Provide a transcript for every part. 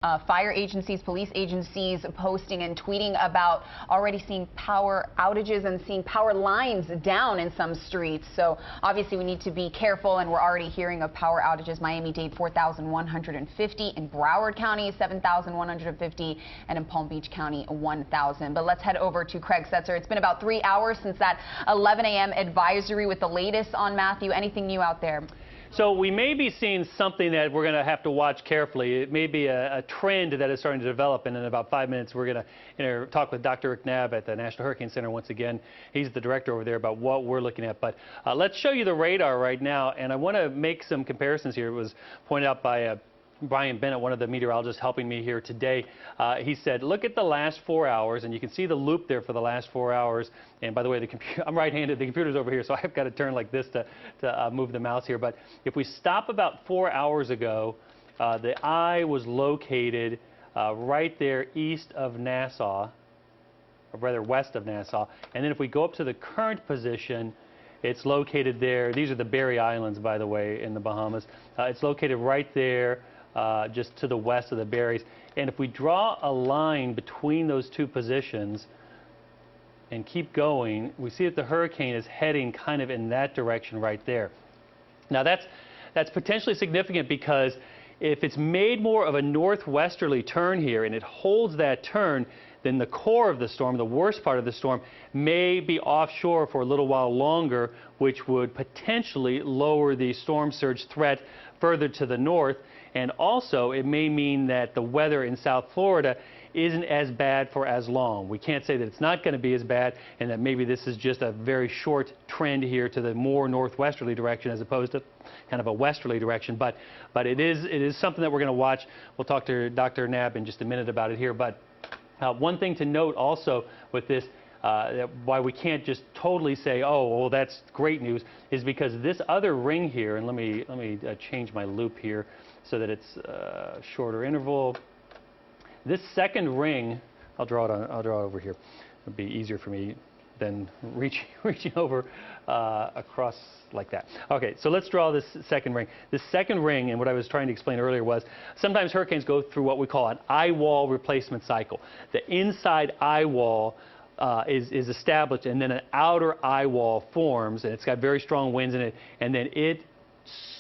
Fire agencies, police agencies posting and tweeting about already seeing power outages and seeing power lines down in some streets. So obviously we need to be careful, and we're already hearing of power outages. Miami-Dade 4,150, in Broward County 7,150, and in Palm Beach County 1,000. But let's head over to Craig Setzer. It's been about 3 hours since that 11 a.m. advisory with the latest on Matthew. Anything new out there? So we may be seeing something that we're going to have to watch carefully. It may be a trend that is starting to develop, and in about 5 minutes we're going to talk with Dr. Rick Knabb at the National Hurricane Center once again. He's the director over there, about what we're looking at. But let's show you the radar right now, and I want to make some comparisons here. It was pointed out by Brian Bennett, one of the meteorologists helping me here today. He said, look at the last 4 hours, and you can see the loop there for the last 4 hours. And by the way, I'm right-handed, the computer's over here, so I've got to turn like this to move the mouse here. But if we stop about 4 hours ago, the eye was located right there east of Nassau, or rather west of Nassau. And then if we go up to the current position, it's located there. These are the Berry Islands, by the way, in the Bahamas. It's located right there, just to the west of the Berries. And if we draw a line between those two positions and keep going, we see that the hurricane is heading kind of in that direction right there. Now that's potentially significant, because if it's made more of a northwesterly turn here and it holds that turn, then the core of the storm, the worst part of the storm, may be offshore for a little while longer, which would potentially lower the storm surge threat further to the north. And also, it may mean that the weather in South Florida isn't as bad for as long. We can't say that it's not going to be as bad, and that maybe this is just a very short trend here to the more northwesterly direction as opposed to kind of a westerly direction. But it is something that we're going to watch. We'll talk to Dr. Knabb in just a minute about it here. But one thing to note also with this, why we can't just totally say, oh, well, that's great news, is because this other ring here, and let me change my loop here so that it's a shorter interval. This second ring, I'll draw it over here. It'll be easier for me than reaching over across like that. Okay, so let's draw this second ring. This second ring, and what I was trying to explain earlier, was sometimes hurricanes go through what we call an eye wall replacement cycle. The inside eye wall is established, and then an outer eye wall forms, and it's got very strong winds in it, and then it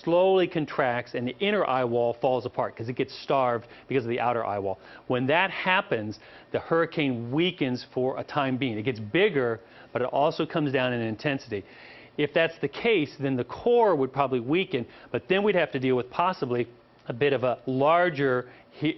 slowly contracts, and the inner eye wall falls apart because it gets starved because of the outer eye wall. When that happens, the hurricane weakens for a time being. It gets bigger, but it also comes down in intensity. If that's the case, then the core would probably weaken, but then we'd have to deal with possibly a bit of a larger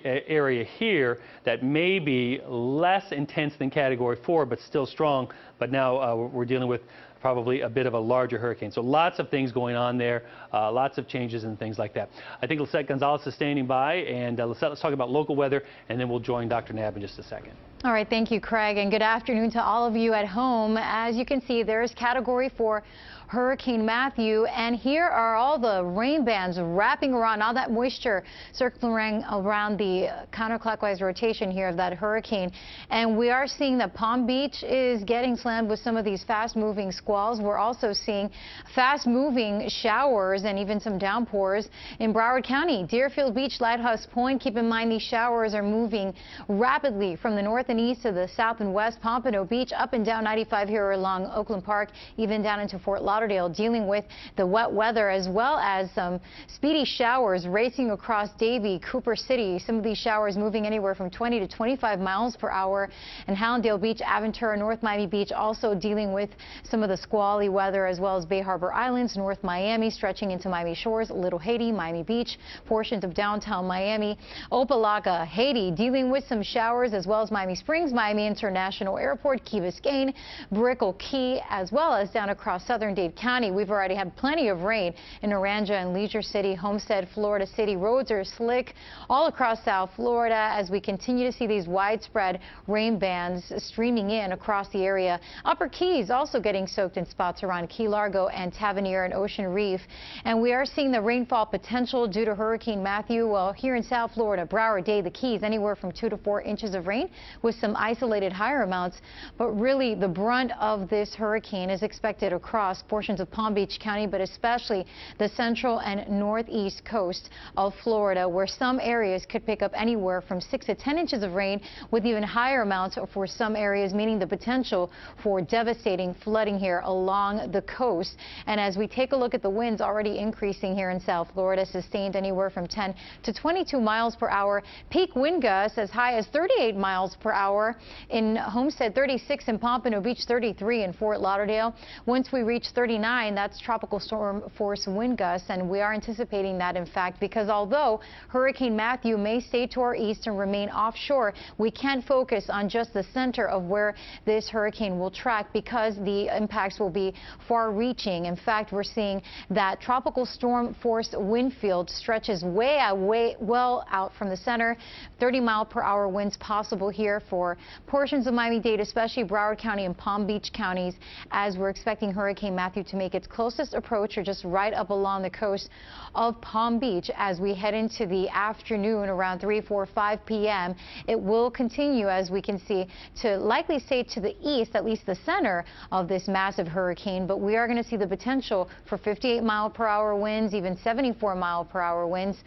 area here that may be less intense than Category 4, but still strong. But now we're dealing with probably a bit of a larger hurricane. So lots of things going on there, lots of changes and things like that. I think Lisette Gonzalez is standing by, and Lisette, let's talk about local weather, and then we'll join Dr. Knabb in just a second. All right, thank you, Craig, and good afternoon to all of you at home. As you can see, there's Category 4 Hurricane Matthew, and here are all the rain bands wrapping around, all that moisture circling around the counterclockwise rotation here of that hurricane. And we are seeing that Palm Beach is getting slammed with some of these fast-moving squalls. We're also seeing fast-moving showers and even some downpours in Broward County. Deerfield Beach, Lighthouse Point, keep in mind these showers are moving rapidly from the north and east to the south and west. Pompano Beach, up and down 95 here along Oakland Park, even down into Fort Lauderdale, dealing with the wet weather, as well as some speedy showers racing across Davie, Cooper City. Some of these showers moving anywhere from 20 to 25 miles per hour. And Hallandale Beach, Aventura, North Miami Beach also dealing with some of the squally weather, as well as Bay Harbor Islands, North Miami, stretching into Miami Shores, Little Haiti, Miami Beach, portions of downtown Miami, Opelika, Haiti, dealing with some showers, as well as Miami Springs, Miami International Airport, Key Biscayne, Brickell Key, as well as down across southern Dade County. We've already had plenty of rain in Oranje and Leisure City, Homestead, Florida City. Roads are slick all across South Florida as we continue to see these widespread rain bands streaming in across the area. Upper Keys also getting soaked in spots around Key Largo and Tavernier and Ocean Reef. And we are seeing the rainfall potential due to Hurricane Matthew. Well, here in South Florida, Broward, Dade, the Keys, anywhere from 2 to 4 inches of rain with with some isolated higher amounts. But really, the brunt of this hurricane is expected across portions of Palm Beach County, but especially the central and northeast coast of Florida, where some areas could pick up anywhere from 6 to 10 inches of rain, with even higher amounts for some areas, meaning the potential for devastating flooding here along the coast. And as we take a look at the winds already increasing here in South Florida, sustained anywhere from 10 to 22 miles per hour. Peak wind gusts as high as 38 miles per hour in Homestead, 36 in Pompano Beach, 33 in Fort Lauderdale. Once we reach 39, that's tropical storm force wind gusts, and we are anticipating that, in fact, because although Hurricane Matthew may stay to our east and remain offshore, we can't focus on just the center of where this hurricane will track, because the impacts will be far-reaching. In fact, we're seeing that tropical storm force wind field stretches well out from the center. 30-mile-per-hour winds possible here for portions of Miami-Dade, especially Broward County and Palm Beach counties, as we're expecting Hurricane Matthew to make its closest approach, or just right up along the coast of Palm Beach as we head into the afternoon around 3, 4, 5 p.m. It will continue, as we can see, to likely stay to the east, at least the center of this massive hurricane, but we are going to see the potential for 58-mile-per-hour winds, even 74-mile-per-hour winds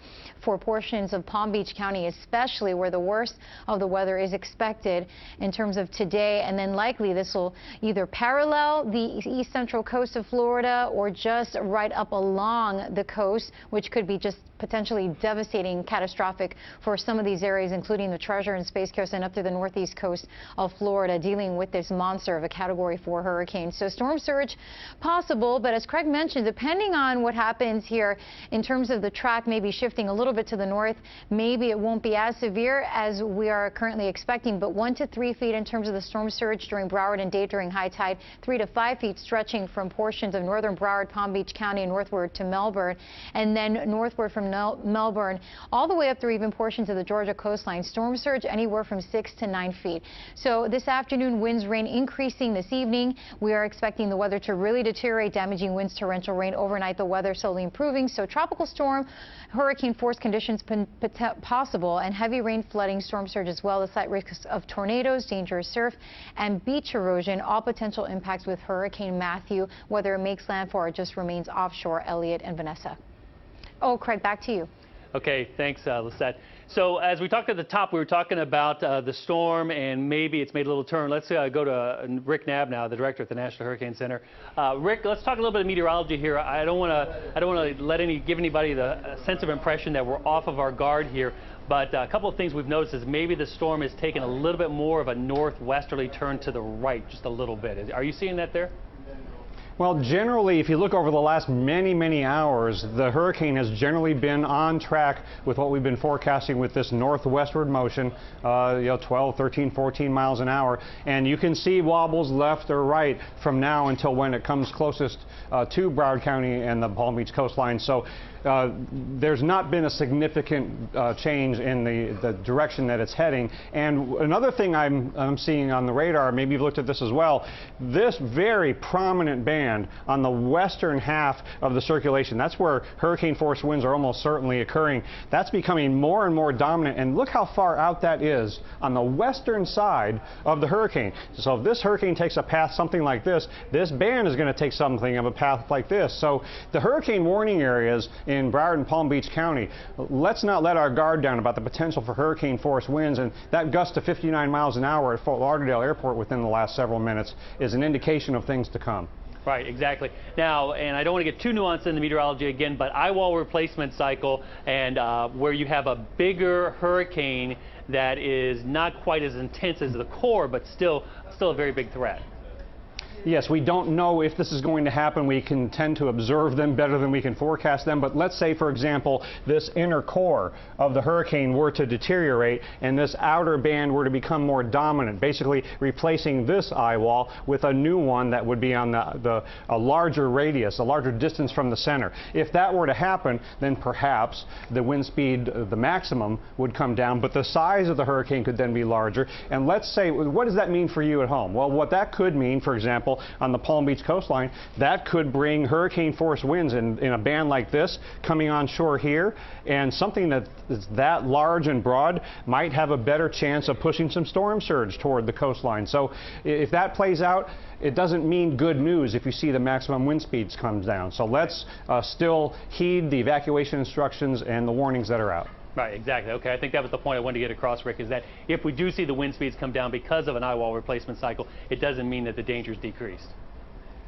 for portions of Palm Beach County, especially where the worst of the weather is expected in terms of today. And then likely this will either parallel the east central coast of Florida or just right up along the coast, which could be just potentially devastating, catastrophic for some of these areas, including the Treasure and Space Coast and up to the northeast coast of Florida, dealing with this monster of a Category 4 hurricane. So storm surge possible, but as Craig mentioned, depending on what happens here in terms of the track, maybe shifting a little bit to the north, maybe it won't be as severe as we are currently expecting, but 1 to 3 feet in terms of the storm surge during Broward and Dade during high tide, 3 to 5 feet stretching from portions of northern Broward, Palm Beach County, and northward to Melbourne, and then northward from Melbourne all the way up through even portions of the Georgia coastline. Storm surge anywhere from 6 to 9 feet. So this afternoon, winds, rain increasing this evening. We are expecting the weather to really deteriorate, damaging winds, torrential rain overnight. The weather slowly improving. So tropical storm, hurricane force conditions possible, and heavy rain, flooding, storm surge as well. The slight risks of tornadoes, dangerous surf, and beach erosion. All potential impacts with Hurricane Matthew, whether it makes landfall or just remains offshore. Elliot and Vanessa. Oh, Craig, back to you. Okay, thanks, Lisette. So as we talked at the top, we were talking about the storm, and maybe it's made a little turn. Let's go to Rick Knabb now, the director at the National Hurricane Center. Rick, let's talk a little bit of meteorology here. I don't want to give anybody the sense of impression that we're off of our guard here. But a couple of things we've noticed is maybe the storm has taken a little bit more of a northwesterly turn to the right, just a little bit. Are you seeing that there? Well, generally, if you look over the last many hours, the hurricane has generally been on track with what we've been forecasting with this northwestward motion, 12, 13, 14 miles an hour. And you can see wobbles left or right from now until when it comes closest to Broward County and the Palm Beach coastline. So there's not been a significant change in the direction that it's heading. And another thing I'm seeing on the radar, maybe you've looked at this as well, this very prominent band on the western half of the circulation, that's where hurricane force winds are almost certainly occurring. That's becoming more and more dominant, and look how far out that is on the western side of the hurricane. So if this hurricane takes a path something like this band is going to take something of a path like this. So the hurricane warning areas in Broward and Palm Beach County, let's not let our guard down about the potential for hurricane force winds, and that gust to 59 miles an hour at Fort Lauderdale Airport within the last several minutes is an indication of things to come. Right, exactly. Now, and I don't want to get too nuanced in the meteorology again, but eyewall replacement cycle, and where you have a bigger hurricane that is not quite as intense as the core, but still a very big threat. Yes, we don't know if this is going to happen. We can tend to observe them better than we can forecast them. But let's say, for example, this inner core of the hurricane were to deteriorate and this outer band were to become more dominant, basically replacing this eye wall with a new one that would be on a larger radius, a larger distance from the center. If that were to happen, then perhaps the wind speed, the maximum, would come down, but the size of the hurricane could then be larger. And let's say, what does that mean for you at home? Well, what that could mean, for example, example, on the Palm Beach coastline, that could bring hurricane force winds in a band like this coming onshore here, and something that is that large and broad might have a better chance of pushing some storm surge toward the coastline. So if that plays out, it doesn't mean good news if you see the maximum wind speeds come down. So let's still heed the evacuation instructions and the warnings that are out. Right, exactly. Okay, I think that was the point I wanted to get across, Rick, is that if we do see the wind speeds come down because of an eye wall replacement cycle, it doesn't mean that the danger is decreased.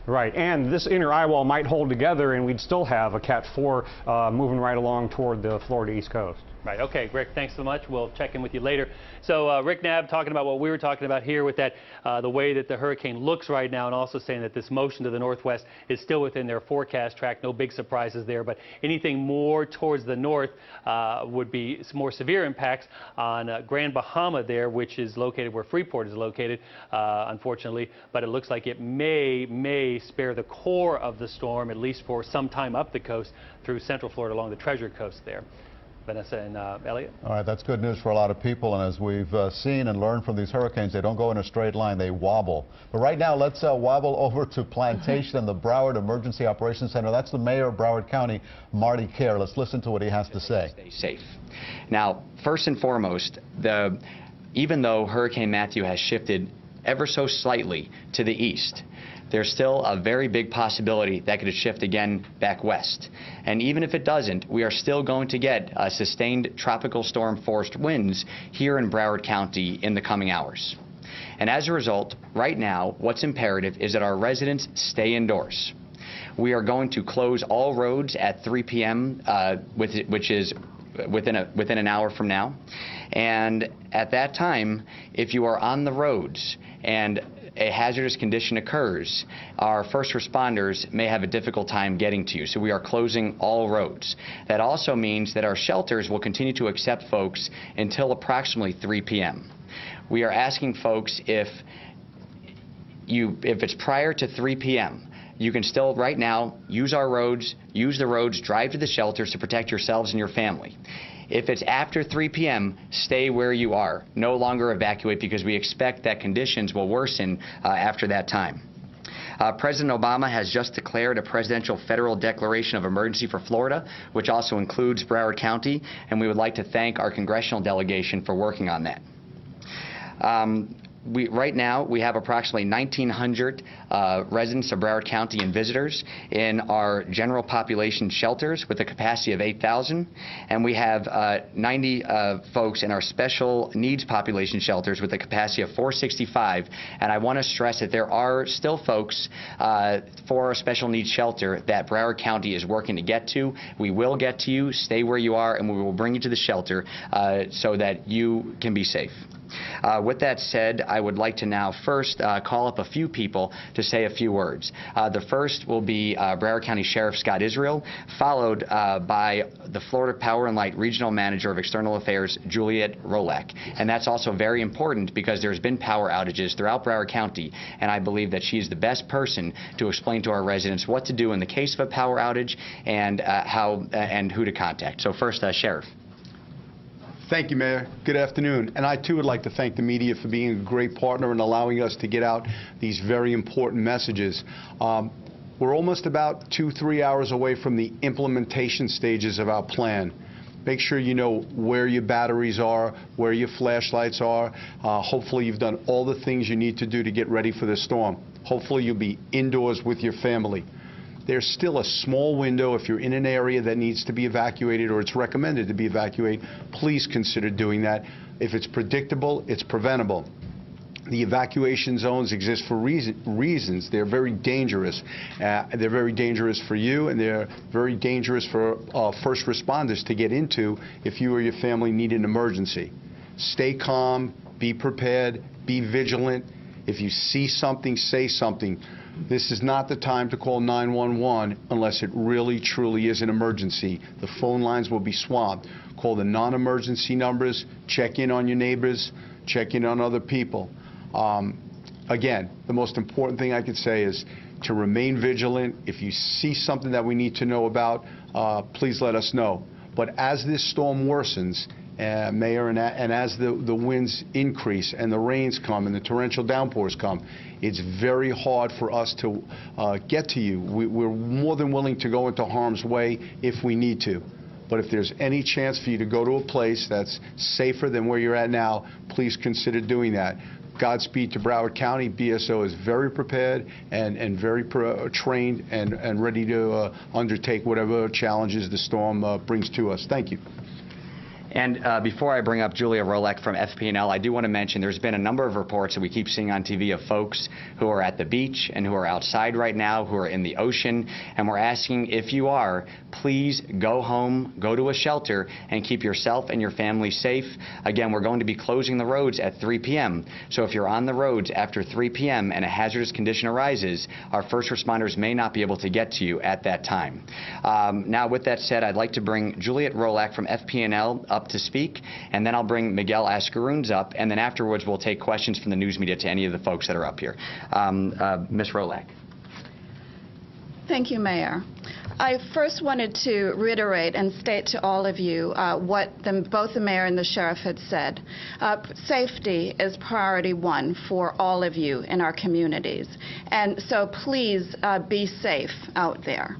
Right, and this inner eye wall might hold together and we'd still have a Cat 4 moving right along toward the Florida East Coast. Right, okay, Rick, thanks so much. We'll check in with you later. So Rick Knabb talking about what we were talking about here with that, the way that the hurricane looks right now, and also saying that this motion to the northwest is still within their forecast track. No big surprises there, but anything more towards the north would be some more severe impacts on Grand Bahama there, which is located where Freeport is located, unfortunately. But it looks like it may spare the core of the storm, at least for some time up the coast through central Florida along the Treasure Coast there. Vanessa and Elliot. All right, that's good news for a lot of people, and as we've seen and learned from these hurricanes, they don't go in a straight line, they wobble. But right now, let's wobble over to Plantation and the Broward Emergency Operations Center. That's the mayor of Broward County, Marty Kerr. Let's listen to what he has to say. Stay safe. Now, first and foremost, even though Hurricane Matthew has shifted ever so slightly to the east, there's still a very big possibility that could shift again back west. And even if it doesn't, we are still going to get sustained tropical storm force winds here in Broward County in the coming hours. And as a result, right now, what's imperative is that our residents stay indoors. We are going to close all roads at 3 p.m., which is within an hour from now. And at that time, if you are on the roads and a hazardous condition occurs, our first responders may have a difficult time getting to you. So we are closing all roads. That also means that our shelters will continue to accept folks until approximately 3 p.m. We are asking folks if it's prior to 3 p.m., you can still, right now, use our roads, use the roads, drive to the shelters to protect yourselves and your family. If it's after 3 p.m., stay where you are. No longer evacuate, because we expect that conditions will worsen after that time. President Obama has just declared a presidential federal declaration of emergency for Florida, which also includes Broward County, and we would like to thank our congressional delegation for working on that. Right now, we have approximately 1,900 residents of Broward County and visitors in our general population shelters with a capacity of 8,000, and we have 90 folks in our special needs population shelters with a capacity of 465. And I want to stress that there are still folks for our special needs shelter that Broward County is working to get to. We will get to you. Stay where you are, and we will bring you to the shelter so that you can be safe. With that said, I would like to now first call up a few people to say a few words. The first will be Broward County Sheriff Scott Israel, followed by the Florida Power and Light Regional Manager of External Affairs, Juliet Rolak. And that's also very important because there's been power outages throughout Broward County, and I believe that she's the best person to explain to our residents what to do in the case of a power outage and how and who to contact. So first, Sheriff. Thank you, Mayor. Good afternoon. And I, too, would like to thank the media for being a great partner and allowing us to get out these very important messages. We're almost about 2-3 hours away from the implementation stages of our plan. Make sure you know where your batteries are, where your flashlights are. Hopefully you've done all the things you need to do to get ready for the storm. Hopefully you'll be indoors with your family. There's still a small window if you're in an area that needs to be evacuated or it's recommended to be evacuated. Please consider doing that. If it's predictable, it's preventable. The evacuation zones exist for reasons. They're very dangerous. They're very dangerous for you, and they're very dangerous for first responders to get into if you or your family need an emergency. Stay calm, be prepared, be vigilant. If you see something, say something. This is not the time to call 911 unless it really, truly is an emergency. The phone lines will be swamped. Call the non-emergency numbers, check in on your neighbors, check in on other people. Again, the most important thing I could say is to remain vigilant. If you see something that we need to know about, please let us know. But as this storm worsens, Mayor, and as the winds increase and the rains come and the torrential downpours come, it's very hard for us to get to you. We're more than willing to go into harm's way if we need to. But if there's any chance for you to go to a place that's safer than where you're at now, please consider doing that. Godspeed to Broward County. BSO is very prepared and very trained and ready to undertake whatever challenges the storm brings to us. Thank you. And before I bring up Julia Rolek from FP&L, I do want to mention there's been a number of reports that we keep seeing on TV of folks who are at the beach and who are outside right now, who are in the ocean, and we're asking, if you are, please go home, go to a shelter, and keep yourself and your family safe. Again, we're going to be closing the roads at 3 p.m., so if you're on the roads after 3 p.m. and a hazardous condition arises, our first responders may not be able to get to you at that time. Now, with that said, I'd like to bring Juliet Rolak from FP&L up to speak, and then I'll bring Miguel Ascaruns up, and then afterwards we'll take questions from the news media to any of the folks that are up here. Ms. Rolak. Thank you, Mayor. I first wanted to reiterate and state to all of you what both the mayor and the sheriff had said. Safety is priority one for all of you in our communities, and so please be safe out there.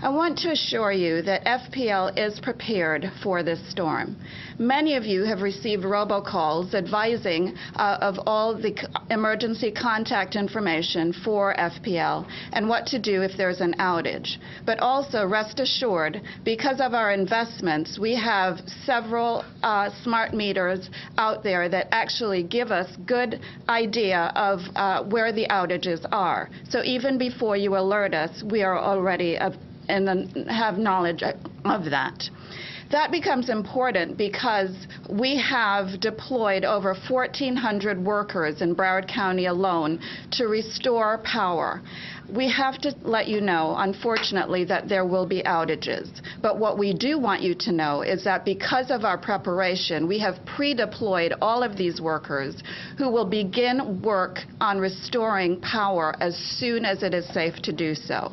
I want to assure you that FPL is prepared for this storm. Many of you have received robocalls advising of all the emergency contact information for FPL and what to do if there's an outage. But also rest assured, because of our investments, we have several smart meters out there that actually give us good idea of where the outages are. So even before you alert us, we are already and have knowledge of that. That becomes important because we have deployed over 1,400 workers in Broward County alone to restore power. We have to let you know, unfortunately, that there will be outages. But what we do want you to know is that because of our preparation, we have pre-deployed all of these workers who will begin work on restoring power as soon as it is safe to do so.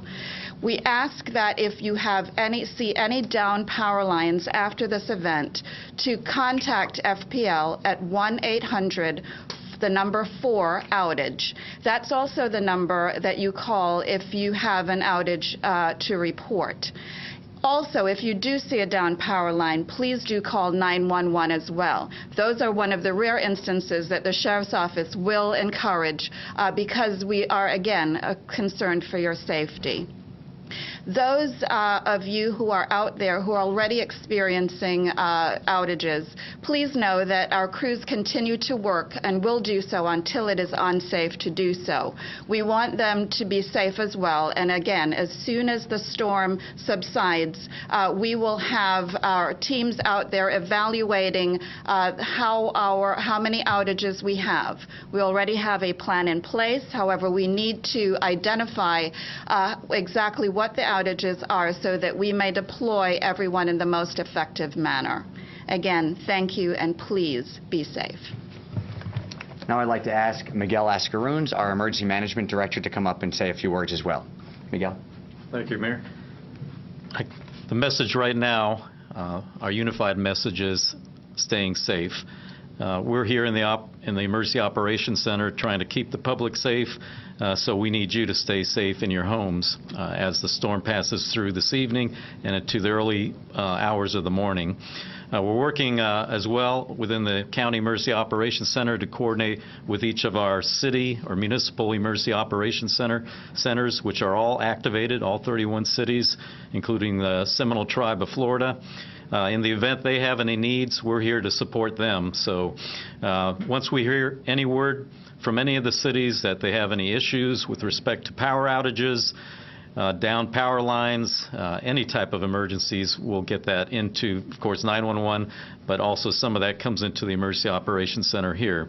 We ask that if you have see any down power lines after this event, to contact FPL at 1-800 the number 4 outage. That's also the number that you call if you have an outage to report. Also, if you do see a down power line, please do call 911 as well. Those are one of the rare instances that the Sheriff's Office will encourage because we are, again, concerned for your safety. Those of you who are out there who are already experiencing outages, please know that our crews continue to work and will do so until it is unsafe to do so. We want them to be safe as well, and again, as soon as the storm subsides, we will have our teams out there evaluating how many outages we have. We already have a plan in place. However, we need to identify exactly what the outages are so that we may deploy everyone in the most effective manner. Again, thank you, and please be safe. Now I'd like to ask Miguel Ascaruns, our Emergency Management Director, to come up and say a few words as well. Miguel. Thank you, Mayor. The message right now, our unified message is staying safe. We're here in the Emergency Operations Center trying to keep the public safe, so we need you to stay safe in your homes as the storm passes through this evening and into the early hours of the morning. We're working as well within the County Emergency Operations Center to coordinate with each of our city or municipal emergency operations centers, which are all activated, all 31 cities, including the Seminole Tribe of Florida. In the event they have any needs, we're here to support them. So once we hear any word from any of the cities that they have any issues with respect to power outages, down power lines, any type of emergencies, we'll get that into, of course, 911, but also some of that comes into the Emergency Operations Center here.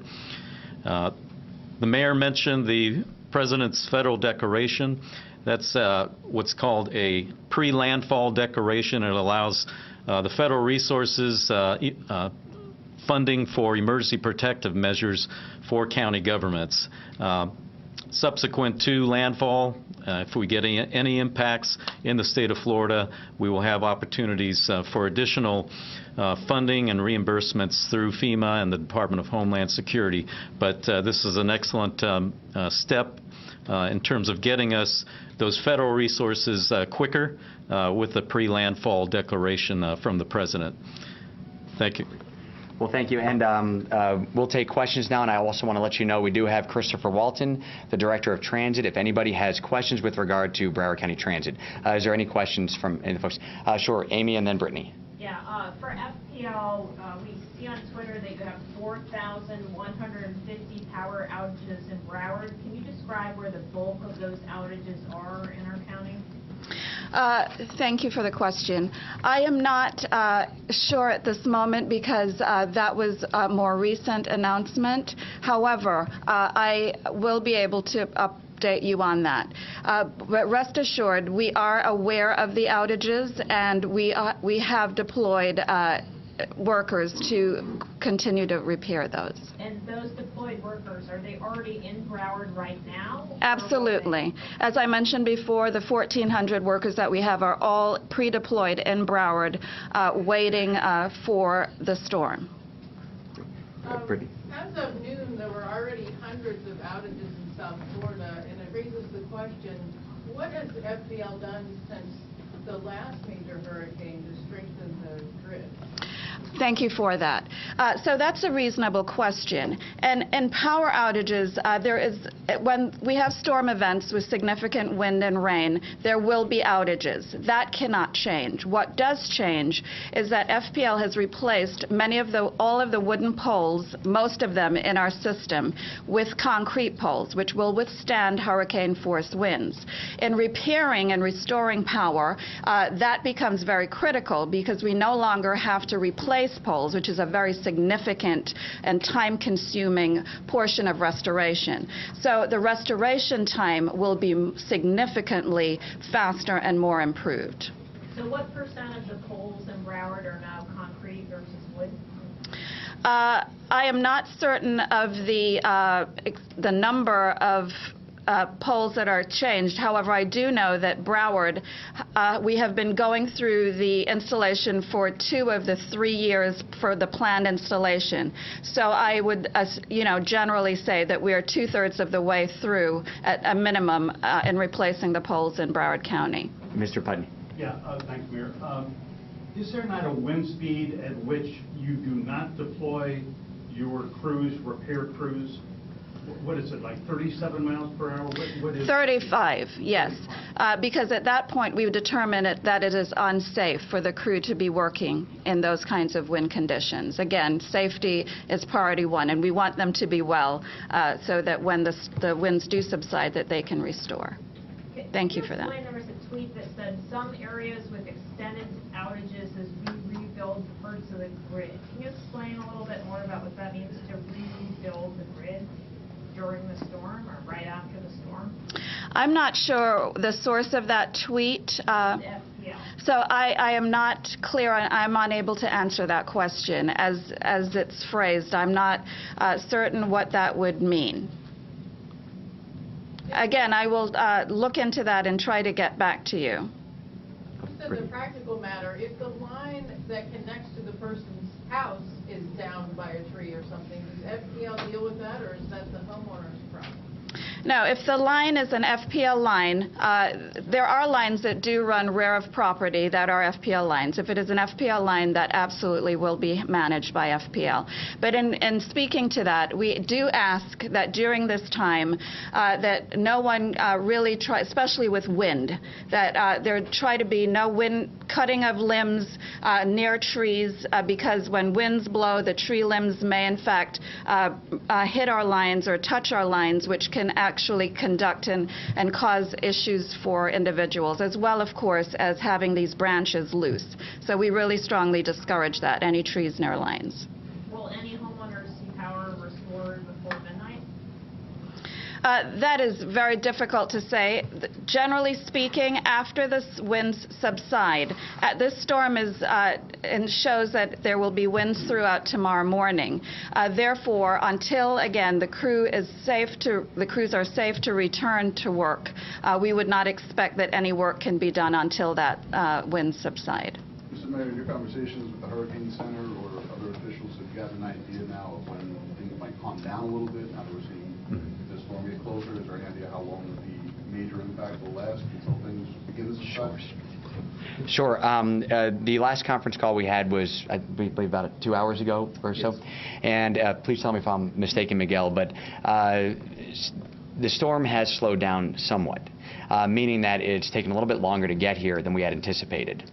The mayor mentioned the President's Federal Declaration. That's what's called a pre-landfall declaration. It allows the federal resources funding for emergency protective measures for county governments. Subsequent to landfall, if we get any impacts in the state of Florida, we will have opportunities for additional funding and reimbursements through FEMA and the Department of Homeland Security. But this is an excellent step in terms of getting us those federal resources quicker with the pre-landfall declaration from the President. Thank you. Well, thank you, and we'll take questions now, and I also want to let you know we do have Christopher Walton, the Director of Transit, if anybody has questions with regard to Broward County Transit. Is there any questions from any of the folks? Sure, Amy and then Brittany. Yeah, for FPL, we see on Twitter that you have 4,150 power outages in Broward. Can you describe where the bulk of those outages are in our county? Thank you for the question. I am not sure at this moment because that was a more recent announcement. However, I will be able to update you on that. But rest assured, we are aware of the outages, and we have deployed workers to continue to repair those. And those deployed workers, are they already in Broward right now? Absolutely. As I mentioned before, the 1,400 workers that we have are all pre-deployed in Broward, waiting for the storm. Brittany. As of noon, there were already hundreds of outages in South Florida, and it raises the question, what has FPL done since the last major hurricane to strengthen the grid? Thank you for that. So that's a reasonable question. And in power outages, when we have storm events with significant wind and rain, there will be outages. That cannot change. What does change is that FPL has replaced all of the wooden poles, most of them in our system, with concrete poles, which will withstand hurricane-force winds. In repairing and restoring power, that becomes very critical because we no longer have to replace poles, which is a very significant and time-consuming portion of restoration. So the restoration time will be significantly faster and more improved. So what percent of the poles in Broward are now concrete versus wood? I am not certain of the number of poles that are changed. However, I do know that Broward, we have been going through the installation for 2 of the 3 years for the planned installation. So I would, generally say that we are 2/3 of the way through, at a minimum, in replacing the poles in Broward County. Mr. Putney. Yeah, thanks, Mayor. Is there not a wind speed at which you do not deploy your crews, repair crews? What is it, like 37 miles per hour? What is 35, yes. Because at that point, we would determine that it is unsafe for the crew to be working in those kinds of wind conditions. Again, safety is priority 1, and we want them to be well so that when the winds do subside, that they can restore. Thank you for that. There was a tweet that said some areas with extended outages as we rebuild parts of the grid. Can you explain a little bit more about what that means to rebuild the grid during the storm or right after the storm? I'm not sure the source of that tweet. So I am not clear. I'm unable to answer that question as it's phrased. I'm not certain what that would mean. Again, I will look into that and try to get back to you. Just as a practical matter, if the line that connects to the person's house is down by a tree or something, does FPL deal with that, or is that the homeowner's problem? No, if the line is an FPL line, there are lines that do run rear of property that are FPL lines. If it is an FPL line, that absolutely will be managed by FPL. But in speaking to that, we do ask that during this time that no one really try, especially with wind, that there try to be no wind cutting of limbs near trees because when winds blow, the tree limbs may in fact hit our lines or touch our lines, which can actually conduct and cause issues for individuals, as well, of course, as having these branches loose. So we really strongly discourage that, any trees near lines. Will any homeowners see power restored before midnight? That is very difficult to say. Generally speaking, after the winds subside, this storm shows that there will be winds throughout tomorrow morning. Therefore, until again the crews are safe to return to work, we would not expect that any work can be done until that winds subside. Mr. Mayor, in your conversations with the Hurricane Center or other officials, have you got an idea now of when things might calm down a little bit? Now that we're seeing the storm get closer, is there any idea how long the major impact will last until things begin to subside? Sure. The last conference call we had was, I believe, about 2 hours ago or so. Yes. And please tell me if I'm mistaken, Miguel, but the storm has slowed down somewhat, meaning that it's taken a little bit longer to get here than we had anticipated.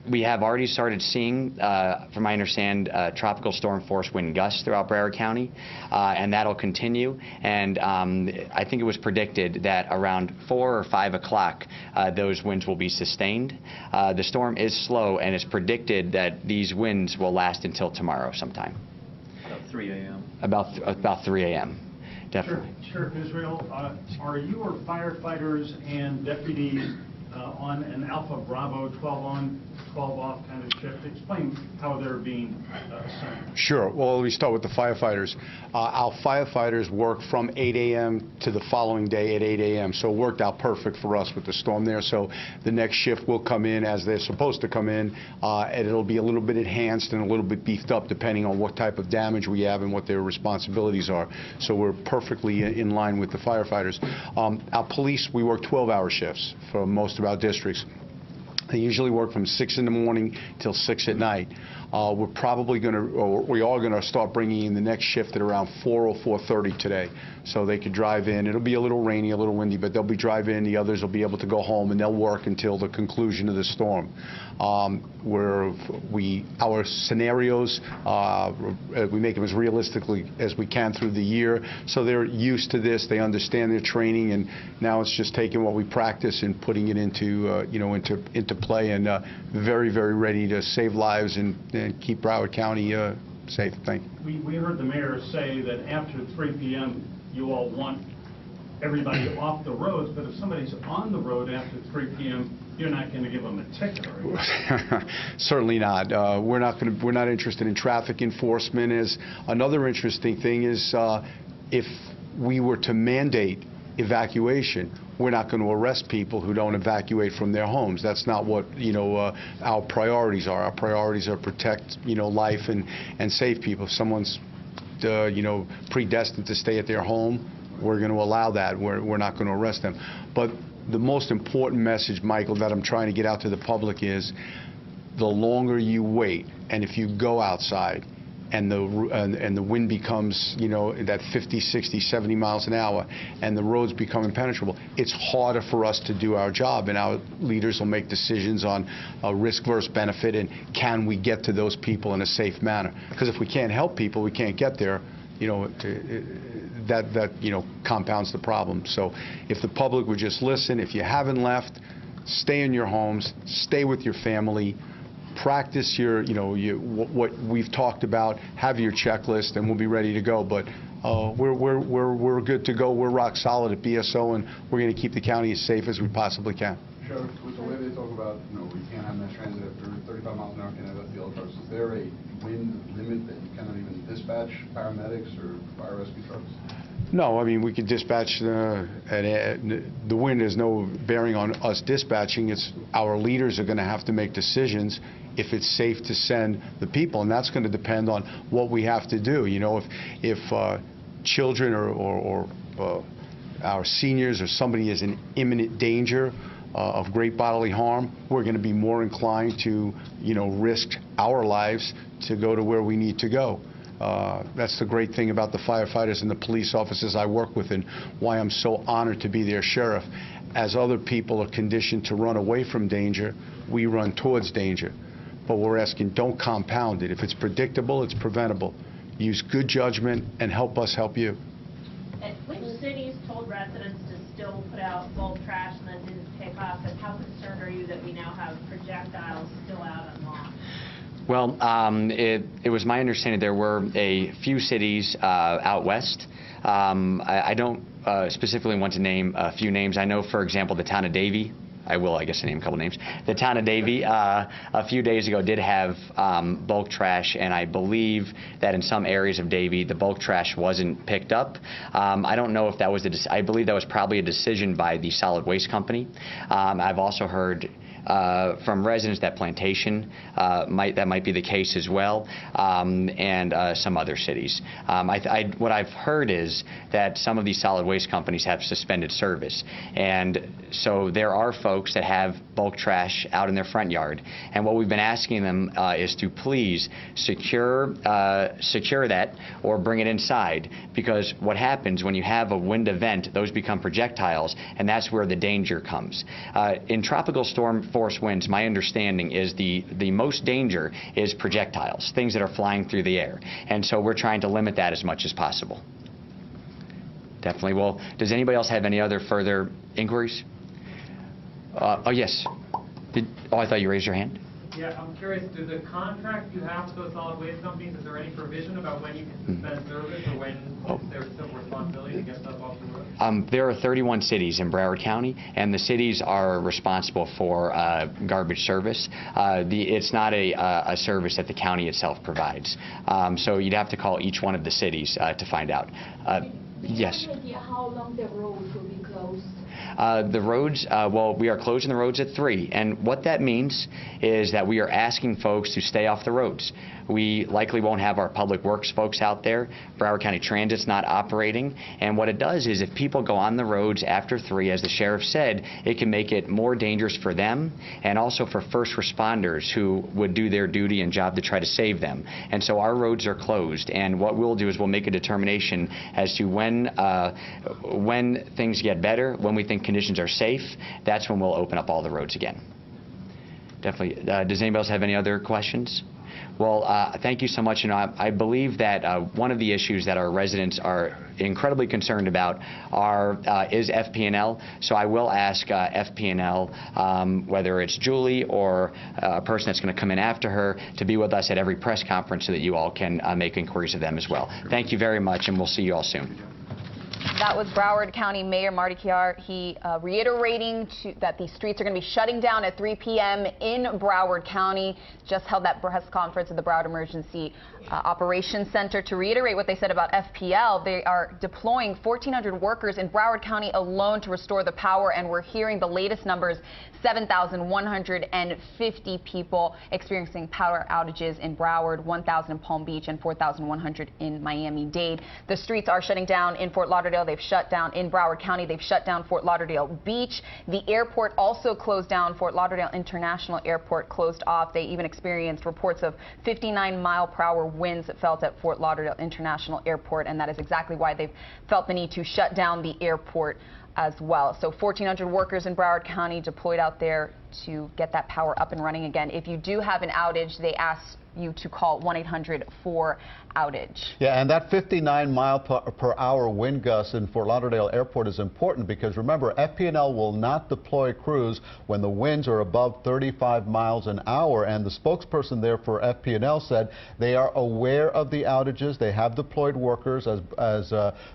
We have already started seeing, from my understand, tropical storm force wind gusts throughout Broward County, and that'll continue. And I think it was predicted that around 4 or 5 o'clock, those winds will be sustained. The storm is slow, and it's predicted that these winds will last until tomorrow sometime. About 3 a.m. About 3 a.m. Definitely. Sheriff Israel, are your firefighters and deputies on an Alpha Bravo 12 on, 12 off kind of shift? Explain how they're being assigned. Sure. Well, let me start with the firefighters. Our firefighters work from 8 a.m. to the following day at 8 a.m. So it worked out perfect for us with the storm there. So the next shift will come in as they're supposed to come in, and it'll be a little bit enhanced and a little bit beefed up depending on what type of damage we have and what their responsibilities are. So we're perfectly in line with the firefighters. Our police, we work 12-hour shifts for most of our districts. They usually work from 6 in the morning till 6 at night. We're probably going to, or we are going to start bringing in the next shift at around 4 or 4:30 today, so they could drive in. It'll be a little rainy, a little windy, but they'll be driving in. The others will be able to go home, and they'll work until the conclusion of the storm. Our scenarios, we make them as realistically as we can through the year, so they're used to this. They understand their training, and now it's just taking what we practice and putting it into, into play, and very, very ready to save lives and keep Broward County safe. Thank you. We heard the mayor say that after 3 p.m. you all want everybody off the roads, but if somebody's on the road after 3 p.m., you're not going to give them a ticket, are you? Certainly not. We're not interested in traffic enforcement. Another interesting thing is if we were to mandate evacuation, we're not going to arrest people who don't evacuate from their homes. That's not what our priorities are. Our priorities are protect life and save people. If someone's predestined to stay at their home, we're going to allow that. We're not going to arrest them. But the most important message, Michael, that I'm trying to get out to the public is the longer you wait, and if you go outside and the wind becomes, that 50, 60, 70 miles an hour, and the roads become impenetrable, it's harder for us to do our job, and our leaders will make decisions on a risk versus benefit, and can we get to those people in a safe manner? Because if we can't help people, we can't get there. That compounds the problem. So if the public would just listen, if you haven't left, stay in your homes, stay with your family. Practice what we've talked about. Have your checklist, and we'll be ready to go. But we're good to go. We're rock solid at BSO, and we're going to keep the county as safe as we possibly can. Sheriff, with the way they talk about, we can't have mass transit after 35 miles an hour, can't have FDL trucks. Is there a wind limit that you cannot even dispatch paramedics or fire rescue trucks? No, I mean, we could dispatch, the wind has no bearing on us dispatching. It's our leaders are going to have to make decisions if it's safe to send the people, and that's going to depend on what we have to do. If children or our seniors or somebody is in imminent danger of great bodily harm, we're going to be more inclined to, risk our lives to go to where we need to go. That's the great thing about the firefighters and the police officers I work with, and why I'm so honored to be their sheriff. As other people are conditioned to run away from danger, we run towards danger. But we're asking, don't compound it. If it's predictable, it's preventable. Use good judgment and help us help you. And which cities told residents to still put out bulk trash and then didn't pick up? And how concerned are you that we now have projectiles still out on lawn? Well, it was my understanding there were a few cities out west. I don't specifically want to name a few names. I know, for example, the town of Davie. I will, I guess, name a couple names. The town of Davie a few days ago did have bulk trash, and I believe that in some areas of Davie the bulk trash wasn't picked up. I don't know if that was I believe that was probably a decision by the solid waste company. I've also heard from residents that Plantation might be the case as well, and some other cities. What I've heard is that some of these solid waste companies have suspended service, and so there are folks that have bulk trash out in their front yard, and what we've been asking them is to please secure that or bring it inside, because what happens when you have a wind event, those become projectiles, and that's where the danger comes. In tropical storm force winds, my understanding is the most danger is projectiles, things that are flying through the air, and so we're trying to limit that as much as possible. Definitely. Well, does anybody else have any other further inquiries? Oh, yes. I thought you raised your hand. Yeah, I'm curious, do the contract you have with those solid waste companies, is there any provision about when you can suspend service or when there's still responsibility to get stuff off the road? There are 31 cities in Broward County, and the cities are responsible for garbage service. It's not a service that the county itself provides. So you'd have to call each one of the cities to find out. Yes. How long the roads will be closed? The roads, well, we are closing the roads at 3, and what that means is that we are asking folks to stay off the roads. We likely won't have our public works folks out there. Broward County Transit's not operating, and what it does is if people go on the roads after 3, as the sheriff said, it can make it more dangerous for them and also for first responders who would do their duty and job to try to save them. And so our roads are closed, and what we'll do is we'll make a determination as to when things get better, when we think conditions are safe. That's when we'll open up all the roads again. Definitely. Does anybody else have any other questions? Well, thank you so much. I believe that one of the issues that our residents are incredibly concerned about is FP&L. So I will ask FP&L, whether it's Julie or a person that's going to come in after her, to be with us at every press conference so that you all can make inquiries of them as well. Thank you very much, and we'll see you all soon. That was Broward County Mayor Marty Kiar. He reiterating that the streets are going to be shutting down at 3 p.m. in Broward County. Just held that press conference at the Broward Emergency Operations Center to reiterate what they said about FPL. They are deploying 1,400 workers in Broward County alone to restore the power, and we're hearing the latest numbers, 7,150 people experiencing power outages in Broward, 1,000 in Palm Beach, and 4,100 in Miami-Dade. The streets are shutting down in Fort Lauderdale. They've shut down in Broward County. They've shut down Fort Lauderdale Beach. The airport also closed down. Fort Lauderdale International Airport closed off. They even experienced reports of 59-mile-per-hour winds felt at Fort Lauderdale International Airport, and that is exactly why they've felt the need to shut down the airport as well. So 1,400 workers in Broward County deployed out there to get that power up and running again. If you do have an outage, they ask you to call 1-800-4-OUTAGE. Yeah, and that 59-mile-per-hour wind gust in Fort Lauderdale Airport is important because, remember, FP&L will not deploy crews when the winds are above 35 miles an hour, and the spokesperson there for FP&L said they are aware of the outages. They have deployed workers, as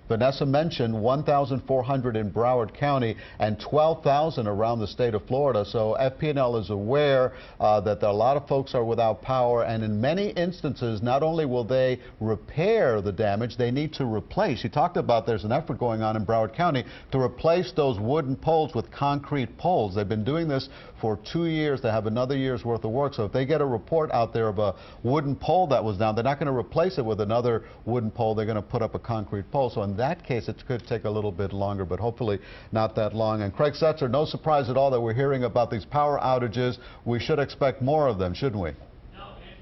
Vanessa mentioned, 1,400 in Broward County and 12,000 around the state of Florida. So FP&L is aware that a lot of folks are without power, and in many instances, not only will they repair the damage, they need to replace. You talked about there's an effort going on in Broward County to replace those wooden poles with concrete poles. They've been doing this for 2 years. They have another year's worth of work. So if they get a report out there of a wooden pole that was down, they're not going to replace it with another wooden pole. They're going to put up a concrete pole. So in that case, it could take a little bit longer, but hopefully not that long. And Craig Setzer, no surprise at all that we're hearing about these power outages. We should expect more of them, shouldn't we?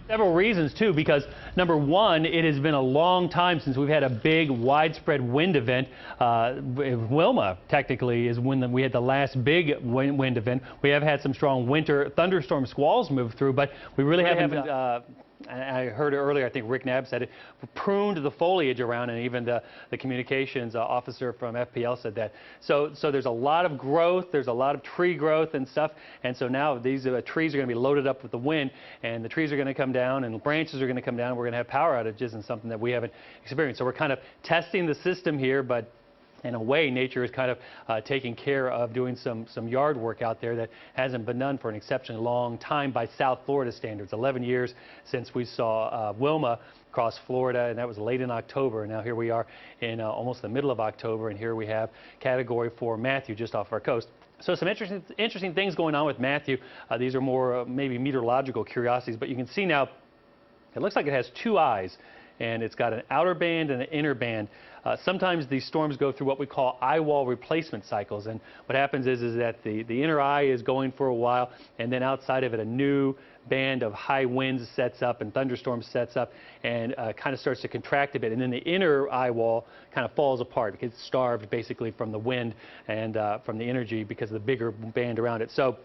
Several reasons, too, because, number one, it has been a long time since we've had a big, widespread wind event. Wilma, technically, is when we had the last big wind event. We have had some strong winter thunderstorm squalls move through, but we really haven't I heard earlier, I think Rick Knabb said it, pruned the foliage around, and even the communications officer from FPL said that. So there's a lot of growth, there's a lot of tree growth and stuff, and so now these trees are going to be loaded up with the wind, and the trees are going to come down, and the branches are going to come down, and we're going to have power outages, and something that we haven't experienced. So we're kind of testing the system here, but in a way, nature is kind of taking care of doing some yard work out there that hasn't been done for an exceptionally long time by South Florida standards. 11 years since we saw Wilma across Florida, and that was late in October. And now here we are in almost the middle of October, and here we have Category 4 Matthew just off our coast. So some interesting things going on with Matthew. These are more maybe meteorological curiosities, but you can see now it looks like it has two eyes, and it's got an outer band and an inner band. Sometimes these storms go through what we call eye wall replacement cycles, and what happens is that the inner eye is going for a while, and then outside of it a new band of high winds sets up and thunderstorms sets up and kind of starts to contract a bit, and then the inner eye wall kind of falls apart. It gets starved basically from the wind and from the energy because of the bigger band around it. So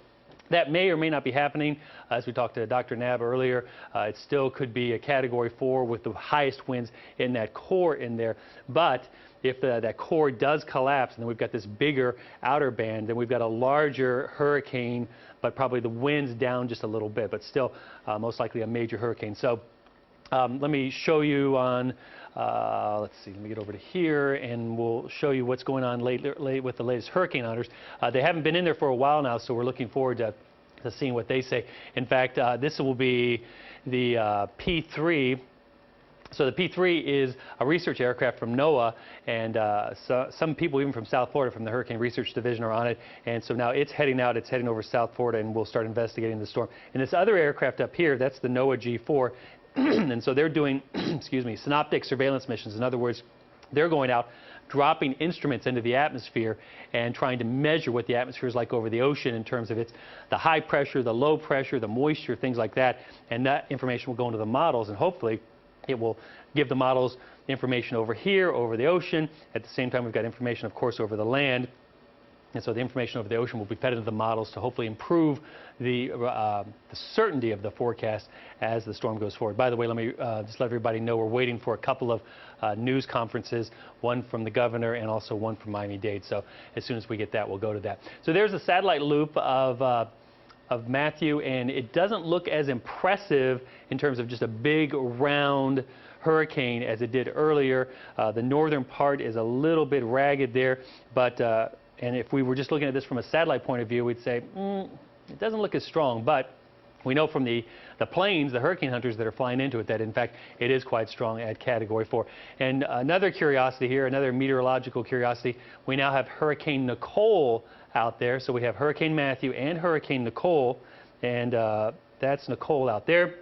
that may or may not be happening. As we talked to Dr. Nab earlier, it still could be a Category 4 with the highest winds in that core in there. But if that core does collapse and then we've got this bigger outer band, then we've got a larger hurricane, but probably the winds down just a little bit, but still most likely a major hurricane. So let me show you on, let's see, let me get over to here and we'll show you what's going on late with the latest hurricane hunters. They haven't been in there for a while now, so we're looking forward to seeing what they say. In fact, this will be the P3. So the P3 is a research aircraft from NOAA, and so some people even from South Florida from the Hurricane Research Division are on it. And so now it's heading out, it's heading over South Florida, and we'll start investigating the storm. And this other aircraft up here, that's the NOAA G4. And so they're doing, excuse me, synoptic surveillance missions. In other words, they're going out, dropping instruments into the atmosphere and trying to measure what the atmosphere is like over the ocean in terms of the high pressure, the low pressure, the moisture, things like that. And that information will go into the models, and hopefully it will give the models information over here, over the ocean. At the same time, we've got information, of course, over the land. And so the information over the ocean will be fed into the models to hopefully improve the certainty of the forecast as the storm goes forward. By the way, let me just let everybody know we're waiting for a couple of news conferences, one from the governor and also one from Miami-Dade. So as soon as we get that, we'll go to that. So there's a satellite loop of Matthew, and it doesn't look as impressive in terms of just a big round hurricane as it did earlier. The northern part is a little bit ragged there, but and if we were just looking at this from a satellite point of view, we'd say it doesn't look as strong. But we know from the planes, the hurricane hunters that are flying into it, that in fact it is quite strong at Category 4. And another curiosity here, another meteorological curiosity, we now have Hurricane Nicole out there. So we have Hurricane Matthew and Hurricane Nicole, and that's Nicole out there.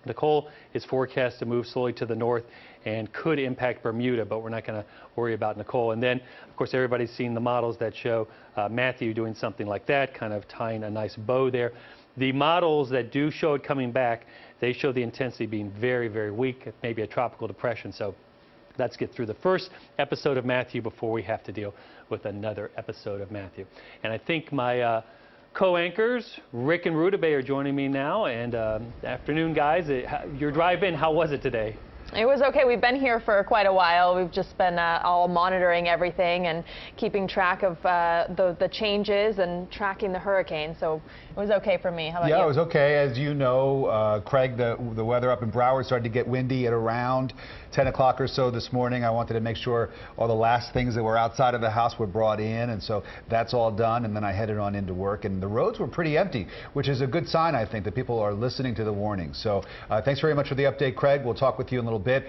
Nicole is forecast to move slowly to the north and could impact Bermuda, but we're not going to worry about Nicole. And then, of course, everybody's seen the models that show Matthew doing something like that, kind of tying a nice bow there. The models that do show it coming back, they show the intensity being very, very weak, maybe a tropical depression. So let's get through the first episode of Matthew before we have to deal with another episode of Matthew. And I think my co-anchors, Rick and Rudabeh, are joining me now. And afternoon, guys. Your drive-in, how was it today? It was okay. We've been here for quite a while. We've just been all monitoring everything and keeping track of the changes and tracking the hurricane. So it was okay for me. How about you? Yeah, it was okay. As you know, Craig, the weather up in Broward started to get windy at around 10 o'clock or so this morning. I wanted to make sure all the last things that were outside of the house were brought in, and so that's all done. And then I headed on into work, and the roads were pretty empty, which is a good sign, I think, that people are listening to the warnings. So thanks very much for the update, Craig. We'll talk with you in a little bit.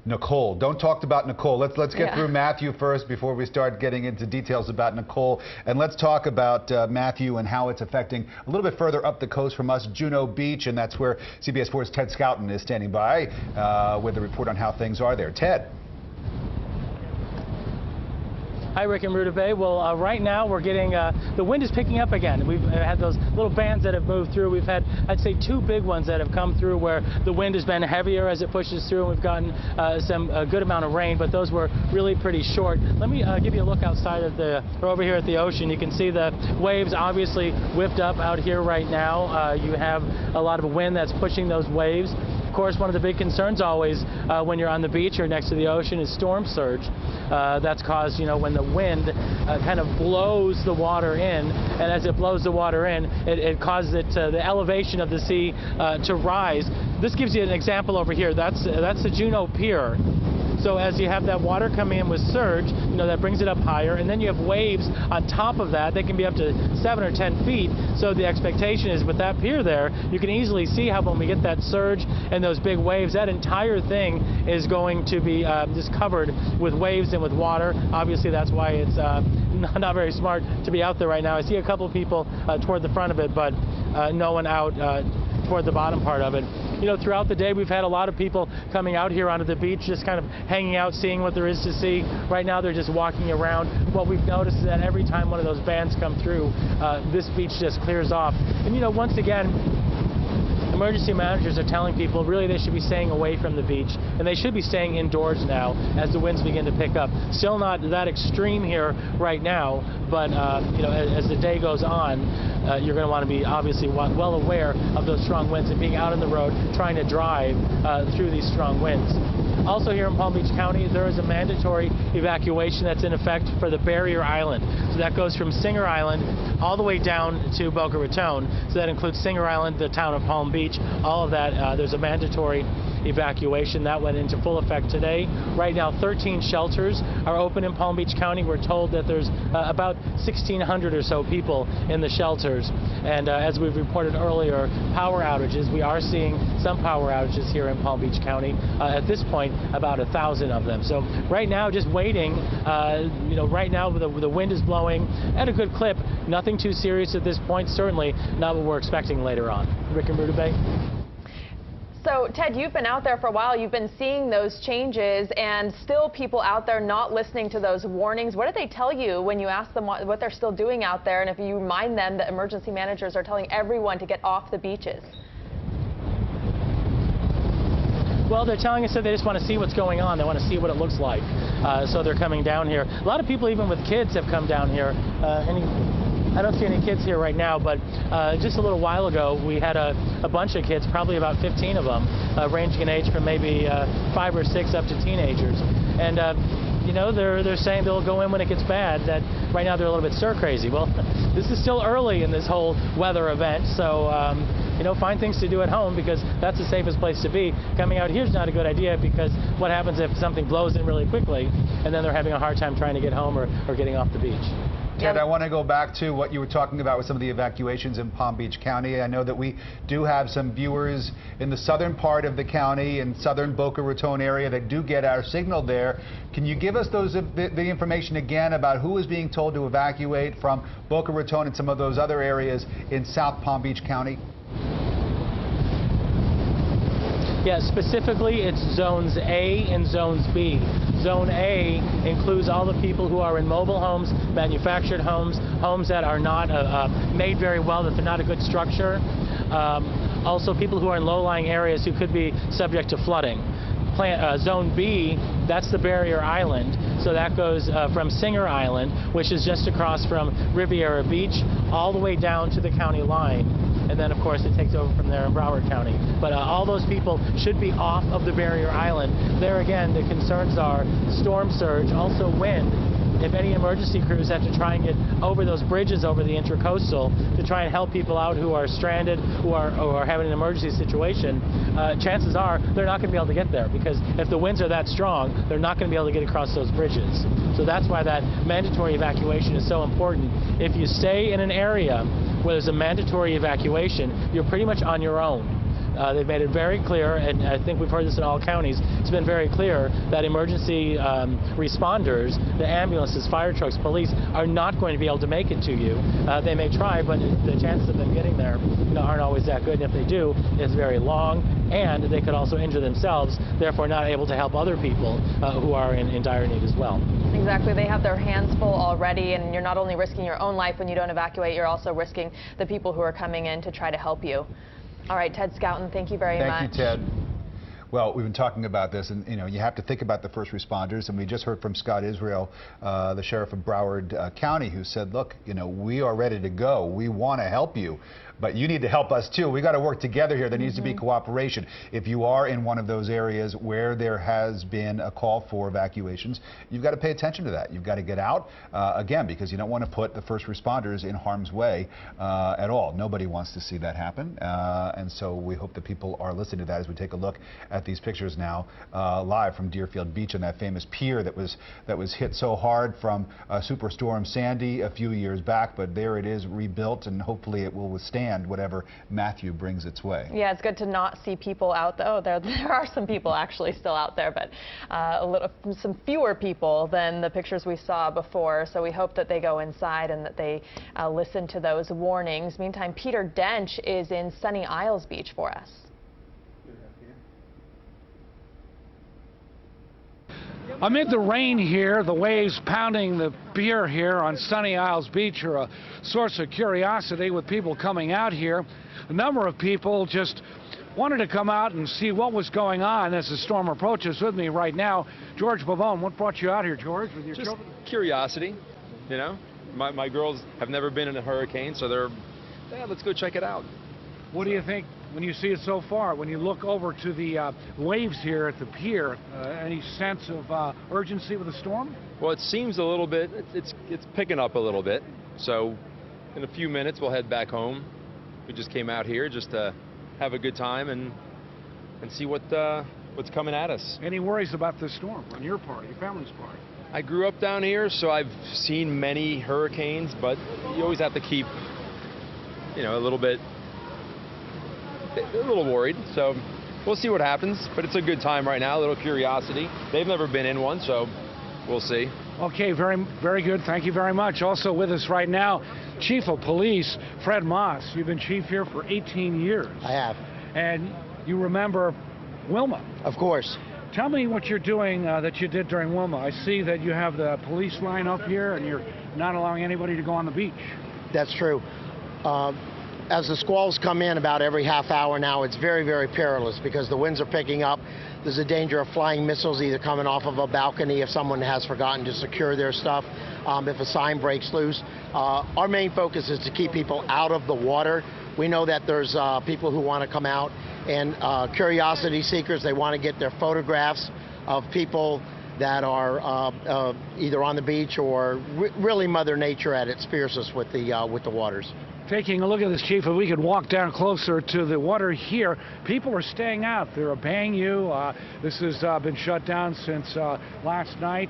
Nicole, don't talk about Nicole. Let's get through Matthew first before we start getting into details about Nicole. And let's talk about Matthew and how it's affecting a little bit further up the coast from us, Juno Beach, and that's where CBS 4's Ted Scouten is standing by with a report on how things are there. Ted. Hi, Rick and Rudabeh. Well, right now we're getting, the wind is picking up again. We've had those little bands that have moved through. We've had, I'd say, two big ones that have come through where the wind has been heavier as it pushes through, and we've gotten a good amount of rain, but those were really pretty short. Let me give you a look outside of over here at the ocean. You can see the waves obviously whipped up out here right now. You have a lot of wind that's pushing those waves. Of course, one of the big concerns always when you're on the beach or next to the ocean is storm surge. That's caused, when the wind kind of blows the water in, and as it blows the water in, it causes the elevation of the sea to rise. This gives you an example over here. That's the Juno Pier. So as you have that water coming in with surge, that brings it up higher, and then you have waves on top of that. They can be up to 7 or 10 feet. So the expectation is with that pier there, you can easily see how when we get that surge and those big waves, that entire thing is going to be just covered with waves and with water. Obviously, that's why it's not very smart to be out there right now. I see a couple of people toward the front of it, but no one out toward the bottom part of it. Throughout the day, we've had a lot of people coming out here onto the beach, just kind of hanging out, seeing what there is to see. Right now, they're just walking around. What we've noticed is that every time one of those bands come through, this beach just clears off. And once again, emergency managers are telling people really they should be staying away from the beach, and they should be staying indoors now as the winds begin to pick up. Still not that extreme here right now, but as the day goes on, you're going to want to be obviously well aware of those strong winds and being out on the road trying to drive through these strong winds. Also here in Palm Beach County, there is a mandatory evacuation that's in effect for the barrier island. So that goes from Singer Island all the way down to Boca Raton. So that includes Singer Island, the town of Palm Beach, all of that. There's a mandatory evacuation that went into full effect today. Right now, 13 shelters are open in Palm Beach County. We're told that there's about 1,600 or so people in the shelters. And as we've reported earlier, power outages. We are seeing some power outages here in Palm Beach County. At this point, about 1,000 of them. So right now, just waiting. Right now the wind is blowing at a good clip. Nothing too serious at this point. Certainly not what we're expecting later on. Rick and Ruta Bay. So, Ted, you've been out there for a while. You've been seeing those changes, and still people out there not listening to those warnings. What do they tell you when you ask them what they're still doing out there, and if you remind them that emergency managers are telling everyone to get off the beaches? Well, they're telling us that they just want to see what's going on. They want to see what it looks like. So they're coming down here. A lot of people, even with kids, have come down here. I don't see any kids here right now, but just a little while ago, we had a bunch of kids, probably about 15 of them, ranging in age from maybe 5 or 6 up to teenagers. And they're saying they'll go in when it gets bad, that right now they're a little bit stir crazy. Well, this is still early in this whole weather event, so find things to do at home, because that's the safest place to be. Coming out here is not a good idea, because what happens if something blows in really quickly and then they're having a hard time trying to get home or getting off the beach? Ted, I want to go back to what you were talking about with some of the evacuations in Palm Beach County. I know that we do have some viewers in the southern part of the county, in southern Boca Raton area, that do get our signal there. Can you give us the information again about who is being told to evacuate from Boca Raton and some of those other areas in South Palm Beach County? Yeah, specifically it's zones A and zones B. Zone A includes all the people who are in mobile homes, manufactured homes, homes that are not made very well, that they're not a good structure. Also people who are in low-lying areas who could be subject to flooding. Zone B, that's the barrier island. So that goes from Singer Island, which is just across from Riviera Beach, all the way down to the county line. And then, of course, it takes over from there in Broward County. But all those people should be off of the barrier island. There again, the concerns are storm surge, also wind. If any emergency crews have to try and get over those bridges over the Intracoastal to try and help people out who are stranded, who are having an emergency situation, chances are they're not going to be able to get there, because if the winds are that strong, they're not going to be able to get across those bridges. So that's why that mandatory evacuation is so important. If you stay in an area where there's a mandatory evacuation, you're pretty much on your own. They've made it very clear, and I think we've heard this in all counties, it's been very clear that emergency responders, the ambulances, fire trucks, police, are not going to be able to make it to you. They may try, but the chances of them getting there aren't always that good, and if they do, it's very long, and they could also injure themselves, therefore not able to help other people who are in dire need as well. Exactly. They have their hands full already, and you're not only risking your own life when you don't evacuate, you're also risking the people who are coming in to try to help you. All right, Ted Scouten, thank you very much. Thank you, Ted. Well, we've been talking about this, and you have to think about the first responders. And we just heard from Scott Israel, the sheriff of Broward County, who said, "Look, we are ready to go. We want to help you, but you need to help us too. We got to work together here. There needs to be cooperation. If you are in one of those areas where there has been a call for evacuations, you've got to pay attention to that. You've got to get out, again, because you don't want to put the first responders in harm's way at all. Nobody wants to see that happen, and so we hope that people are listening to that as we take a look at these pictures now live from Deerfield Beach on that famous pier that was hit so hard from Superstorm Sandy a few years back, but there it is rebuilt, and hopefully it will withstand whatever Matthew brings its way. Yeah, it's good to not see people out there. Oh, there are some people actually still out there, but some fewer people than the pictures we saw before. So we hope that they go inside and that they listen to those warnings. Meantime, Peter Dench is in Sunny Isles Beach for us. Amid the rain here, the waves pounding the pier here on Sunny Isles Beach are a source of curiosity with people coming out here. A number of people just wanted to come out and see what was going on as the storm approaches. With me right now, George Pavone. What brought you out here, George, with your children? Curiosity, you know. My girls have never been in a hurricane, so they're, yeah, let's go check it out. What do you think when you see it so far? When you look over to the waves here at the pier, any sense of urgency with the storm? Well, it seems a little bit, it's picking up a little bit. So in a few minutes, we'll head back home. We just came out here just to have a good time and see what's coming at us. Any worries about this storm on your part, your family's part? I grew up down here, so I've seen many hurricanes, but you always have to keep, you know, a little worried. So we'll see what happens, but it's a good time right now, a little curiosity. They've never been in one, so we'll see. Okay, very, very good. Thank you very much. Also with us right now, Chief of Police Fred Moss. You've been chief here for 18 years. I have. And you remember Wilma? Of course. Tell me what you're doing that you did during Wilma. I see that you have the police line up here and you're not allowing anybody to go on the beach. That's true. As the squalls come in about every half hour now, it's very, very perilous because the winds are picking up. There's a danger of flying missiles either coming off of a balcony if someone has forgotten to secure their stuff, if a sign breaks loose. Our main focus is to keep people out of the water. We know that there's people who want to come out and curiosity seekers. They want to get their photographs of people that are either on the beach or really Mother Nature at its fiercest with the waters. Taking a look at this, Chief, if we could walk down closer to the water here, people are staying out. They're obeying you. This has been shut down since last night.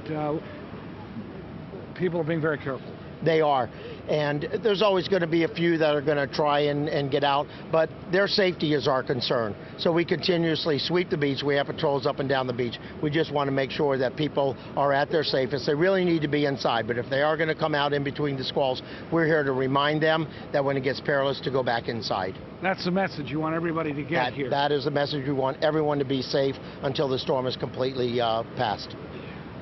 People are being very careful. They are. And there's always going to be a few that are going to try and get out, but their safety is our concern. So we continuously sweep the beach. We have patrols up and down the beach. We just want to make sure that people are at their safest. They really need to be inside, but if they are going to come out in between the squalls, we're here to remind them that when it gets perilous to go back inside. That's the message you want everybody to get here. That is the message. We want everyone to be safe until the storm is completely past.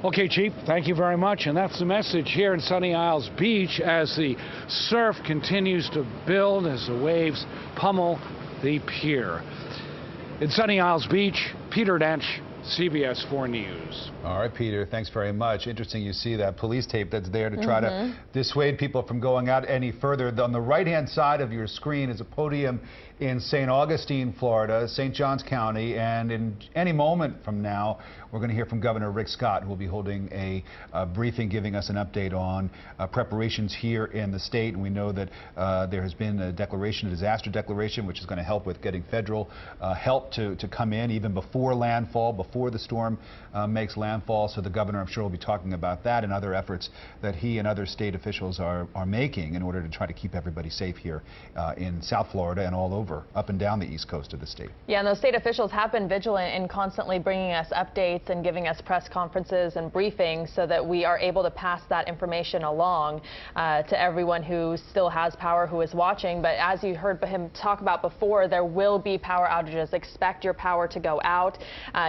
Okay, Chief, thank you very much. And that's the message here in Sunny Isles Beach as the surf continues to build, as the waves pummel the pier. In Sunny Isles Beach, Peter Dench, CBS 4 News. All right, Peter, thanks very much. Interesting you see that police tape that's there to try to dissuade people from going out any further. On the right-hand side of your screen is a podium in St. Augustine, Florida, St. Johns County, and in any moment from now, we're going to hear from Governor Rick Scott, who will be holding a briefing giving us an update on preparations here in the state. And we know that there has been a declaration, a disaster declaration, which is going to help with getting federal help to come in even before landfall, before the storm makes landfall. So the governor, I'm sure, will be talking about that and other efforts that he and other state officials are making in order to try to keep everybody safe here in South Florida and all over, up and down the east coast of the state. Yeah, and those state officials have been vigilant in constantly bringing us updates and giving us press conferences and briefings so that we are able to pass that information along to everyone who still has power, who is watching. But as you heard him talk about before, there will be power outages. Expect your power to go out.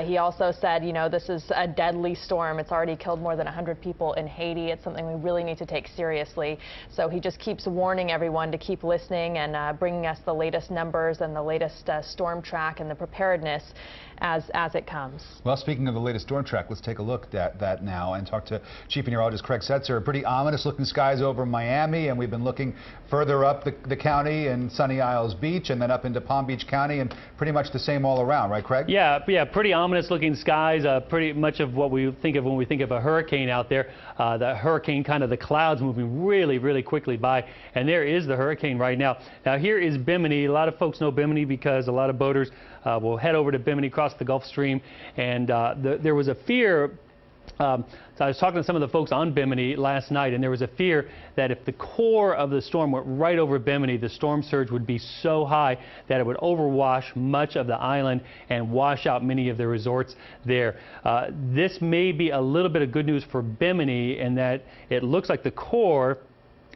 He also also said, you know, this is a deadly storm. It's already killed more than 100 people in Haiti. It's something we really need to take seriously. So he just keeps warning everyone to keep listening and bringing us the latest numbers and the latest storm track and the preparedness as it comes. Well, speaking of the latest storm track, let's take a look at that now and talk to Chief Meteorologist Craig Setzer. Pretty ominous looking skies over Miami, and we've been looking further up the county and Sunny Isles Beach and then up into Palm Beach County, and pretty much the same all around, right, Craig? Yeah, pretty ominous looking skies, pretty much of what we think of when we think of a hurricane out there. The hurricane, kind of the clouds moving really, really quickly by, and there is the hurricane right now. Now here is Bimini. A lot of folks know Bimini because a lot of boaters will head over to Bimini, cross the Gulf Stream, and there was a fear. So I was talking to some of the folks on Bimini last night, and there was a fear that if the core of the storm went right over Bimini, the storm surge would be so high that it would overwash much of the island and wash out many of the resorts there. This may be a little bit of good news for Bimini in that it looks like the core,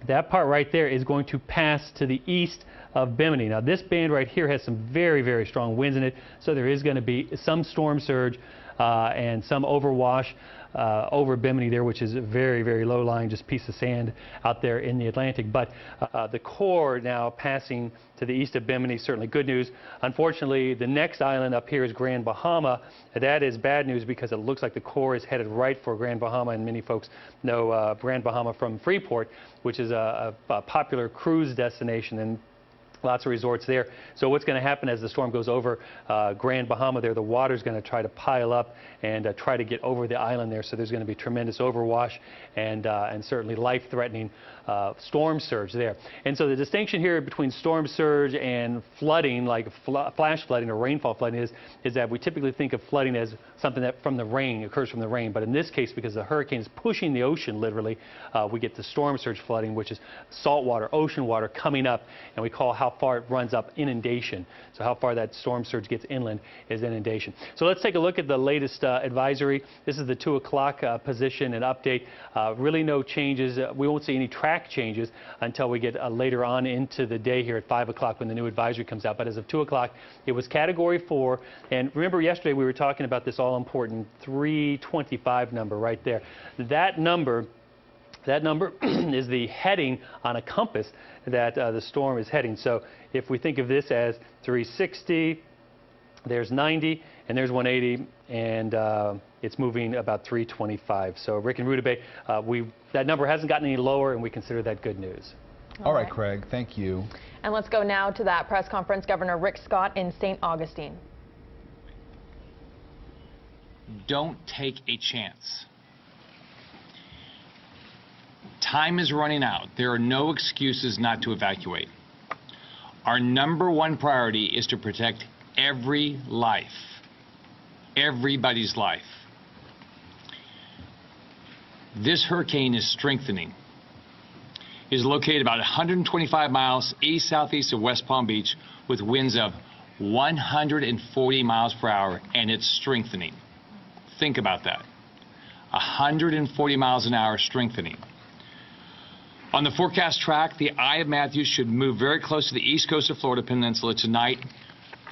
that part right there, is going to pass to the east of Bimini. Now this band right here has some very, very strong winds in it, so there is going to be some storm surge and some overwash over Bimini there, which is a very, very low lying, just piece of sand out there in the Atlantic. But the core now passing to the east of Bimini, certainly good news. Unfortunately, the next island up here is Grand Bahama. That is bad news because it looks like the core is headed right for Grand Bahama, and many folks know Grand Bahama from Freeport, which is a popular cruise destination, and lots of resorts there. So what's going to happen as the storm goes over Grand Bahama there, the water's going to try to pile up and try to get over the island there. So there's going to be tremendous overwash and certainly life-threatening storm surge there. And so the distinction here between storm surge and flooding, like flash flooding or rainfall flooding, is that we typically think of flooding as something that from the rain, occurs from the rain. But in this case, because the hurricane is pushing the ocean literally, we get the storm surge flooding, which is salt water, ocean water coming up, and we call how far it runs up inundation. So how far that storm surge gets inland is inundation. So let's take a look at the latest advisory. This is the 2 o'clock position and update. Really no changes. We won't see any track changes until we get later on into the day here at 5 o'clock when the new advisory comes out. But as of 2 o'clock, it was Category 4. And remember yesterday we were talking about this all-important 325 number right there. That number is the heading on a compass that the storm is heading. So if we think of this as 360, there's 90, and there's 180, and it's moving about 325. So Rick and Ruta Bay, that number hasn't gotten any lower, and we consider that good news. All right, Craig, thank you. And let's go now to that press conference. Governor Rick Scott in St. Augustine. Don't take a chance. Time is running out. There are no excuses not to evacuate. Our #1 priority is to protect every life, everybody's life. This hurricane is strengthening. It is located about 125 miles east-southeast of West Palm Beach with winds of 140 miles per hour, and it's strengthening. Think about that. 140 miles an hour strengthening. On the forecast track, the Eye of Matthew should move very close to the east coast of Florida Peninsula tonight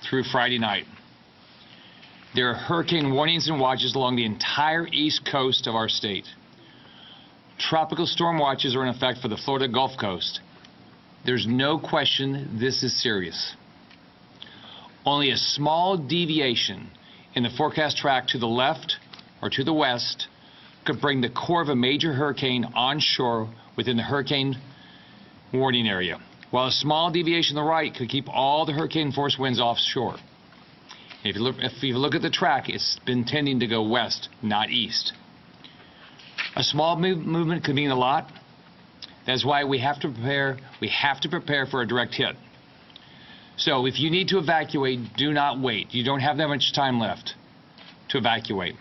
through Friday night. There are hurricane warnings and watches along the entire east coast of our state. Tropical storm watches are in effect for the Florida Gulf Coast. There's no question this is serious. Only a small deviation in the forecast track to the left or to the west could bring the core of a major hurricane onshore within the hurricane warning area, while a small deviation to the right could keep all the hurricane-force winds offshore. If you look at the track, it's been tending to go west, not east. A small movement could mean a lot. That's why we have to prepare. We have to prepare for a direct hit. So if you need to evacuate, do not wait. You don't have that much time left to evacuate.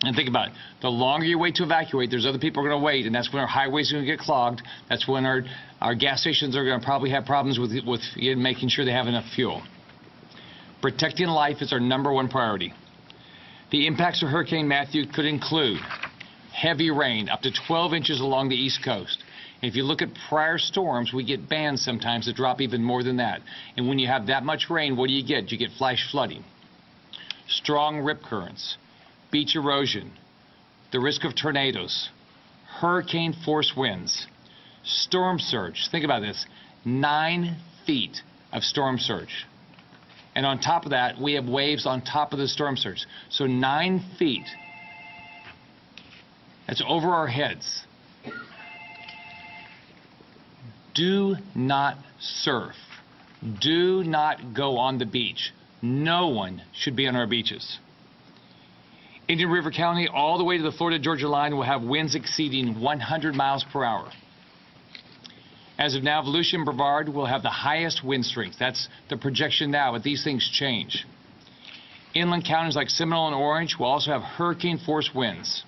And think about it. The longer you wait to evacuate, there's other people who are going to wait, and that's when our highways are going to get clogged. That's when our gas stations are going to probably have problems with making sure they have enough fuel. Protecting life is our #1 priority. The impacts of Hurricane Matthew could include heavy rain, up to 12 inches along the East Coast. And if you look at prior storms, we get bands sometimes that drop even more than that. And when you have that much rain, what do? You get flash flooding. strong rip currents, beach erosion, the risk of tornadoes, hurricane force winds, storm surge. Think about this, 9 feet of storm surge. And on top of that, we have waves on top of the storm surge. So 9 feet. That's over our heads. Do not surf. Do not go on the beach. No one should be on our beaches. Indian River County, all the way to the Florida-Georgia line, will have winds exceeding 100 miles per hour. As of now, Volusia and Brevard will have the highest wind strength. That's the projection now, but these things change. Inland counties like Seminole and Orange will also have hurricane force winds.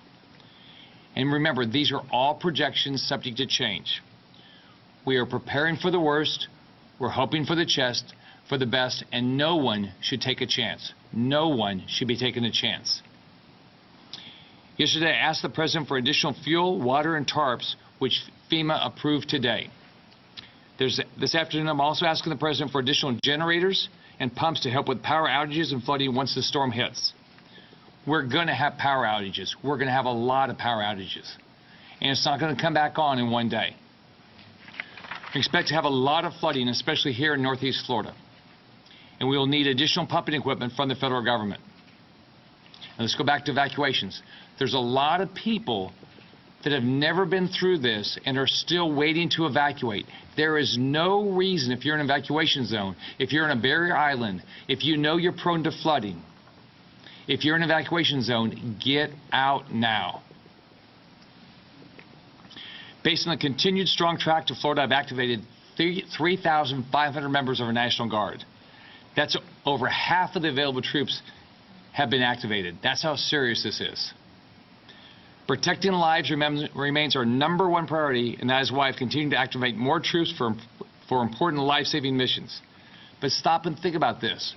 And remember, these are all projections subject to change. We are preparing for the worst, we're hoping for the best, and no one should take a chance. No one should be taking a chance. Yesterday, I asked the President for additional fuel, water, and tarps, which FEMA approved today. This afternoon, I'm also asking the President for additional generators and pumps to help with power outages and flooding once the storm hits. We're going to have power outages. We're going to have a lot of power outages. And it's not going to come back on in one day. We expect to have a lot of flooding, especially here in Northeast Florida. And we will need additional pumping equipment from the federal government. Now let's go back to evacuations. There's a lot of people that have never been through this and are still waiting to evacuate. There is no reason, if you're in an evacuation zone, if you're in a barrier island, if you know you're prone to flooding, if you're in an evacuation zone, get out now. Based on the continued strong track to Florida, I've activated 3,500 members of our National Guard. That's over half of the available troops have been activated. That's how serious this is. Protecting lives remains our #1 priority, and that is why I've continued to activate more troops for important life-saving missions. But stop and think about this.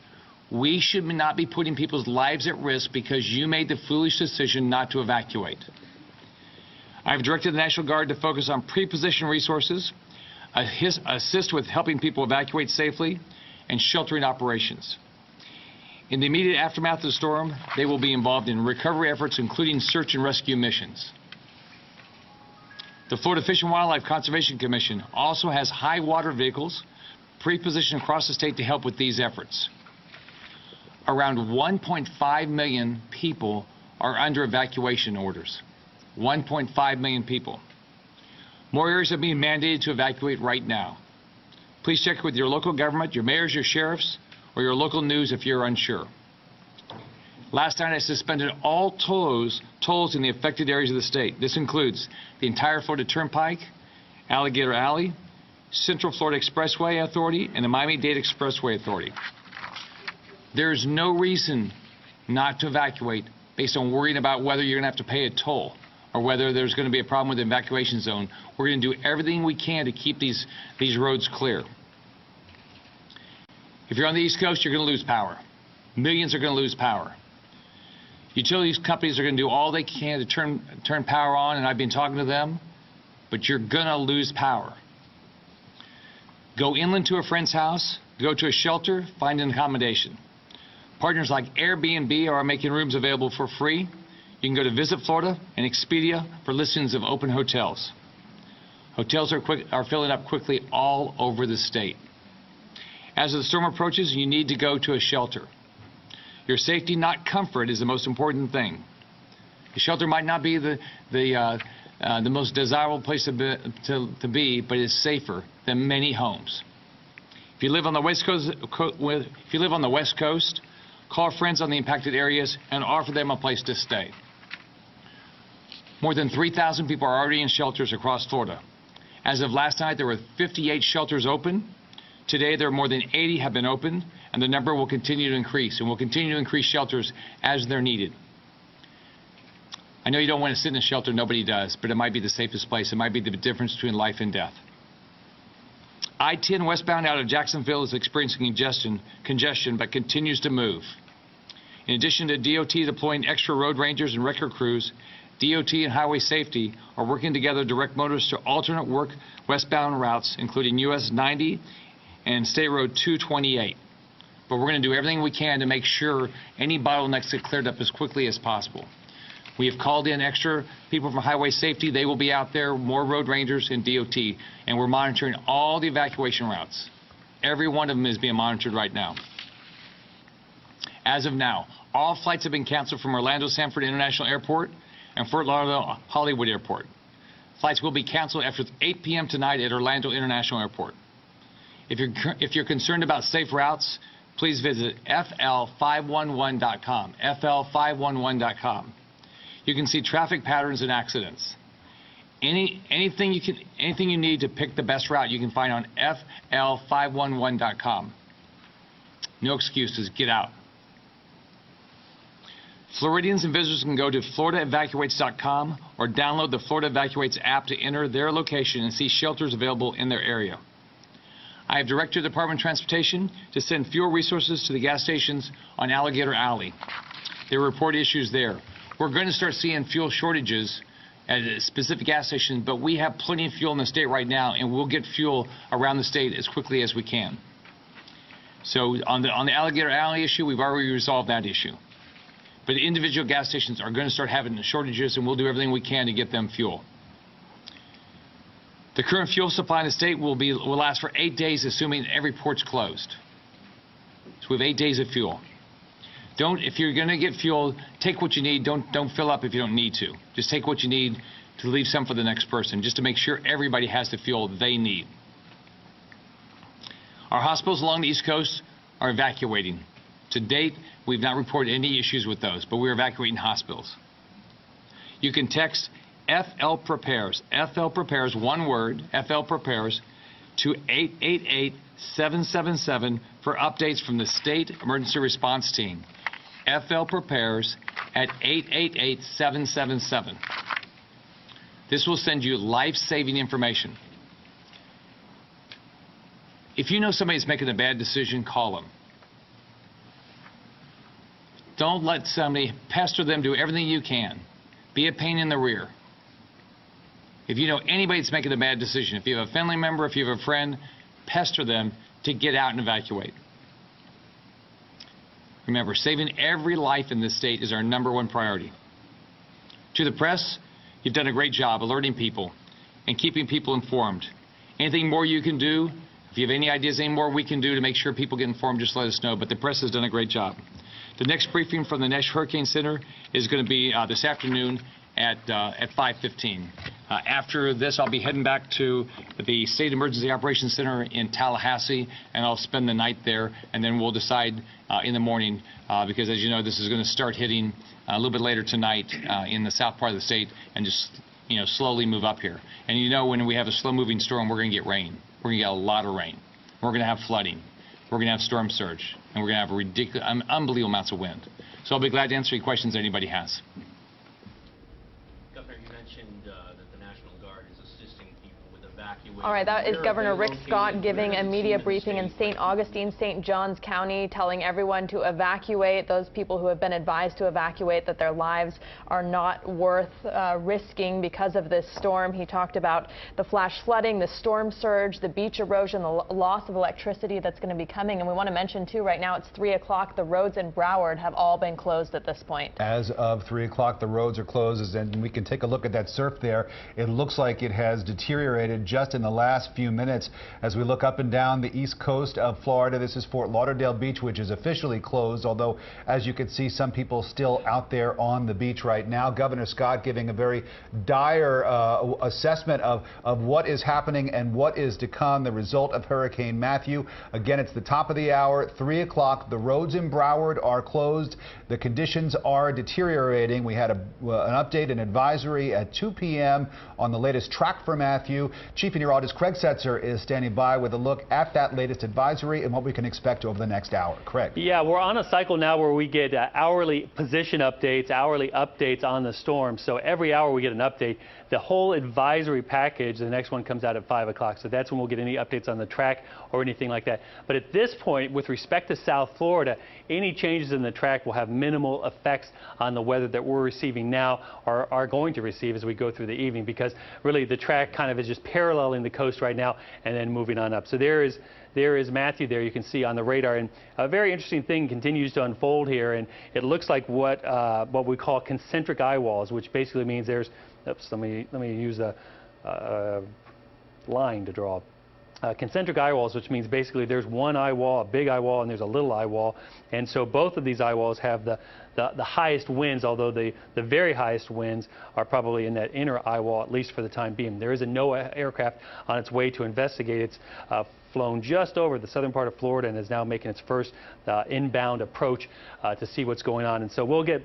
We should not be putting people's lives at risk because you made the foolish decision not to evacuate. I've directed the National Guard to focus on pre-position resources, assist with helping people evacuate safely, and sheltering operations. In the immediate aftermath of the storm, they will be involved in recovery efforts, including search and rescue missions. The Florida Fish and Wildlife Conservation Commission also has high water vehicles pre-positioned across the state to help with these efforts. Around 1.5 million people are under evacuation orders. 1.5 million people. More areas are being mandated to evacuate right now. Please check with your local government, your mayors, your sheriffs, or your local news if you're unsure. Last night I suspended all tolls in the affected areas of the state. This includes the entire Florida Turnpike, Alligator Alley, Central Florida Expressway Authority, and the Miami-Dade Expressway Authority. There's no reason not to evacuate based on worrying about whether you're going to have to pay a toll or whether there's going to be a problem with the evacuation zone. We're going to do everything we can to keep these roads clear. If you're on the East Coast, you're going to lose power. Millions are going to lose power. Utilities companies are going to do all they can to turn power on, and I've been talking to them, but you're going to lose power. Go inland to a friend's house, go to a shelter, find an accommodation. Partners like Airbnb are making rooms available for free. You can go to Visit Florida and Expedia for listings of open hotels. Hotels are filling up quickly all over the state. As the storm approaches, you need to go to a shelter. Your safety, not comfort, is the most important thing. The shelter might not be the most desirable place to be, but it's safer than many homes. If you live on the West Coast, call friends on the impacted areas and offer them a place to stay. More than 3,000 people are already in shelters across Florida. As of last night, there were 58 shelters open. Today, there are more than 80 have been opened, and the number will continue to increase, and we'll continue to increase shelters as they're needed. I know you don't want to sit in a shelter, nobody does, but it might be the safest place. It might be the difference between life and death. I-10 westbound out of Jacksonville is experiencing congestion, but continues to move. In addition to DOT deploying extra road rangers and wrecker crews, DOT and Highway Safety are working together to direct motorists to alternate westbound routes, including US 90 and State Road 228. but we're going to do everything we can to make sure any bottlenecks get cleared up as quickly as possible. We have called in extra people from Highway Safety. They will be out there, more road rangers and DOT, and we're monitoring all the evacuation routes. Every one of them is being monitored right now. As of now, all flights have been canceled from Orlando Sanford International Airport and Fort Lauderdale Hollywood Airport. Flights will be canceled after 8 p.m. tonight at Orlando International Airport. If you're concerned about safe routes, please visit fl511.com, fl511.com. You can see traffic patterns and accidents. Anything you need to pick the best route, you can find on fl511.com. No excuses. Get out. Floridians and visitors can go to floridaevacuates.com or download the Florida Evacuates app to enter their location and see shelters available in their area. I have directed the Department of Transportation to send fuel resources to the gas stations on Alligator Alley. There were reported issues there. We're going to start seeing fuel shortages at specific gas stations, but we have plenty of fuel in the state right now, and we'll get fuel around the state as quickly as we can. So on the Alligator Alley issue, we've already resolved that issue. But individual gas stations are going to start having shortages, and we'll do everything we can to get them fuel. The current fuel supply in the state will last for 8 days, assuming every port's closed. So we have 8 days of fuel. If you're going to get fuel, take what you need. Don't fill up if you don't need to. Just take what you need to leave some for the next person, just to make sure everybody has the fuel they need. Our hospitals along the East Coast are evacuating. To date, we've not reported any issues with those, but we're evacuating hospitals. You can text FL Prepares, one word, FL Prepares, to 888-777 for updates from the State Emergency Response Team. FL Prepares at 888-777. This will send you life-saving information. If you know somebody's making a bad decision, call them. Don't let somebody pester them. Do everything you can. Be a pain in the rear. If you know anybody that's making a bad decision, if you have a family member, if you have a friend, pester them to get out and evacuate. Remember, saving every life in this state is our #1 priority. To the press, you've done a great job alerting people and keeping people informed. Anything more you can do, if you have any ideas, any more we can do to make sure people get informed, just let us know. But the press has done a great job. The next briefing from the National Hurricane Center is going to be this afternoon at 5:15. After this, I'll be heading back to the State Emergency Operations Center in Tallahassee, and I'll spend the night there, and then we'll decide in the morning, because as you know, this is going to start hitting a little bit later tonight in the south part of the state, and just slowly move up here. And when we have a slow-moving storm, we're going to get rain. We're going to get a lot of rain. We're going to have flooding. We're going to have storm surge, and we're going to have ridiculous, unbelievable amounts of wind. So I'll be glad to answer any questions that anybody has. Governor, you mentioned that the National Guard is assisting people with evacuation. All right, that is Governor Rick Scott giving a media briefing in St. Augustine, St. Johns County, telling everyone to evacuate, those people who have been advised to evacuate, that their lives are not worth risking because of this storm. He talked about the flash flooding, the storm surge, the beach erosion, the loss of electricity that's going to be coming. And we want to mention, too, right now it's 3 o'clock. The roads in Broward have all been closed at this point. As of 3 o'clock, the roads are closed, and we can take a look at that surf there. It looks like it has deteriorated just in the last few minutes. As we look up and down the east coast of Florida, this is Fort Lauderdale Beach, which is officially closed, although, as you can see, some people still out there on the beach right now. Governor Scott giving a very dire assessment of what is happening and what is to come, the result of Hurricane Matthew. Again, it's the top of the hour, 3 o'clock. The roads in Broward are closed. The conditions are deteriorating. We had an update, an advisory at 2 p.m. on the latest track for Matthew. Chief Meteorologist Craig Setzer is standing by with a look at that latest advisory and what we can expect over the next hour. Craig. Yeah, we're on a cycle now where we get hourly position updates, hourly updates on the storm. So every hour we get an update. The whole advisory package, the next one comes out at 5 o'clock. So that's when we'll get any updates on the track or anything like that. But at this point, with respect to South Florida, any changes in the track will have minimal effects on the weather that we're receiving now or are going to receive as we go through the evening, because really the track kind of is just paralleling the coast right now and then moving on up. So there is Matthew there, you can see on the radar, and a very interesting thing continues to unfold here, and it looks like what we call concentric eye walls, which basically means there's, oops, let me use a line to draw. Concentric eye walls, which means basically there's one eye wall, a big eye wall, and there's a little eye wall, and so both of these eye walls have the highest winds, although the very highest winds are probably in that inner eye wall, at least for the time being. There is a NOAA aircraft on its way to investigate. It's flown just over the southern part of Florida and is now making its first inbound approach to see what's going on, and so we'll get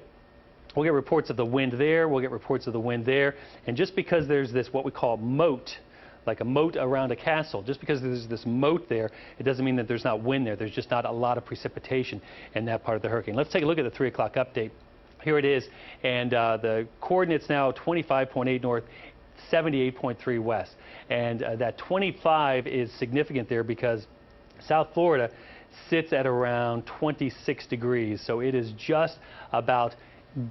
reports of the wind there, we'll get reports of the wind there, and just because there's this what we call moat, like a moat around a castle, just because there's this moat there, it doesn't mean that there's not wind there. There's just not a lot of precipitation in that part of the hurricane. Let's take a look at the 3 o'clock update. Here it is, and the coordinates now 25.8 north, 78.3 west. And that 25 is significant there because South Florida sits at around 26 degrees, so it is just about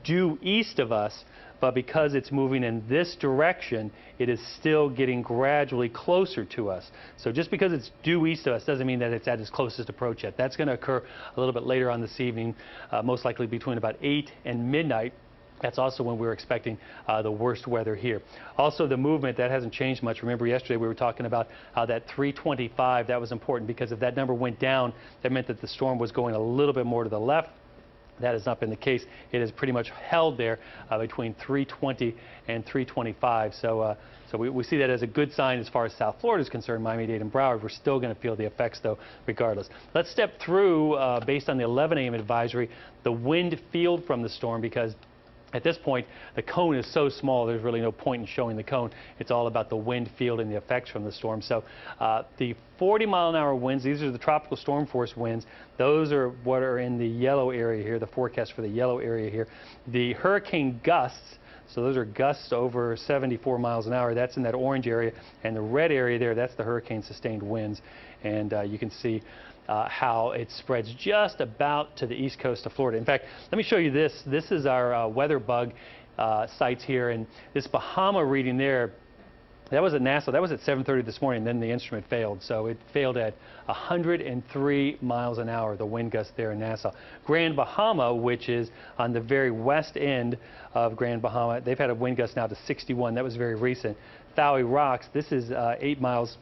due east of us, but because it's moving in this direction, it is still getting gradually closer to us. So just because it's due east of us doesn't mean that it's at its closest approach yet. That's going to occur a little bit later on this evening, most likely between about 8 and midnight. That's also when we're expecting the worst weather here. Also, the movement, that hasn't changed much. Remember yesterday we were talking about how that 325, that was important because if that number went down, that meant that the storm was going a little bit more to the left. That has not been the case. It has pretty much held there between 320 and 325. So we see that as a good sign as far as South Florida is concerned. Miami-Dade and Broward, we're still going to feel the effects, though, regardless. Let's step through, based on the 11 a.m. advisory, the wind field from the storm, because at this point, the cone is so small, there's really no point in showing the cone. It's all about the wind field and the effects from the storm. So the 40-mile-an-hour winds, these are the tropical storm force winds. Those are what are in the yellow area here, the forecast for the yellow area here. The hurricane gusts, so those are gusts over 74 miles an hour. That's in that orange area. And the red area there, that's the hurricane-sustained winds. And you can see how it spreads just about to the east coast of Florida. In fact, let me show you this. This is our weather bug sites here, and this Bahama reading there, that was at NASA. That was at 7:30 this morning, and then the instrument failed. So it failed at 103 miles an hour, the wind gust there in Nassau. Grand Bahama, which is on the very west end of Grand Bahama, they've had a wind gust now to 61. That was very recent. Fowey Rocks, this is 8 miles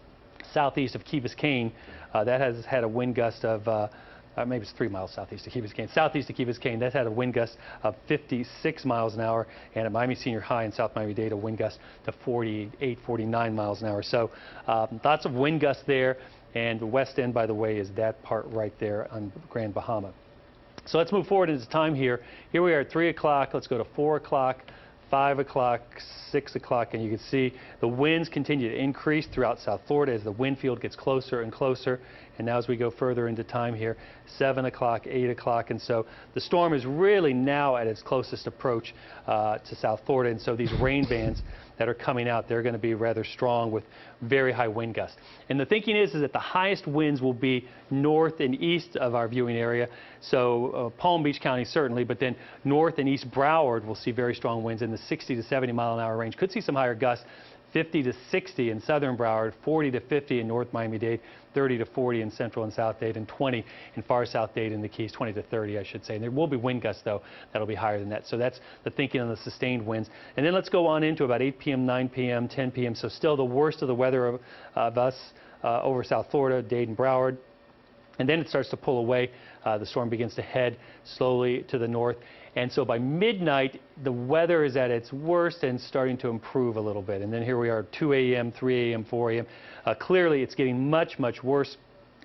southeast of Key Biscayne. That has had a wind gust of, maybe it's 3 miles southeast of Key Biscayne. Southeast of Key Biscayne, that's had a wind gust of 56 miles an hour. And at Miami Senior High in South Miami-Dade, a wind gust to 48, 49 miles an hour. So lots of wind gusts there. And the west end, by the way, is that part right there on Grand Bahama. So let's move forward into time here. Here we are at 3 o'clock. Let's go to 4 o'clock. 5 o'clock, 6 o'clock, and you can see the winds continue to increase throughout South Florida as the wind field gets closer and closer. And now as we go further into time here, 7 o'clock, 8 o'clock, and so the storm is really now at its closest approach to South Florida. And so these rain bands that are coming out, they're going to be rather strong with very high wind gusts. And the thinking is that the highest winds will be north and east of our viewing area. So Palm Beach County certainly, but then north and east Broward will see very strong winds in the 60 to 70 mile an hour range. Could see some higher gusts. 50 to 60 in southern Broward, 40 to 50 in North Miami-Dade, 30 to 40 in Central and South Dade, and 20 in far South Dade in the Keys, 20 to 30, I should say. And there will be wind gusts, though, that'll be higher than that. So that's the thinking on the sustained winds. And then let's go on into about 8 p.m., 9 p.m., 10 p.m. So still the worst of the weather of us over South Florida, Dade and Broward. And then it starts to pull away. The storm begins to head slowly to the north. And so by midnight, the weather is at its worst and starting to improve a little bit. And then here we are, 2 a.m., 3 a.m., 4 a.m. Clearly, it's getting much, much worse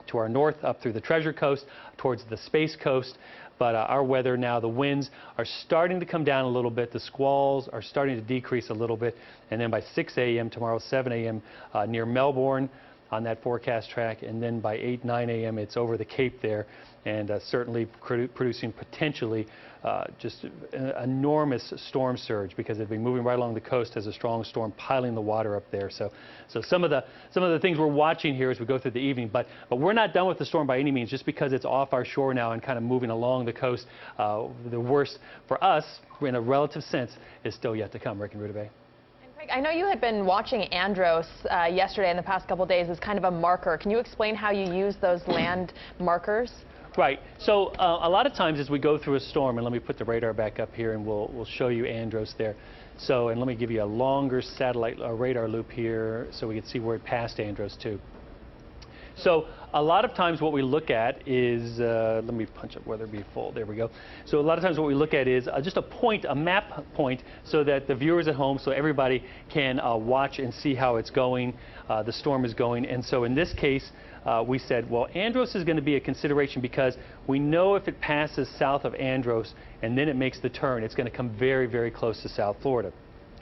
to our north, up through the Treasure Coast, towards the Space Coast. But our weather now, the winds are starting to come down a little bit. The squalls are starting to decrease a little bit. And then by 6 a.m. tomorrow, 7 a.m. Near Melbourne, on that forecast track, and then by 8, 9 a.m. it's over the Cape there, and certainly producing potentially just an enormous storm surge, because it'll be moving right along the coast as a strong storm piling the water up there. So some of the things we're watching here as we go through the evening, but we're not done with the storm by any means. Just because it's off our shore now and kind of moving along the coast, the worst for us, in a relative sense, is still yet to come. Rick and Rudabeh. I know you had been watching Andros yesterday and the past couple days as kind of a marker. Can you explain how you use those land markers? Right. So a lot of times as we go through a storm, and let me put the radar back up here, and we'll show you Andros there. So, and let me give you a longer satellite radar loop here so we can see where it passed Andros too. So a lot of times what we look at is, let me punch up weather be full, there we go. So a lot of times what we look at is just a point, a map point, so that the viewers at home, so everybody can watch and see how it's going, the storm is going. And so in this case, we said, well, Andros is going to be a consideration because we know if it passes south of Andros and then it makes the turn, it's going to come very, very close to South Florida.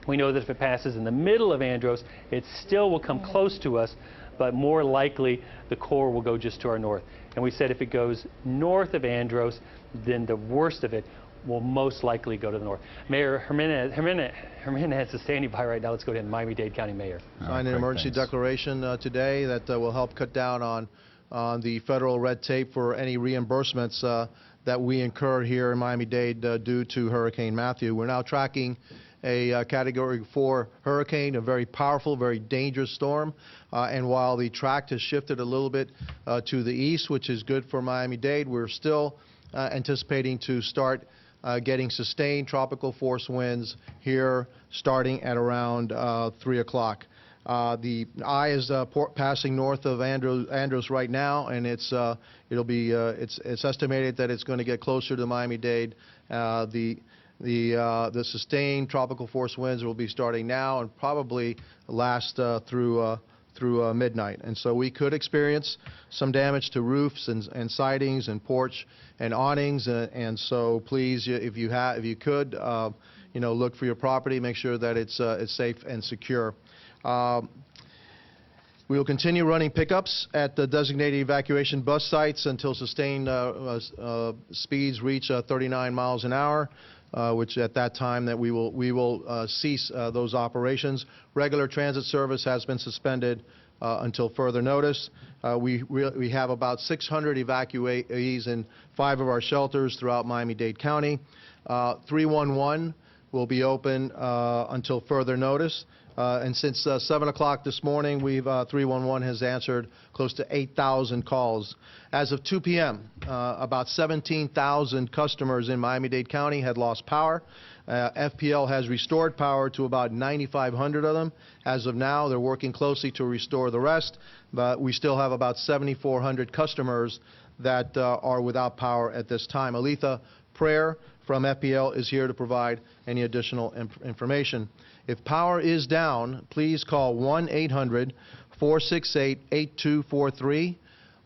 We know that if it passes in the middle of Andros, it still will come close to us, but more likely the core will go just to our north. And we said if it goes north of Andros, then the worst of it will most likely go to the north. Mayor Jimenez is standing by right now. Let's go to Miami-Dade County Mayor. Signed an emergency declaration today that will help cut down on the federal red tape for any reimbursements that we incur here in Miami-Dade due to Hurricane Matthew. We're now tracking a Category 4 hurricane, a very powerful, very dangerous storm. And while the track has shifted a little bit to the east, which is good for Miami-Dade, we're still anticipating to start getting sustained tropical force winds here starting at around 3 o'clock. The eye is passing north of Andros right now, and it's estimated that it's going to get closer to Miami-Dade. The sustained tropical force winds will be starting now and probably last through midnight. And so we could experience some damage to roofs and sidings and porch and awnings. And so please, if you could, look for your property, make sure that it's safe and secure. We will continue running pickups at the designated evacuation bus sites until sustained speeds reach 39 miles an hour. Which at that time that we will cease those operations. Regular transit service has been suspended until further notice. We have about 600 evacuees in 5 of our shelters throughout Miami-Dade County. 311 will be open until further notice. And since 7 o'clock this morning, 311 has answered close to 8,000 calls. As of 2 p.m., about 17,000 customers in Miami-Dade County had lost power. FPL has restored power to about 9,500 of them. As of now, they're working closely to restore the rest, but we still have about 7,400 customers that are without power at this time. Aletha Prayer from FPL is here to provide any additional information. If power is down, please call 1-800-468-8243,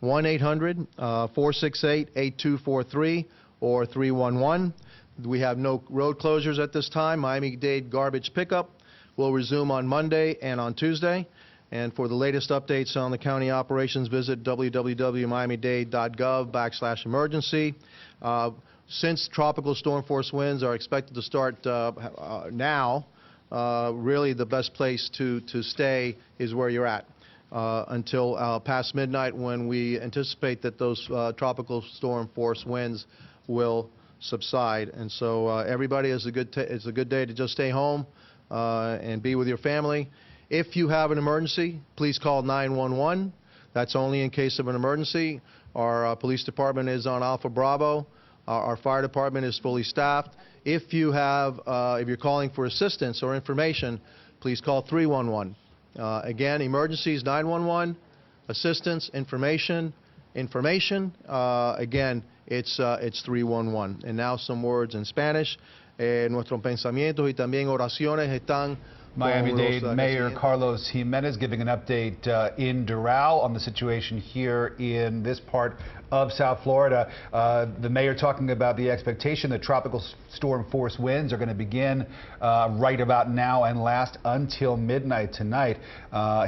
1-800-468-8243, or 311. We have no road closures at this time. Miami-Dade garbage pickup will resume on Monday and on Tuesday. And for the latest updates on the county operations, visit www.miamidade.gov/emergency. Since tropical storm force winds are expected to start now, really the best place to stay is where you're at until past midnight, when we anticipate that those tropical storm force winds will subside. And so everybody, it's a good day to just stay home and be with your family. If you have an emergency, please call 911. That's only in case of an emergency. Our police department is on Alpha Bravo. Our fire department is fully staffed. If you're calling for assistance or information, please call 311. Again, emergencies 911, assistance, information. Again, it's 311. And now some words in Spanish. Nuestros pensamientos y también oraciones están. Miami-Dade Mayor Carlos Jimenez giving an update in Doral on the situation here in this part of South Florida. The mayor talking about the expectation that tropical storm force winds are going to begin right about now and last until midnight tonight.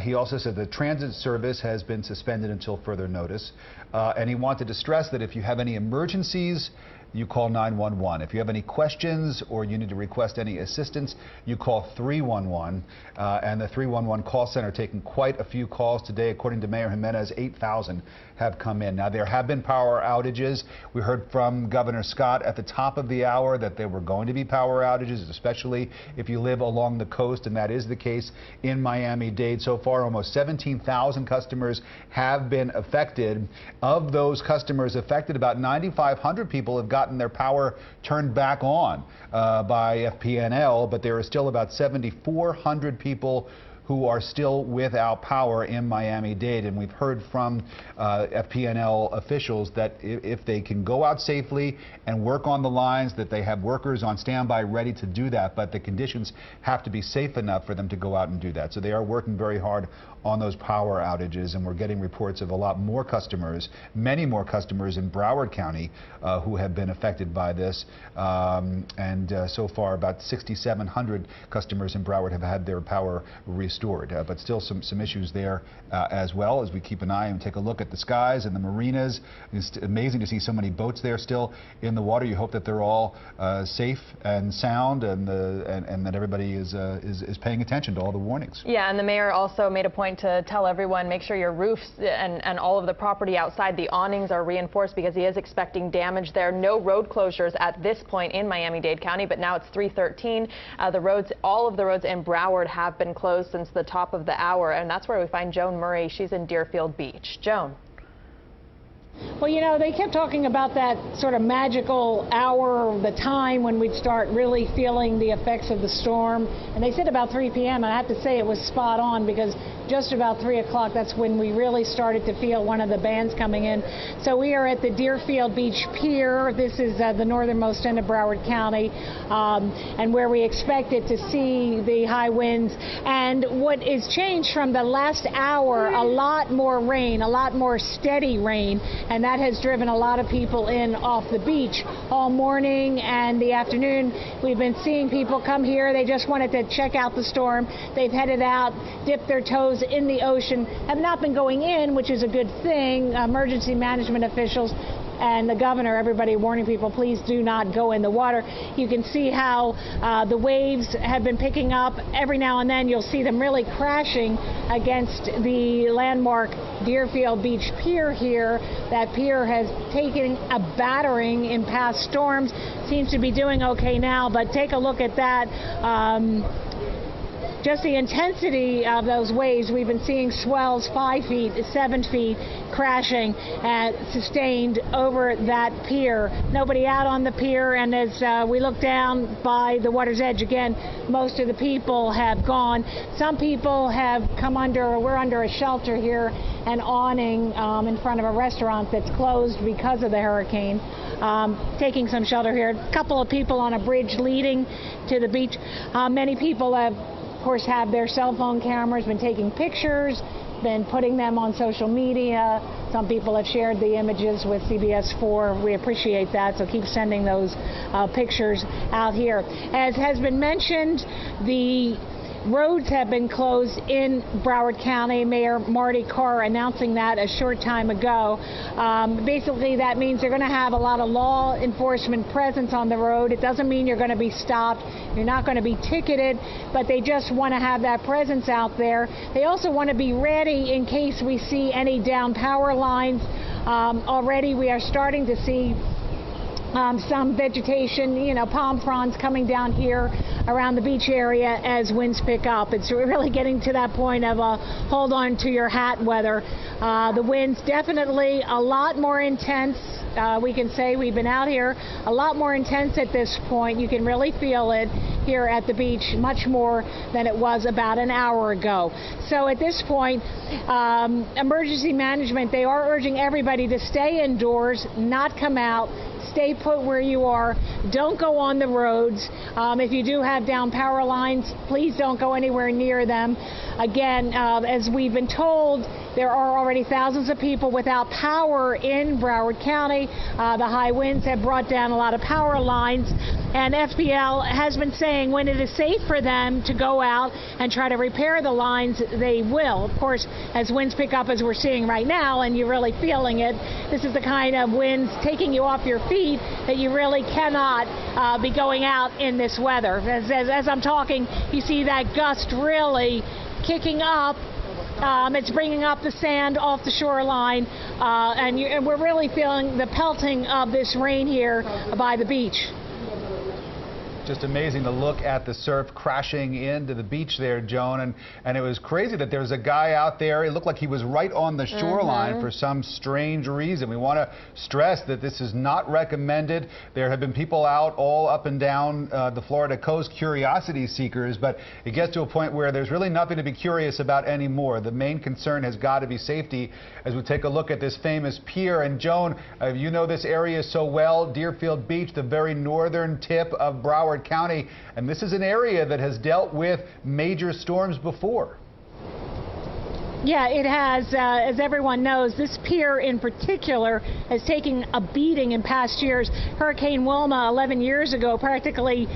He also said the transit service has been suspended until further notice. And he wanted to stress that if you have any emergencies, you call 911. If you have any questions or you need to request any assistance, you call 311. And the 311 call center taking quite a few calls today. According to Mayor Jimenez, 8,000 have come in. Now, there have been power outages. We heard from Governor Scott at the top of the hour that there were going to be power outages, especially if you live along the coast, and that is the case in Miami-Dade. So far, almost 17,000 customers have been affected. Of those customers affected, about 9,500 people have gotten their power turned back on by FPNL, but there are still about 7,400 people who are still without power in Miami-Dade. And we've heard from FPNL officials that if they can go out safely and work on the lines, that they have workers on standby ready to do that, but the conditions have to be safe enough for them to go out and do that. So they are working very hard on those power outages, and we're getting reports of a lot more customers, many more customers in Broward County who have been affected by this. So far, about 6,700 customers in Broward have had their power restored. But still some issues there as well, as we keep an eye and take a look at the skies and the marinas. It's amazing to see so many boats there still in the water. You hope that they're all safe and sound, and that everybody is paying attention to all the warnings. Yeah, and the mayor also made a point to tell everyone, make sure your roofs and all of the property outside the awnings are reinforced, because he is expecting damage there. No road closures at this point in Miami-Dade County, but now it's 3:13. All of the roads in Broward have been closed since the top of the hour, and that's where we find Joan Murray. She's in Deerfield Beach. Joan. Well, you know, they kept talking about that sort of magical hour, the time when we'd start really feeling the effects of the storm. And they said about 3 p.m. I have to say it was spot on, because just about 3 o'clock, that's when we really started to feel one of the bands coming in. So we are at the Deerfield Beach Pier. This is the northernmost end of Broward County, and where we expected to see the high winds. And what is changed from the last hour, a lot more rain, a lot more steady rain, and that has driven a lot of people in off the beach all morning and the afternoon. We've been seeing people come here. They just wanted to check out the storm. They've headed out, dipped their toes in the ocean, have not been going in, which is a good thing. Emergency management officials and the governor, everybody warning people, please do not go in the water. You can see how the waves have been picking up. Every now and then you'll see them really crashing against the landmark Deerfield Beach Pier here. That pier has taken a battering in past storms. Seems to be doing okay now, but take a look at that. Just the intensity of those waves. We've been seeing swells 5 feet, 7 feet crashing sustained over that pier. Nobody out on the pier, and as we look down by the water's edge again, most of the people have gone. Some people have come we're under a shelter here, an awning in front of a restaurant that's closed because of the hurricane. Taking some shelter here. A couple of people on a bridge leading to the beach. Many people of course, have their cell phone cameras, been taking pictures, been putting them on social media. Some people have shared the images with CBS 4. We appreciate that, so keep sending those pictures out here. As has been mentioned, the roads have been closed in Broward County. Mayor Marty Carr announcing that a short time ago. Basically, that means they're going to have a lot of law enforcement presence on the road. It doesn't mean you're going to be stopped. You're not going to be ticketed, but they just want to have that presence out there. They also want to be ready in case we see any down power lines. Already we are starting to see some vegetation, palm fronds coming down here around the beach area as winds pick up. It's really getting to that point of hold on to your hat weather. The winds definitely a lot more intense. We can say we've been out here a lot more intense at this point. You can really feel it here at the beach much more than it was about an hour ago. So at this point, emergency management, they are urging everybody to stay indoors, not come out. Stay put where you are. Don't go on the roads. If you do have down power lines, please don't go anywhere near them. Again, as we've been told, there are already thousands of people without power in Broward County. The high winds have brought down a lot of power lines, and FPL has been saying when it is safe for them to go out and try to repair the lines, they will. Of course, as winds pick up, as we're seeing right now, and you're really feeling it, this is the kind of winds taking you off your feet feet that you really cannot be going out in this weather. As I'm talking, you see that gust really kicking up. It's bringing up the sand off the shoreline, and we're really feeling the pelting of this rain here by the beach. Just amazing to look at the surf crashing into the beach there, Joan, and it was crazy that there was a guy out there. It looked like he was right on the shoreline for some strange reason. We want to stress that this is not recommended. There have been people out all up and down the Florida coast, curiosity seekers, but it gets to a point where there's really nothing to be curious about anymore. The main concern has got to be safety as we take a look at this famous pier. And Joan, you know this area so well, Deerfield Beach, the very northern tip of Broward County, and this is an area that has dealt with major storms before. Yeah, it has. As everyone knows, this pier in particular has taken a beating in past years. Hurricane Wilma 11 years ago practically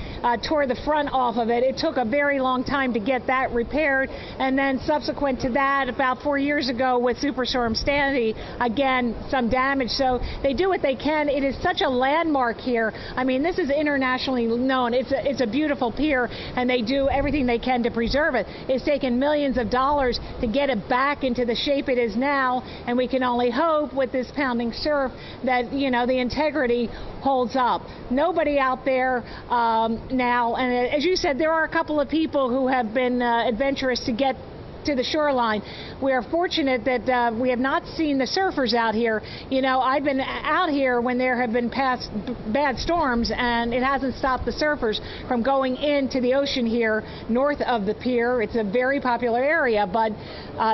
tore the front off of it. It took a very long time to get that repaired, and then subsequent to that, about 4 years ago with Superstorm Sandy, again, some damage. So they do what they can. It is such a landmark here. I mean, this is internationally known. It's a beautiful pier, and they do everything they can to preserve it. It's taken millions of dollars to get it back into the shape it is now, and we can only hope with this pounding surf that, you know, the integrity holds up. Nobody out there now, and as you said, there are a couple of people who have been adventurous to get to the shoreline. We are fortunate that we have not seen the surfers out here. You know, I've been out here when there have been past bad storms, and it hasn't stopped the surfers from going into the ocean here north of the pier. It's a very popular area, but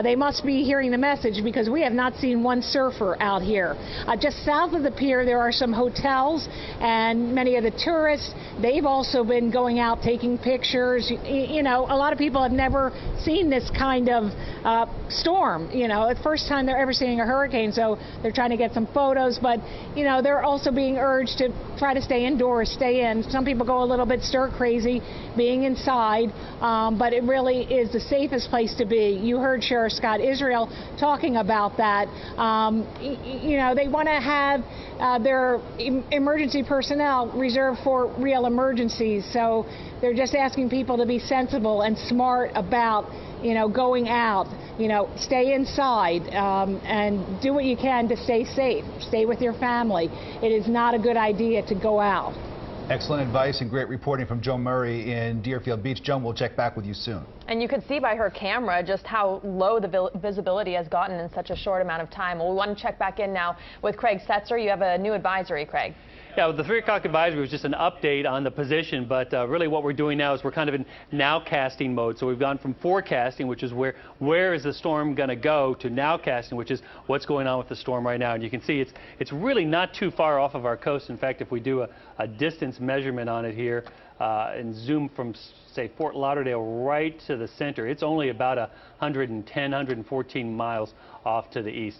they must be hearing the message, because we have not seen one surfer out here. Just south of the pier, there are some hotels, and many of the tourists, they've also been going out taking pictures. You know, a lot of people have never seen this kind of storm. You know, it's the first time they're ever seeing a hurricane, so they're trying to get some photos, but, you know, they're also being urged to try to stay indoors, stay in. Some people go a little bit stir crazy being inside, but it really is the safest place to be. You heard Sheriff Scott Israel talking about that. You know, they want to have their emergency personnel reserved for real emergencies, so they're just asking people to be sensible and smart about, you know, going out. You know, stay inside and do what you can to stay safe. Stay with your family. It is not a good idea to go out. Excellent advice and great reporting from Joan Murray in Deerfield Beach. Joan, we'll check back with you soon. And you could see by her camera just how low the visibility has gotten in such a short amount of time. Well, we want to check back in now with Craig Setzer. You have a new advisory, Craig. Yeah, the 3 o'clock advisory was just an update on the position, but really what we're doing now is we're kind of in nowcasting mode. So we've gone from forecasting, which is where is the storm going to go, to nowcasting, which is what's going on with the storm right now. And you can see it's really not too far off of our coast. In fact, if we do a distance measurement on it here and zoom from, say, Fort Lauderdale right to the center, it's only about 110, 114 miles off to the east.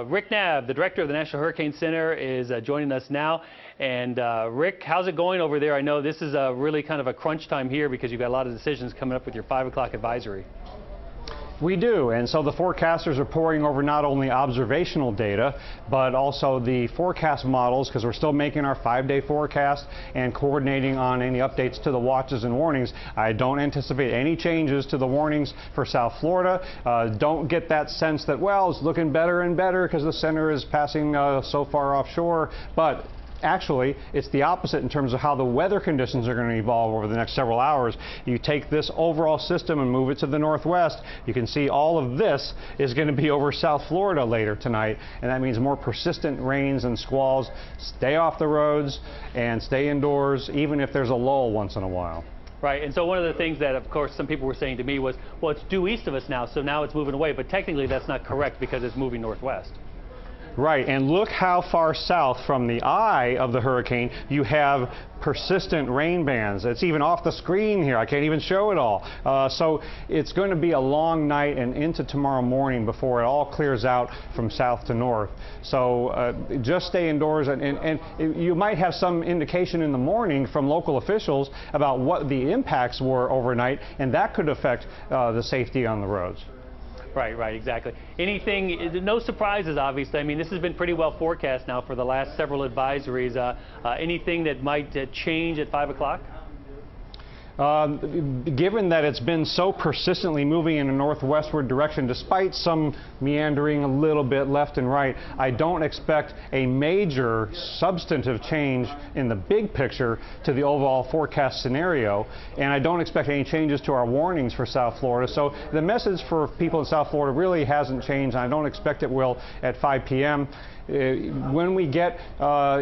Rick Knabb, the director of the National Hurricane Center, is joining us now. And Rick, how's it going over there? I know this is really kind of a crunch time here because you've got a lot of decisions coming up with your 5 o'clock advisory. We do, and so the forecasters are poring over not only observational data, but also the forecast models, because we're still making our 5-day forecast and coordinating on any updates to the watches and warnings. I don't anticipate any changes to the warnings for South Florida. Don't get that sense that, well, it's looking better and better because the center is passing so far offshore, but actually, it's the opposite in terms of how the weather conditions are going to evolve over the next several hours. You take this overall system and move it to the northwest, you can see all of this is going to be over South Florida later tonight, and that means more persistent rains and squalls. Stay off the roads and stay indoors, even if there's a lull once in a while. Right, and so one of the things that, of course, some people were saying to me was, well, it's due east of us now, so now it's moving away, but technically that's not correct because it's moving northwest. Right, and look how far south from the eye of the hurricane you have persistent rain bands. It's even off the screen here. I can't even show it all. So it's going to be a long night and into tomorrow morning before it all clears out from south to north. So just stay indoors, and you might have some indication in the morning from local officials about what the impacts were overnight, and that could affect the safety on the roads. Right, exactly. Anything, no surprises, obviously. I mean, this has been pretty well forecast now for the last several advisories. Anything that might change at 5 o'clock? Given that it's been so persistently moving in a northwestward direction, despite some meandering a little bit left and right, I don't expect a major substantive change in the big picture to the overall forecast scenario, and I don't expect any changes to our warnings for South Florida. So the message for people in South Florida really hasn't changed, and I don't expect it will at 5 p.m. When we get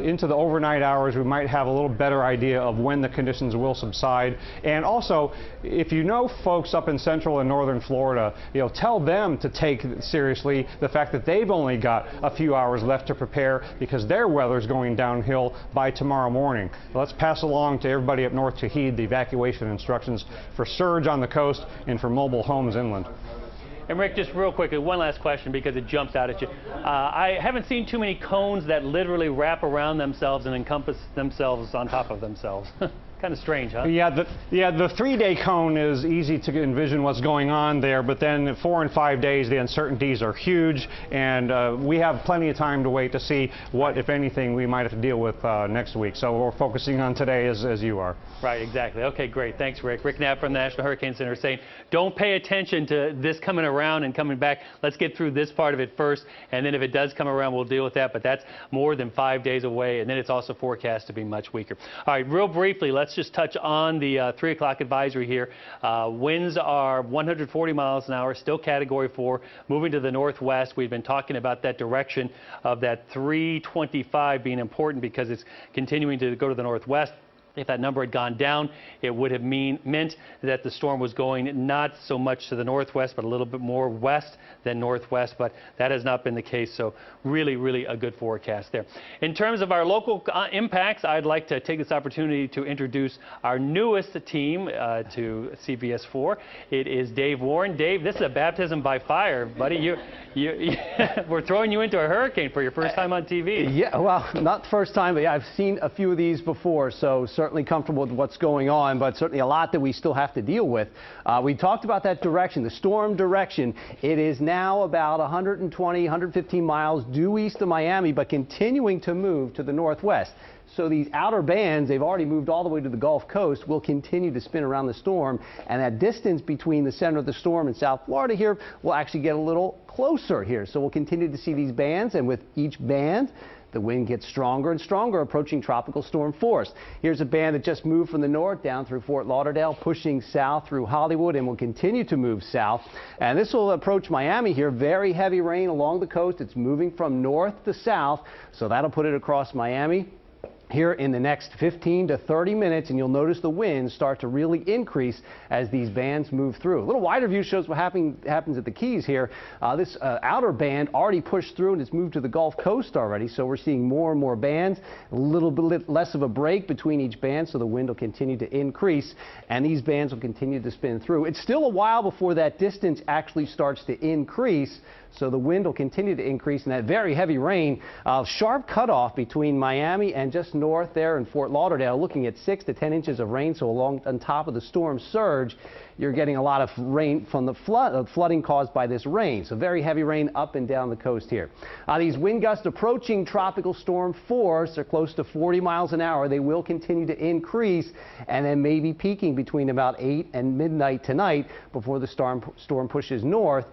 into the overnight hours, we might have a little better idea of when the conditions will subside. And also, if you know folks up in central and northern Florida, tell them to take seriously the fact that they've only got a few hours left to prepare because their weather's going downhill by tomorrow morning. Let's pass along to everybody up north to heed the evacuation instructions for surge on the coast and for mobile homes inland. And Rick, just real quickly, one last question because it jumps out at you. I haven't seen too many cones that literally wrap around themselves and encompass themselves on top of themselves. Kind of strange, huh? Yeah, the 3-day cone is easy to envision what's going on there, but then 4 and 5 days, the uncertainties are huge, and we have plenty of time to wait to see what, if anything, we might have to deal with next week. So we're focusing on today as you are. Right, exactly. Okay, great. Thanks, Rick. Rick Knapp from the National Hurricane Center saying, don't pay attention to this coming around and coming back. Let's get through this part of it first, and then if it does come around, we'll deal with that. But that's more than 5 days away, and then it's also forecast to be much weaker. All right, real briefly, let's just touch on the 3 o'clock advisory here. Winds are 140 miles an hour, still Category 4, moving to the northwest. We've been talking about that direction of that 325 being important because it's continuing to go to the northwest. If that number had gone down, it would have meant that the storm was going not so much to the northwest, but a little bit more west than northwest, but that has not been the case, so really a good forecast there. In terms of our local impacts, I'd like to take this opportunity to introduce our newest team to CBS 4. It is Dave Warren. Dave, this is a baptism by fire, buddy. We're throwing you into a hurricane for your first time on TV. Yeah, well, not the first time, but yeah, I've seen a few of these before, so certainly comfortable with what's going on, but certainly a lot that we still have to deal with. We talked about that direction, the storm direction. It is now about 120, 115 miles due east of Miami, but continuing to move to the northwest. So these outer bands, they've already moved all the way to the Gulf Coast, will continue to spin around the storm, and that distance between the center of the storm and South Florida here will actually get a little closer here. So we'll continue to see these bands, and with each band, the wind gets stronger and stronger, approaching tropical storm force. Here's a band that just moved from the north down through Fort Lauderdale, pushing south through Hollywood, and will continue to move south. And this will approach Miami here. Very heavy rain along the coast. It's moving from north to south, so that'll put it across Miami here in the next 15 to 30 minutes, and you'll notice the winds start to really increase as these bands move through. A little wider view shows what happens at the Keys here. This outer band already pushed through and it's moved to the Gulf Coast already, so we're seeing more and more bands, a little bit less of a break between each band, so the wind will continue to increase, and these bands will continue to spin through. It's still a while before that distance actually starts to increase, so the wind will continue to increase, and that very heavy rain, sharp cutoff between Miami and just north there in Fort Lauderdale, looking at 6 to 10 inches of rain, so along on top of the storm surge, you're getting a lot of rain from the flooding caused by this rain. So very heavy rain up and down the coast here. These wind gusts approaching tropical storm force are close to 40 miles an hour. They will continue to increase and then maybe peaking between about 8 and midnight tonight before the storm pushes north,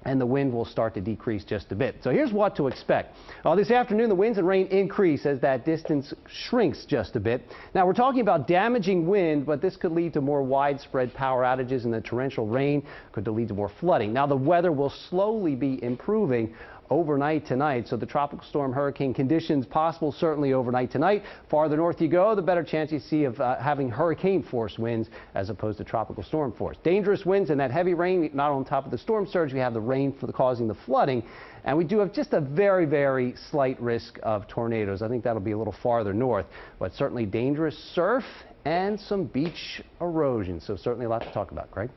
and the wind will start to decrease just a bit. So here's what to expect. This afternoon, the winds and rain increase as that distance shrinks just a bit. Now, we're talking about damaging wind, but this could lead to more widespread power outages, and the torrential rain could lead to more flooding. Now, the weather will slowly be improving overnight tonight, so the tropical storm hurricane conditions possible certainly overnight tonight. Farther north you go, the better chance you see of having hurricane force winds as opposed to tropical storm force. Dangerous winds and that heavy rain, not on top of the storm surge, we have the rain causing the flooding, and we do have just a very slight risk of tornadoes. I think that'll be a little farther north, but certainly dangerous surf and some beach erosion, so certainly a lot to talk about. Greg?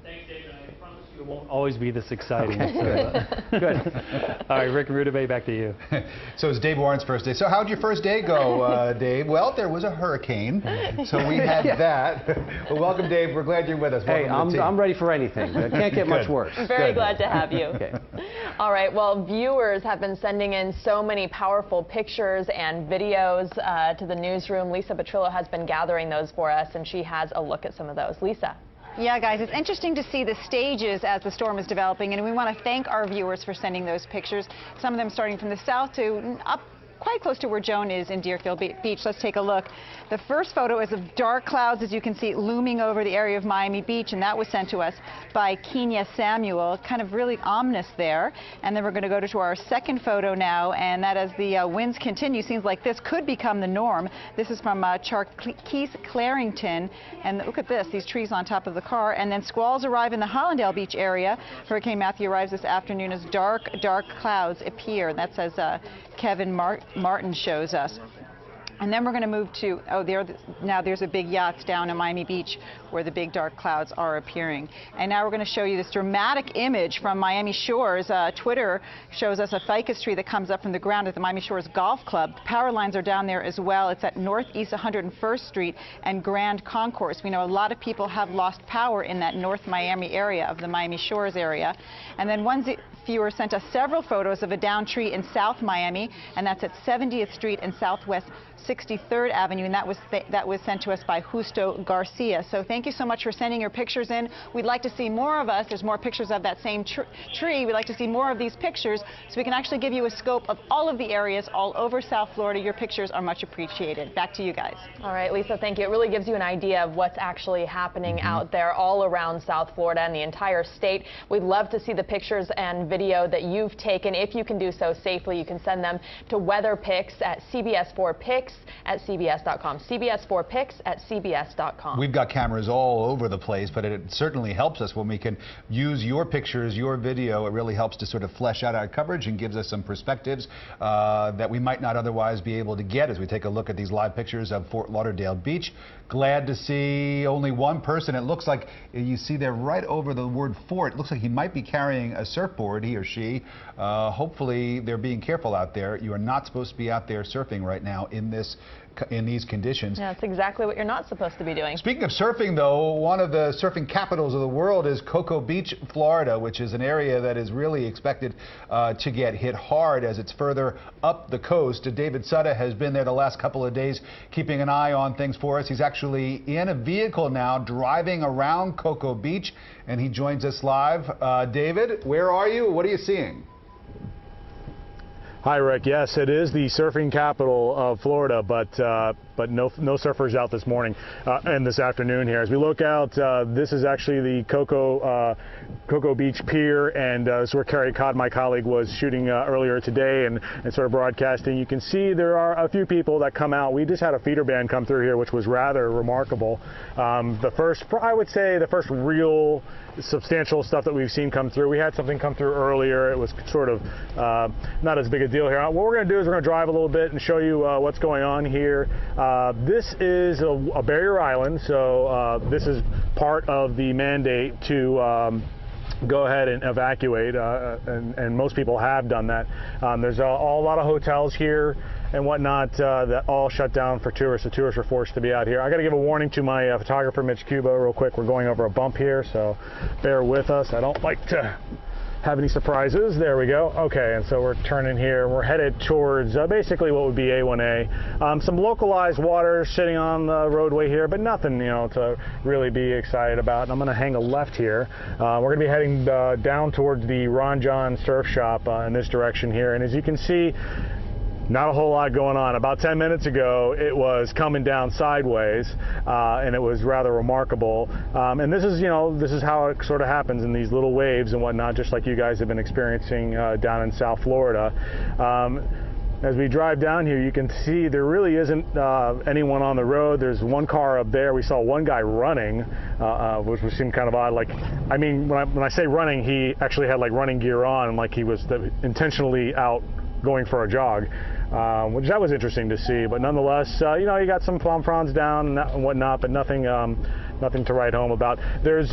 Thanks, David. I promise you It won't always be this exciting. Okay. So, Good. All right, Rick and Rudabeh, back to you. So it's Dave Warren's first day. So how'd your first day go, Dave? Well, there was a hurricane, so we had that. Well, welcome, Dave. We're glad you're with us. Hey, Welcome to the team. I'm ready for anything. It can't get much worse. Very glad to have you. Okay. All right, well, viewers have been sending in so many powerful pictures and videos to the newsroom. Lisa Petrillo has been gathering those for us, and she has a look at some of those. Lisa. Yeah, guys, it's interesting to see the stages as the storm is developing, and we want to thank our viewers for sending those pictures. Some of them starting from the south to up quite close to where Joan is in Deerfield Beach. Let's take a look. The first photo is of dark clouds, as you can see, looming over the area of Miami Beach, and that was sent to us by Kenya Samuel, kind of really ominous there. And then we're going to go to our second photo now, and that as the winds continue, seems like this could become the norm. This is from Keith Clarington, and look at this, these trees on top of the car. And then squalls arrive in the Hollandale Beach area. Hurricane Matthew arrives this afternoon as dark clouds appear. That's as Kevin Martin shows us. And then we're going to move to, now there's a big yacht down in Miami Beach where the big dark clouds are appearing. And now we're going to show you this dramatic image from Miami Shores. Twitter shows us a ficus tree that comes up from the ground at the Miami Shores Golf Club. Power lines are down there as well. It's at Northeast 101st Street and Grand Concourse. We know a lot of people have lost power in that North Miami area of the Miami Shores area. And then one viewer sent us several photos of a downed tree in South Miami, and that's at 70th Street and Southwest 63rd Avenue, and that was sent to us by Justo Garcia. So thank you so much for sending your pictures in. We'd like to see more of us. There's more pictures of that same tree. We'd like to see more of these pictures so we can actually give you a scope of all of the areas all over South Florida. Your pictures are much appreciated. Back to you guys. All right, Lisa, thank you. It really gives you an idea of what's actually happening out there all around South Florida and the entire state. We'd love to see the pictures and video that you've taken. If you can do so safely, you can send them to WeatherPics at CBS4Pics@CBS.com. CBS4Pics@CBS.com. We've got cameras all over the place, but it certainly helps us when we can use your pictures, your video. It really helps to sort of flesh out our coverage and gives us some perspectives that we might not otherwise be able to get as we take a look at these live pictures of Fort Lauderdale Beach. Glad to see only one person. It looks like you see there right over the word fort. It looks like he might be carrying a surfboard, he or she. Hopefully they're being careful out there. You are not supposed to be out there surfing right now in these conditions. Yeah, that's exactly what you're not supposed to be doing. Speaking of surfing, though, one of the surfing capitals of the world is Cocoa Beach, Florida, which is an area that is really expected to get hit hard as it's further up the coast. David Sutta has been there the last couple of days, keeping an eye on things for us. He's actually in a vehicle now driving around Cocoa Beach, and he joins us live. David, where are you? What are you seeing? Hi, Rick. Yes, it is the surfing capital of Florida, but no surfers out this morning and this afternoon here. As we look out, this is actually the Cocoa Beach Pier, and this is where Carrie Codd, my colleague, was shooting earlier today and sort of broadcasting. You can see there are a few people that come out. We just had a feeder band come through here, which was rather remarkable. I would say the first real substantial stuff that we've seen come through. We had something come through earlier. It was sort of not as big a deal here. What we're going to do is we're going to drive a little bit and show you what's going on here. This is a barrier island, so this is part of the mandate to go ahead and evacuate, and most people have done that. There's a lot of hotels here and whatnot that all shut down for tourists. The tourists are forced to be out here. I got to give a warning to my photographer, Mitch Cuba, real quick. We're going over a bump here, so bear with us. I don't like to have any surprises. There we go. Okay, and so we're turning here. We're headed towards basically what would be A1A. Some localized water sitting on the roadway here, but nothing, to really be excited about. And I'm going to hang a left here. We're going to be heading down towards the Ron John Surf Shop in this direction here. And as you can see, not a whole lot going on. About 10 minutes ago, it was coming down sideways, and it was rather remarkable. And this is how it sort of happens in these little waves and whatnot, just like you guys have been experiencing down in South Florida. As we drive down here, you can see there really isn't anyone on the road. There's one car up there. We saw one guy running, which seemed kind of odd. When I say running, he actually had running gear on, like he was intentionally out going for a jog, which that was interesting to see. But nonetheless, you got some palm fronds down and whatnot, but nothing nothing to write home about. There's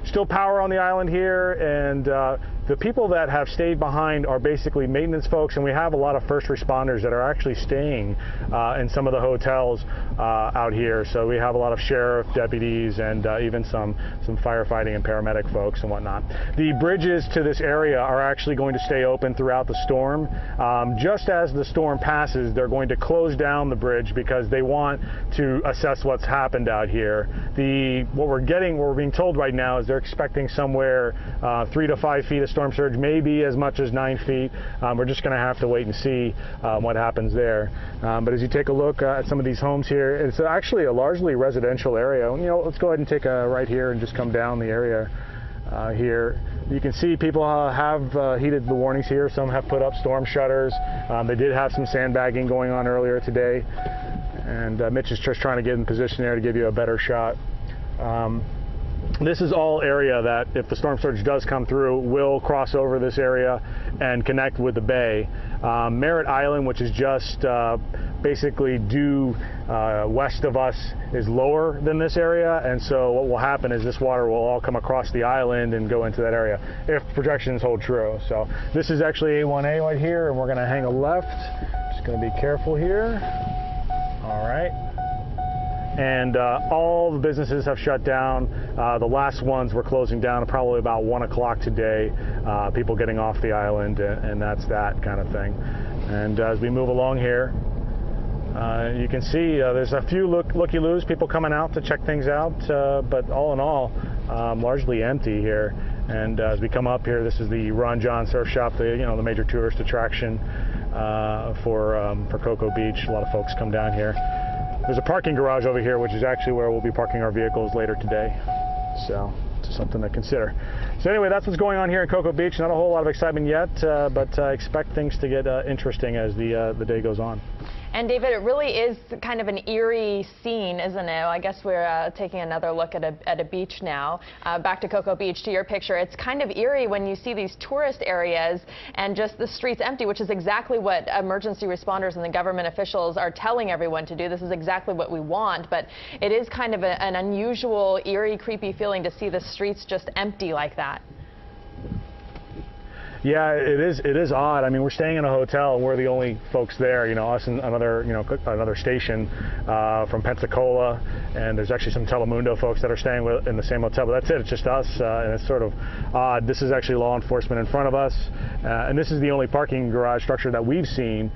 still power on the island here, and the people that have stayed behind are basically maintenance folks, and we have a lot of first responders that are actually staying in some of the hotels out here. So we have a lot of sheriff, deputies, and even some firefighting and paramedic folks and whatnot. The bridges to this area are actually going to stay open throughout the storm. Just as the storm passes, they're going to close down the bridge because they want to assess what's happened out here. What we're being told right now is they're expecting somewhere 3 to 5 feet of storm surge, maybe as much as 9 feet. We're just going to have to wait and see what happens there. But as you take a look at some of these homes here, it's actually a largely residential area. You know, let's go ahead and take a right here and just come down the area here. You can see people have heeded the warnings here. Some have put up storm shutters. They did have some sandbagging going on earlier today. And Mitch is just trying to get in position there to give you a better shot. This is all area that, if the storm surge does come through, will cross over this area and connect with the bay. Merritt Island, which is just basically due west of us, is lower than this area, and so what will happen is this water will all come across the island and go into that area if projections hold true. So this is actually A1A right here, and we're going to hang a left. Just going to be careful here. All right. And all the businesses have shut down. The last ones were closing down at probably about 1 o'clock today. People getting off the island, and that's that kind of thing. And as we move along here, you can see there's a few looky-loos, people coming out to check things out, but all in all, largely empty here. And as we come up here, this is the Ron John Surf Shop, the major tourist attraction for Cocoa Beach. A lot of folks come down here. There's a parking garage over here, which is actually where we'll be parking our vehicles later today. So it's something to consider. So anyway, that's what's going on here in Cocoa Beach. Not a whole lot of excitement yet, but I expect things to get interesting as the day goes on. And David, it really is kind of an eerie scene, isn't it? I guess we're taking another look at a beach now. Back to Cocoa Beach, to your picture. It's kind of eerie when you see these tourist areas and just the streets empty, which is exactly what emergency responders and the government officials are telling everyone to do. This is exactly what we want, but it is kind of an unusual, eerie, creepy feeling to see the streets just empty like that. Yeah, it is odd. I mean, we're staying in a hotel, and we're the only folks there. Us and another station from Pensacola, and there's actually some Telemundo folks that are staying in the same hotel. But that's it. It's just us, and it's sort of odd. This is actually law enforcement in front of us, and this is the only parking garage structure that we've seen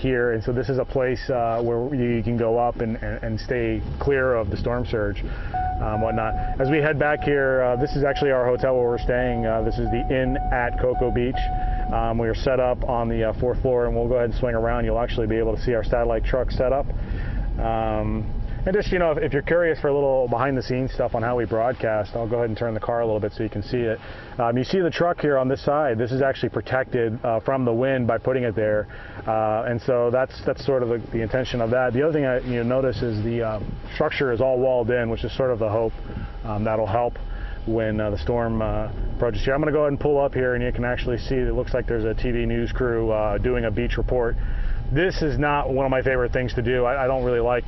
here. And so this is a place where you can go up and stay clear of the storm surge. Whatnot. As we head back here, this is actually our hotel where we're staying. This is the Inn at Cocoa Beach. We are set up on the 4th floor, and we'll go ahead and swing around. You'll actually be able to see our satellite truck set up. And just, if you're curious for a little behind-the-scenes stuff on how we broadcast, I'll go ahead and turn the car a little bit so you can see it. You see the truck here on this side. This is actually protected from the wind by putting it there, and so that's sort of the intention of that. The other thing you notice is the structure is all walled in, which is sort of the hope that'll help when the storm approaches here. I'm going to go ahead and pull up here, and you can actually see it looks like there's a TV news crew doing a beach report. This is not one of my favorite things to do. I don't really like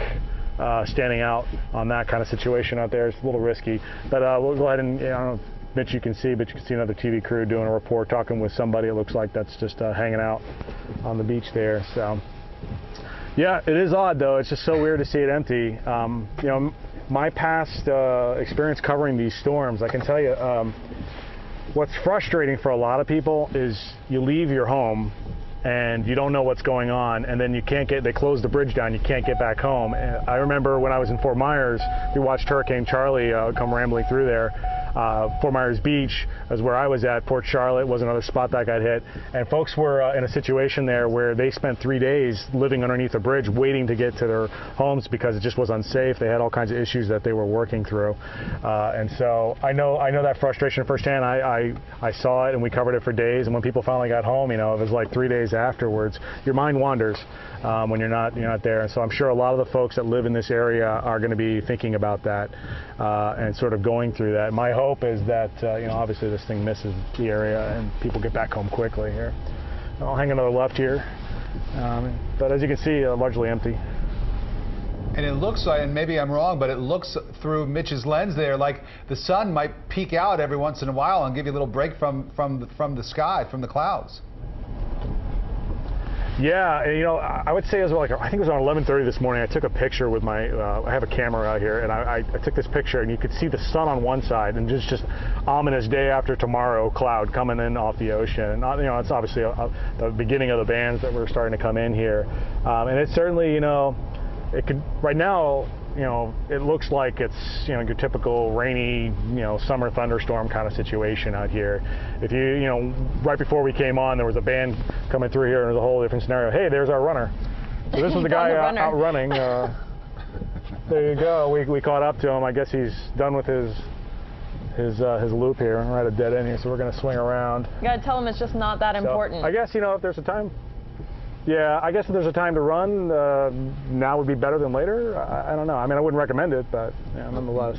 standing out on that kind of situation out there. It's a little risky, but we'll go ahead and, I don't know, Mitch, you can see, but you can see another TV crew doing a report, talking with somebody. It looks like that's just hanging out on the beach there. So, yeah, it is odd though. It's just so weird to see it empty. My past experience covering these storms, I can tell you, what's frustrating for a lot of people is you leave your home and you don't know what's going on, and then they close the bridge down, you can't get back home. And I remember when I was in Fort Myers, we watched Hurricane Charlie come rambling through there. Fort Myers Beach is where I was at. Port Charlotte was another spot that got hit, and folks were in a situation there where they spent 3 days living underneath a bridge waiting to get to their homes because it just was unsafe. They had all kinds of issues that they were working through, and so I know that frustration firsthand. I saw it, and we covered it for days, and when people finally got home, it was like 3 days afterwards. Your mind wanders when you're not there, and so I'm sure a lot of the folks that live in this area are going to be thinking about that and sort of going through that. My hope is that obviously this thing misses the area and people get back home quickly here. I'll hang another left here, but as you can see, largely empty. And it looks like, and maybe I'm wrong, but it looks through Mitch's lens there like the sun might peek out every once in a while and give you a little break from the sky, from the clouds. Yeah, and, you know, I would say as well, like, I think it was around 11:30 this morning, I took a picture with my, I have a camera out here, and I took this picture, and you could see the sun on one side, and just ominous day after tomorrow cloud coming in off the ocean. And, you know, it's obviously the beginning of the bands that were starting to come in here. And it's certainly, you know, it could, right now, you know, it looks like it's, you know, your typical rainy, you know, summer thunderstorm kind of situation out here. If you know, right before we came on, there was a band coming through here, and there's a whole different scenario. Hey, there's our runner. So this was the guy out running. There you go. We caught up to him. I guess he's done with his loop here. We're at a dead end here, so we're going to swing around. You got to tell him it's just not that important. I guess, you know, if there's a time. Yeah, I guess if there's a time to run, now would be better than later. I don't know. I mean, I wouldn't recommend it, but yeah, nonetheless.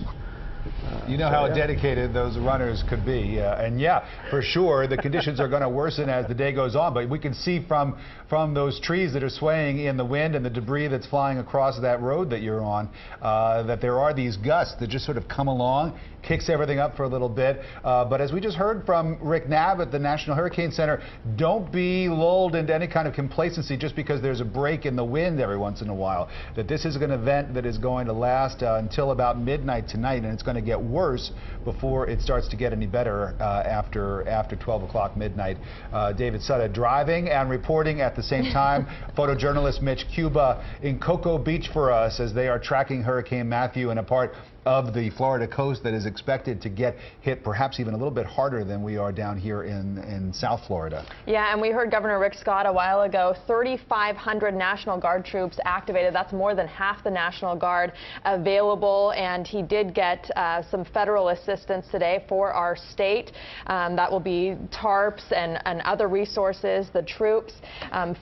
You know how dedicated those runners could be. And yeah, for sure, the conditions are going to worsen as the day goes on. But we can see from those trees that are swaying in the wind and the debris that's flying across that road that you're on, that there are these gusts that just sort of come along, kicks everything up for a little bit. But as we just heard from Rick Knabb at the National Hurricane Center, don't be lulled into any kind of complacency just because there's a break in the wind every once in a while. That this is an event that is going to last until about midnight tonight, and it's going to get worse before it starts to get any better after 12 o'clock midnight. David Sutta driving and reporting at the same time. Photojournalist Mitch Cuba in Cocoa Beach for us as they are tracking Hurricane Matthew in a part of the Florida coast that is expected to get hit perhaps even a little bit harder than we are down here in South Florida. Yeah, and we heard Governor Rick Scott a while ago, 3,500 National Guard troops activated. That's more than half the National Guard available, and he did get some federal assistance today for our state. That will be tarps and other resources, the troops,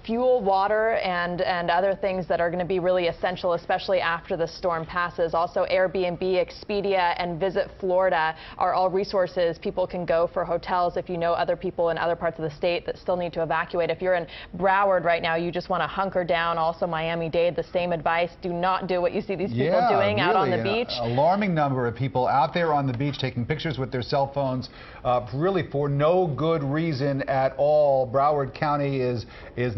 fuel, water, and other things that are going to be really essential, especially after the storm passes. Also, Airbnb, Expedia, and Visit Florida are all resources people can go for hotels if you know other people in other parts of the state that still need to evacuate. If you're in Broward right now, you just want to hunker down. Also, Miami-Dade, the same advice. Do not do what you see these people doing out on the beach. Alarming number of people out there on the beach taking pictures with their cell phones, really for no good reason at all. Broward County is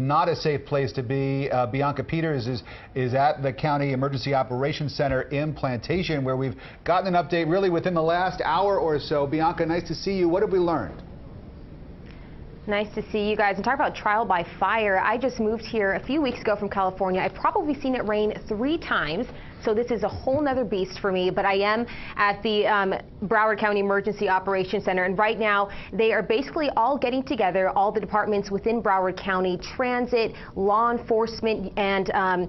not a safe place to be. Bianca Peters is at the County Emergency Operations Center in Plantation, where we've gotten an update really within the last hour or so. Bianca, nice to see you. What have we learned? Nice to see you guys. And talk about trial by fire. I just moved here a few weeks ago from California. I've probably seen it rain 3 times. So this is a whole nother beast for me, but I am at the Broward County Emergency Operations Center, and right now they are basically all getting together, all the departments within Broward County, transit, law enforcement, and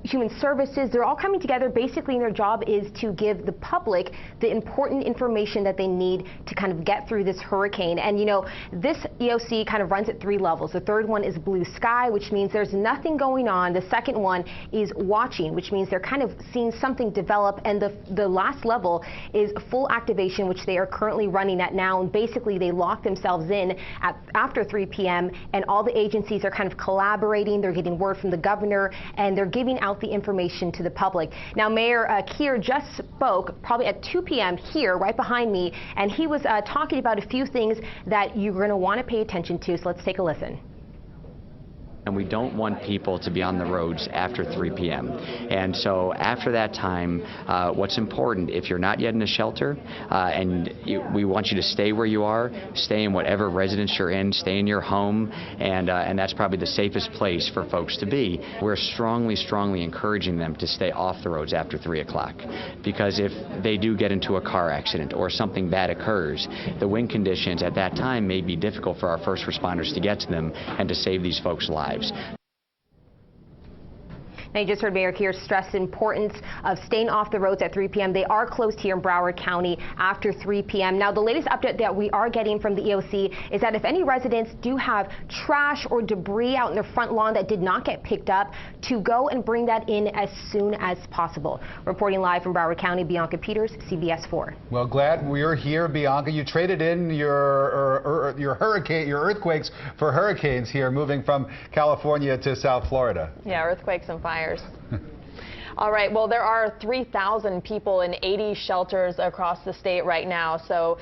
human services. They're all coming together. Basically, their job is to give the public the important information that they need to kind of get through this hurricane. And you know, this EOC kind of runs at 3 levels. The third one is blue sky, which means there's nothing going on. The second one is watching, which means they're kind of seeing something develop, and the last level is full activation, which they are currently running at now. And basically they lock themselves in after 3 p.m. and all the agencies are kind of collaborating. They're getting word from the governor, and they're giving out the information to the public. Now, Mayor Keir just spoke probably at 2 p.m. here right behind me, and he was talking about a few things that you're going to want to pay attention to. So let's take a listen. And we don't want people to be on the roads after 3 p.m. And so after that time, what's important, if you're not yet in a shelter, we want you to stay where you are, stay in whatever residence you're in, stay in your home, and that's probably the safest place for folks to be. We're strongly encouraging them to stay off the roads after 3 o'clock, because if they do get into a car accident or something bad occurs, the wind conditions at that time may be difficult for our first responders to get to them and to save these folks' lives. Now, you just heard Mayor Keir stress the importance of staying off the roads at 3 p.m. They are closed here in Broward County after 3 p.m. Now, the latest update that we are getting from the EOC is that if any residents do have trash or debris out in their front lawn that did not get picked up, to go and bring that in as soon as possible. Reporting live from Broward County, Bianca Peters, CBS 4. Well, glad we're here, Bianca. You traded in your earthquakes for hurricanes here, moving from California to South Florida. Yeah, earthquakes and fires. All right, well, there are 3,000 people in 80 shelters across the state right now. So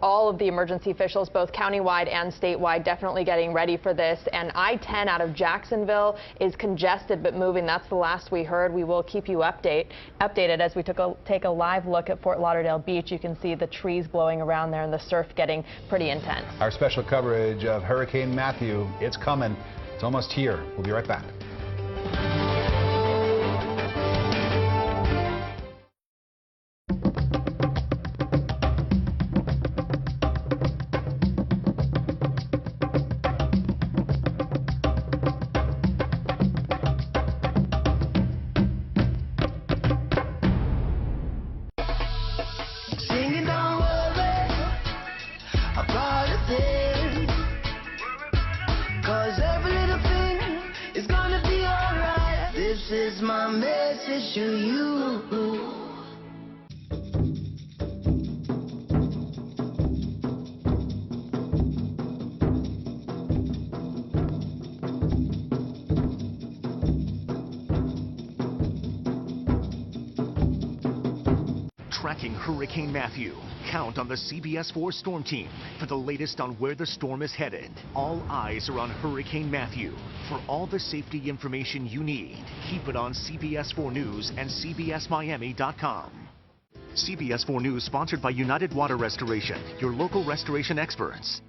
all of the emergency officials, both countywide and statewide, definitely getting ready for this. And I-10 out of Jacksonville is congested but moving. That's the last we heard. We will keep you updated as we take a live look at Fort Lauderdale Beach. You can see the trees blowing around there and the surf getting pretty intense. Our special coverage of Hurricane Matthew, it's coming. It's almost here. We'll be right back. This is my message to you. Tracking Hurricane Matthew. Count on the CBS 4 Storm Team for the latest on where the storm is headed. All eyes are on Hurricane Matthew. For all the safety information you need, keep it on CBS 4 News and CBSMiami.com. CBS 4 News sponsored by United Water Restoration, your local restoration experts.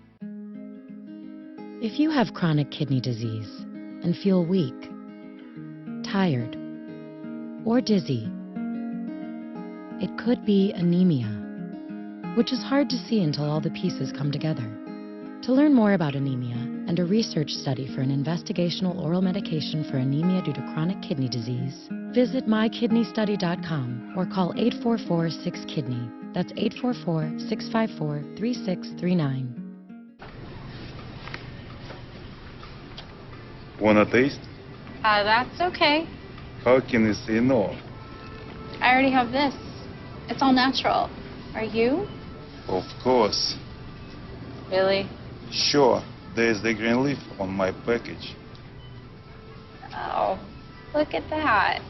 If you have chronic kidney disease and feel weak, tired, or dizzy, it could be anemia, which is hard to see until all the pieces come together. To learn more about anemia and a research study for an investigational oral medication for anemia due to chronic kidney disease, visit mykidneystudy.com or call 844-6-KIDNEY. That's 844-654-3639. Wanna taste? That's okay. How can you say no? I already have this. It's all natural. Are you? Of course. Really? Sure. There's the green leaf on my package. Oh, look at that.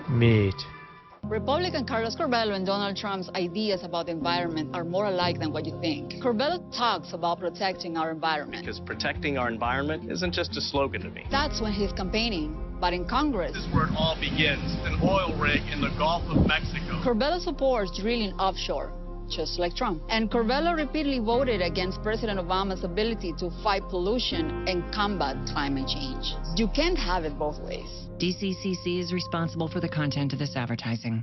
Meat. Republican Carlos Curbelo and Donald Trump's ideas about the environment are more alike than what you think. Curbelo talks about protecting our environment. Because protecting our environment isn't just a slogan to me. That's when he's campaigning. But in Congress, this is where it all begins, an oil rig in the Gulf of Mexico. Curbelo supports drilling offshore, just like Trump. And Curbelo repeatedly voted against President Obama's ability to fight pollution and combat climate change. You can't have it both ways. DCCC is responsible for the content of this advertising.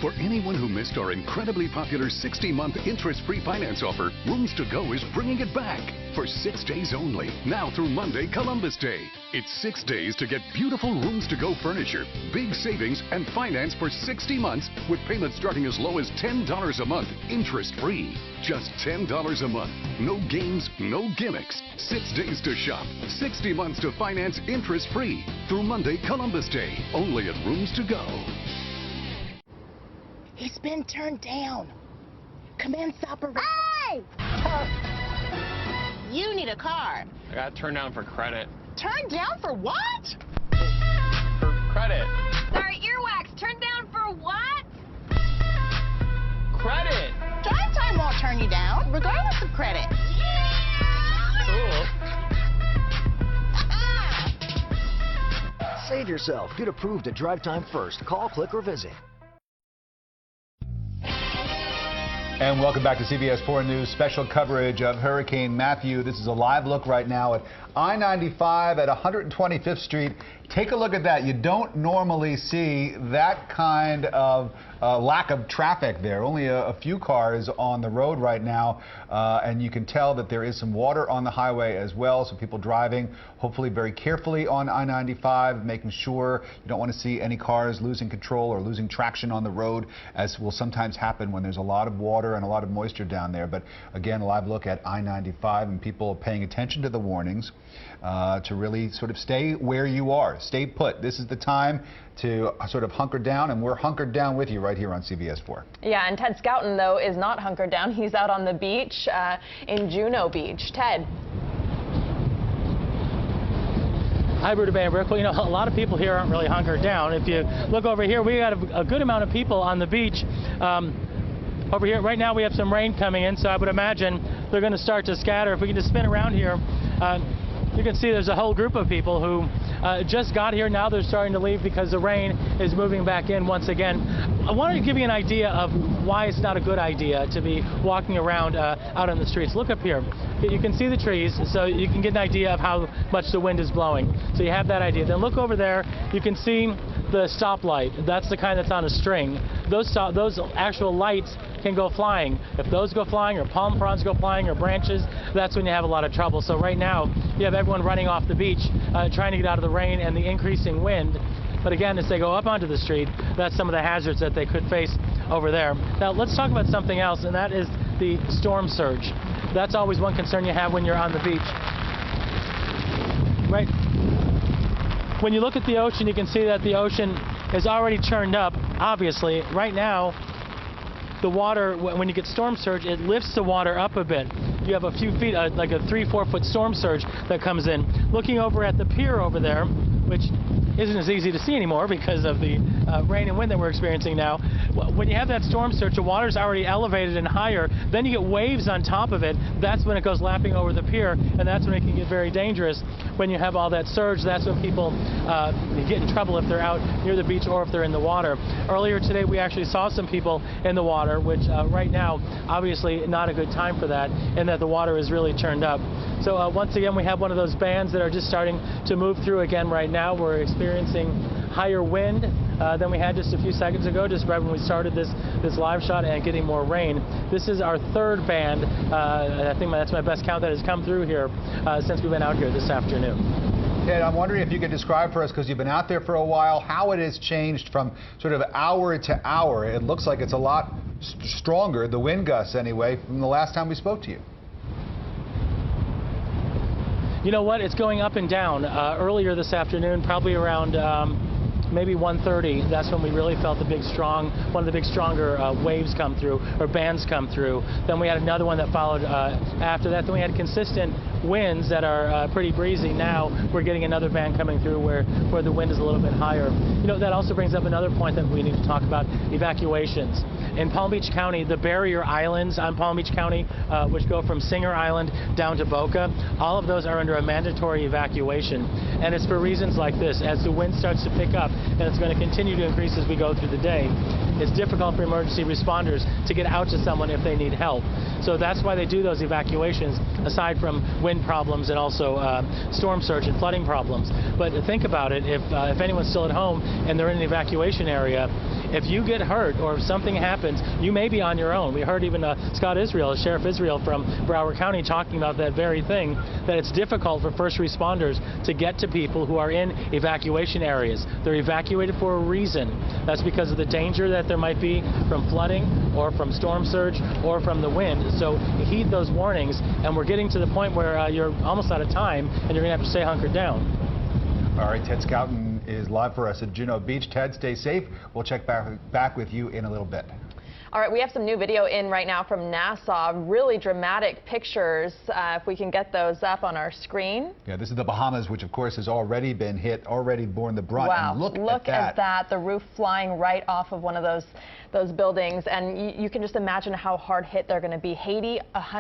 For anyone who missed our incredibly popular 60-month interest-free finance offer, Rooms to Go is bringing it back for 6 days only, now through Monday, Columbus Day. It's 6 days to get beautiful Rooms to Go furniture, big savings, and finance for 60 months with payments starting as low as $10 a month, interest-free. Just $10 a month. No games, no gimmicks. 6 days to shop, 60 months to finance interest-free through Monday, Columbus Day, only at Rooms to Go. He's been turned down. Commence operation. Hey! You need a car. I got turned down for credit. Turned down for what? For credit. Sorry, earwax. Turned down for what? Credit. Drive time won't turn you down, regardless of credit. Cool. Save yourself. Get approved at Drive Time First. Call, click, or visit. And welcome back to CBS 4 News special coverage of Hurricane Matthew. This is a live look right now at I-95 at 125th Street. Take a look at that. You don't normally see that kind of lack of traffic there. Only a few cars on the road right now, and you can tell that there is some water on the highway as well, so people driving hopefully very carefully on I-95, making sure you don't want to see any cars losing control or losing traction on the road, as will sometimes happen when there's a lot of water and a lot of moisture down there. But again, a live look at I-95, and people paying attention to the warnings to really sort of stay where you are. Stay put. This is the time to sort of hunker down, and we're hunkered down with you right here on CBS 4. Yeah, and Ted Scouten, though, is not hunkered down. He's out on the beach in Juno Beach. Ted. hybrid Bay and Brickell. You know, a lot of people here aren't really hunkered down. If you look over here, we got a good amount of people on the beach. Over here, right now we have some rain coming in, so I would imagine they're going to start to scatter. If we can just spin around here, you can see there's a whole group of people who just got here. Now they're starting to leave because the rain is moving back in once again. I wanted to give you an idea of why it's not a good idea to be walking around out on the streets. Look up here. You can see the trees, so you can get an idea of how much the wind is blowing. So you have that idea. Then look over there. You can see the stoplight. That's the kind that's on a string. Those actual lights can go flying. If those go flying, or palm fronds go flying, or branches, that's when you have a lot of trouble. So right now, you have everyone running off the beach, trying to get out of the rain and the increasing wind. But again, as they go up onto the street, that's some of the hazards that they could face over there. Now, let's talk about something else, and that is the storm surge. That's always one concern you have when you're on the beach. Right? When you look at the ocean, you can see that the ocean is already churned up, obviously. Right now, the water, when you get storm surge, it lifts the water up a bit. You have a few feet, like a 3-4 foot storm surge that comes in. Looking over at the pier over there, which isn't as easy to see anymore because of the rain and wind that we're experiencing now. When you have that storm surge, the water's already elevated and higher. Then you get waves on top of it. That's when it goes lapping over the pier, and that's when it can get very dangerous. When you have all that surge, that's when people get in trouble if they're out near the beach or if they're in the water. Earlier today, we actually saw some people in the water, which right now, obviously not a good time for that, and that the water is really churned up. So once again, we have one of those bands that are just starting to move through again right now. We're experiencing higher wind than we had just a few seconds ago, just right when we started this live shot, and getting more rain. This is our third band. I think that's my best count that has come through here since we've been out here this afternoon. Ted, I'm wondering if you could describe for us, because you've been out there for a while, how it has changed from sort of hour to hour. It looks like it's a lot stronger, the wind gusts anyway, from the last time we spoke to you. You know what? It's going up and down. Earlier this afternoon, probably around maybe 1:30, that's when we really felt one of the big stronger waves come through, or bands come through. Then we had another one that followed after that. Then we had consistent winds that are pretty breezy. Now we're getting another band coming through where the wind is a little bit higher. You know, that also brings up another point that we need to talk about: evacuations. In Palm Beach County, the barrier islands on Palm Beach County, which go from Singer Island down to Boca, all of those are under a mandatory evacuation. And it's for reasons like this. As the wind starts to pick up, and it's going to continue to increase as we go through the day, it's difficult for emergency responders to get out to someone if they need help. So that's why they do those evacuations, aside from wind problems and also storm surge and flooding problems. But think about it, if anyone's still at home and they're in an evacuation area, if you get hurt or if something happens, you may be on your own. We heard even Scott Israel, Sheriff Israel from Broward County, talking about that very thing, that it's difficult for first responders to get to people who are in evacuation areas. They're evacuated for a reason. That's because of the danger that there might be from flooding or from storm surge or from the wind. So heed those warnings, and we're getting to the point where you're almost out of time and you're going to have to stay hunkered down. All right, Ted Scouten is live for us at Juno Beach. Ted, stay safe. We'll check back with you in a little bit. All right, we have some new video in right now from Nassau. Really dramatic pictures. If we can get those up on our screen. Yeah, this is the Bahamas, which of course has already been hit, already borne the brunt. Wow, and look at that. The roof flying right off of one of those buildings, and you can just imagine how hard hit they're going to be. Haiti,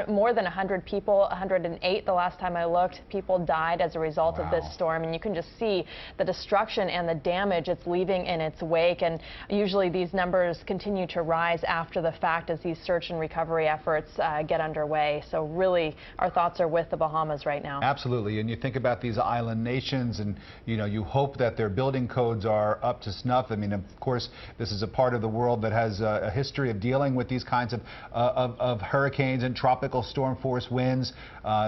more than 100 people, 108 the last time I looked, people died as a result of this storm, and you can just see the destruction and the damage it's leaving in its wake. And usually these numbers continue to rise after the fact as these search and recovery efforts get underway. So really, our thoughts are with the Bahamas right now. Absolutely, and you think about these island nations, and you hope that their building codes are up to snuff. I mean, of course, this is a part of the world that has a history of dealing with these kinds of hurricanes and tropical storm force winds.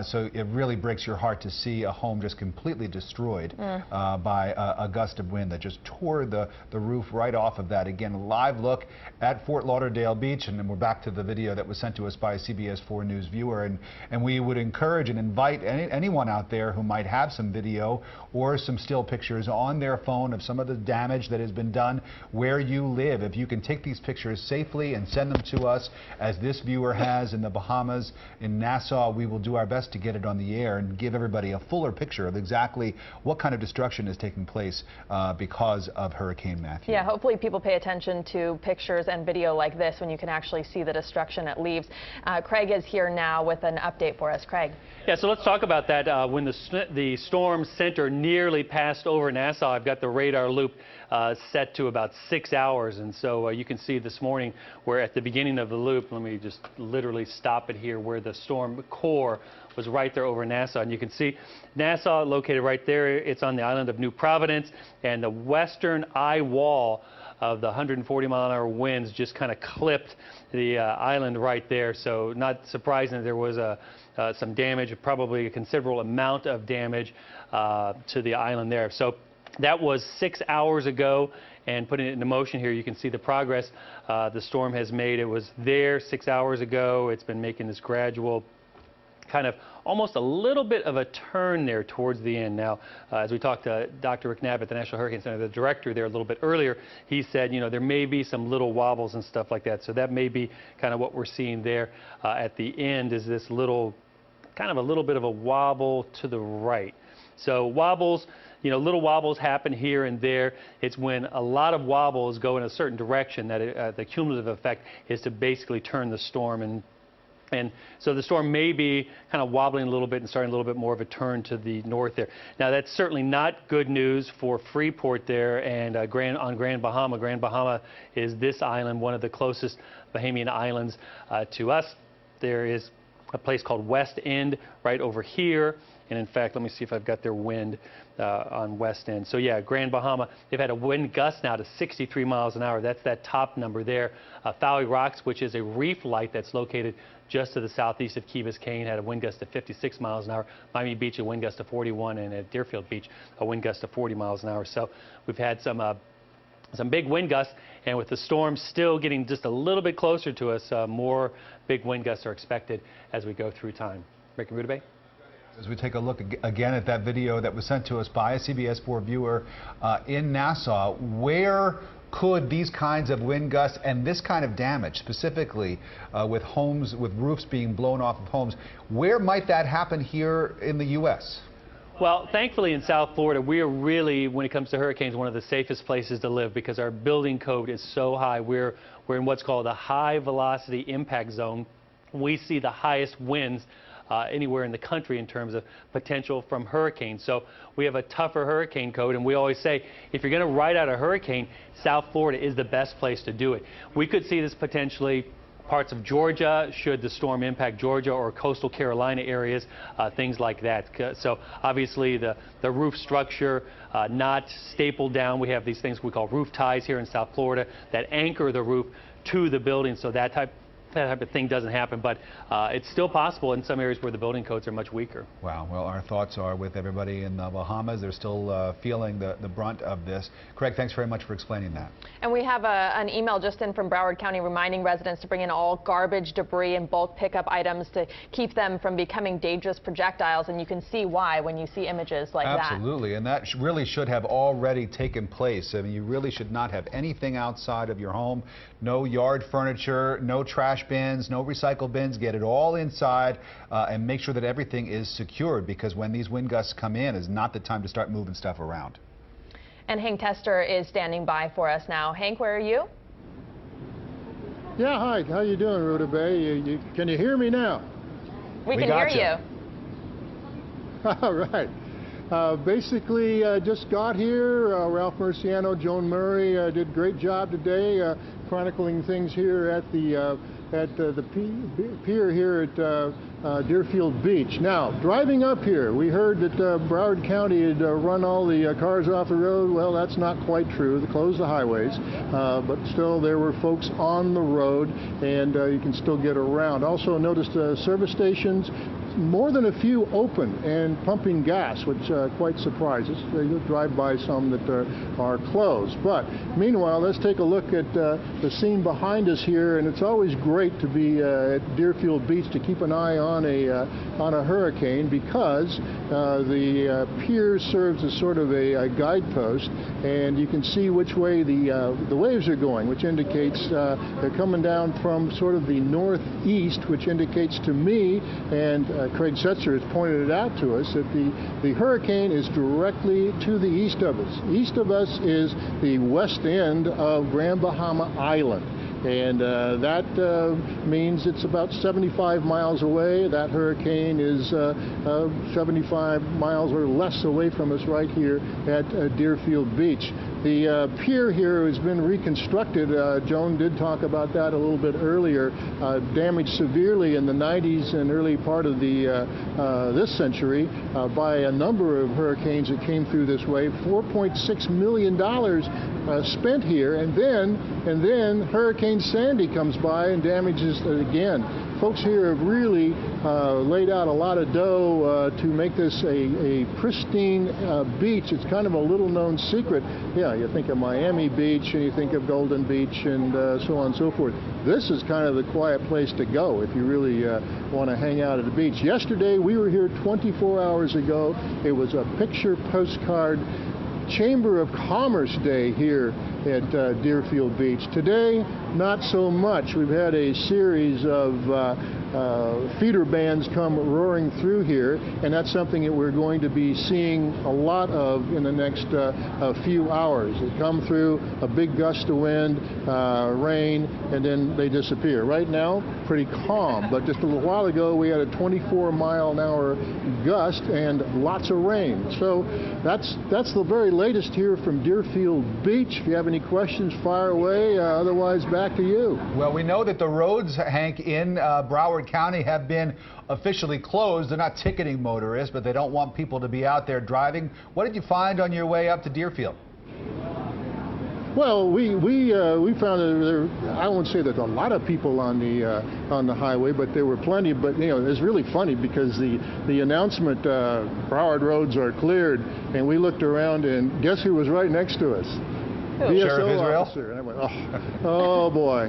So it really breaks your heart to see a home just completely destroyed by a gust of wind that just tore the roof right off of that. Again, a live look at Fort Lauderdale Beach, and then we're back to the video that was sent to us by a CBS 4 News viewer. And we would encourage and invite anyone out there who might have some video or some still pictures on their phone of some of the damage that has been done where you live. If you can take these these pictures safely and send them to us, as this viewer has in the Bahamas, in Nassau. We will do our best to get it on the air and give everybody a fuller picture of exactly what kind of destruction is taking place because of Hurricane Matthew. Yeah, hopefully people pay attention to pictures and video like this when you can actually see the destruction it leaves. Craig is here now with an update for us. Craig. Yeah, so let's talk about that. When the storm center nearly passed over Nassau, I've got the radar loop set to about 6 hours, and so you can see this morning we're at the beginning of the loop. Let me just literally stop it here where the storm core was right there over Nassau, and you can see Nassau located right there. It's on the island of New Providence, and the western eye wall of the 140-mile-an-hour winds just kind of clipped the island right there. So not surprising that there was some damage, probably a considerable amount of damage to the island there. So that was 6 hours ago, and putting it into motion here, you can see the progress the storm has made. It was there 6 hours ago. It's been making this gradual kind of almost a little bit of a turn there towards the end. Now, as we talked to Dr. Rick Knapp at the National Hurricane Center, the director there a little bit earlier, he said, you know, there may be some little wobbles and stuff like that. So that may be kind of what we're seeing there at the end, is this little, kind of a little bit of a wobble to the right. So wobbles, you know, little wobbles happen here and there. It's when a lot of wobbles go in a certain direction that the cumulative effect is to basically turn the storm. And so the storm may be kind of wobbling a little bit and starting a little bit more of a turn to the north there. Now, that's certainly not good news for Freeport there and on Grand Bahama. Grand Bahama is this island, one of the closest Bahamian islands to us. There is a place called West End right over here. And in fact, let me see if I've got their wind on West End. So yeah, Grand Bahama, they've had a wind gust now to 63 miles an hour. That's that top number there. Fowey Rocks, which is a reef light that's located just to the southeast of Key Biscayne, had a wind gust of 56 miles an hour. Miami Beach, a wind gust of 41, and at Deerfield Beach, a wind gust of 40 miles an hour. So we've had some big wind gusts, and with the storm still getting just a little bit closer to us, more big wind gusts are expected as we go through time. Rick and Rudabeh? As we take a look again at that video that was sent to us by a CBS 4 viewer in Nassau, where could these kinds of wind gusts and this kind of damage, specifically with homes, with roofs being blown off of homes, where might that happen here in the U.S.? Well, thankfully in South Florida, we are really, when it comes to hurricanes, one of the safest places to live because our building code is so high. We're in what's called a high velocity impact zone. We see the highest winds anywhere in the country in terms of potential from hurricanes. So we have a tougher hurricane code, and we always say if you're going to ride out a hurricane, South Florida is the best place to do it. We could see this potentially parts of Georgia, should the storm impact Georgia, or coastal Carolina areas, things like that. So obviously the roof structure not stapled down. We have these things we call roof ties here in South Florida that anchor the roof to the building, so that type of thing doesn't happen, but it's still possible in some areas where the building codes are much weaker. Wow. Well, our thoughts are with everybody in the Bahamas. They're still feeling the brunt of this. Craig, thanks very much for explaining that. And we have an email just in from Broward County reminding residents to bring in all garbage, debris, and bulk pickup items to keep them from becoming dangerous projectiles, and you can see why when you see images like that. Absolutely, and that really should have already taken place. I mean, you really should not have anything outside of your home. No yard furniture, no trash bins, no recycle bins. Get it all inside and make sure that everything is secured, because when these wind gusts come in is not the time to start moving stuff around. And Hank Tester is standing by for us now. Hank, where are you? Yeah, hi. How you doing, Rudabeh? Can you hear me now? We can hear you. All right. Basically, just got here. Ralph Murciano, Joan Murray did a great job today chronicling things here at the pier here at Deerfield Beach. Now, driving up here, we heard that Broward County had run all the cars off the road. Well, that's not quite true. They closed the highways, but still there were folks on the road, and you can still get around. Also noticed service stations more than a few open and pumping gas, which quite surprises. You'll drive by some that are closed. But meanwhile, let's take a look at the scene behind us here, and it's always great to be at Deerfield Beach to keep an eye on a hurricane, because the pier serves as sort of a guidepost, and you can see which way the waves are going, which indicates they're coming down from sort of the northeast, which indicates to me, and Craig Setzer has pointed it out to us, that the hurricane is directly to the east of us. East of us is the west end of Grand Bahama Island. And that means it's about 75 miles away. That hurricane is 75 miles or less away from us right here at Deerfield Beach. The pier here has been reconstructed. Joan did talk about that a little bit earlier. Damaged severely in the 90s and early part of this century by a number of hurricanes that came through this way. $4.6 million spent here, and then Hurricane Sandy comes by and damages it again. Folks here have really laid out a lot of dough to make this a pristine beach. It's kind of a little-known secret. Yeah, you think of Miami Beach and you think of Golden Beach and so on and so forth. This is kind of the quiet place to go if you really want to hang out at the beach. Yesterday, we were here 24 hours ago. It was a picture postcard Chamber of Commerce Day here at Deerfield Beach. Today, not so much. We've had a series of feeder bands come roaring through here, and that's something that we're going to be seeing a lot of in the next few hours. They come through, a big gust of wind, rain, and then they disappear. Right now, pretty calm, but just a little while ago we had a 24-mile-an-hour gust and lots of rain. So that's the very latest here from Deerfield Beach. If you have any questions, fire away. Otherwise, back to you. Well, we know that the roads, Hank, in Broward County have been officially closed. They're not ticketing motorists, but they don't want people to be out there driving. What did you find on your way up to Deerfield? Well, we found that I won't say there's a lot of people on the highway, but there were plenty. But you know, it's really funny because the announcement, Broward roads are cleared, and we looked around, and guess who was right next to us? VSO officer. And I went, oh boy.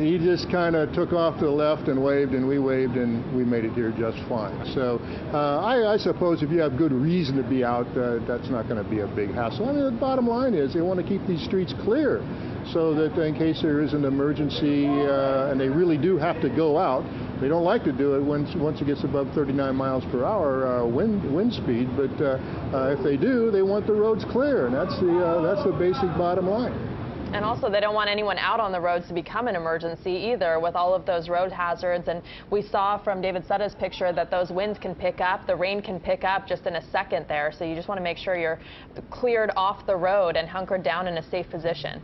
He just kind of took off to the left and waved, and we waved, and we made it here just fine. So I suppose if you have good reason to be out, that's not going to be a big hassle. I mean, the bottom line is they want to keep these streets clear so that in case there is an emergency and they really do have to go out. They don't like to do it once it gets above 39 miles per hour wind speed, but if they do, they want the roads clear, and that's the basic bottom line. And also, they don't want anyone out on the roads to become an emergency either with all of those road hazards. And we saw from David Sutta's picture that those winds can pick up, the rain can pick up just in a second there. So you just want to make sure you're cleared off the road and hunkered down in a safe position.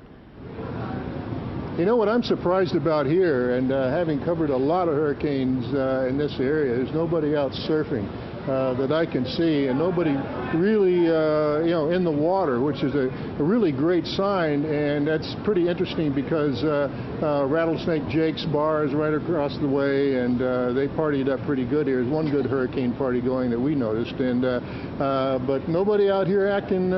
You know what I'm surprised about here, and having covered a lot of hurricanes in this area, there's nobody out surfing that I can see, and nobody really, in the water, which is a really great sign, and that's pretty interesting because Rattlesnake Jake's bar is right across the way, and they partied up pretty good here. There's one good hurricane party going that we noticed, and but nobody out here acting,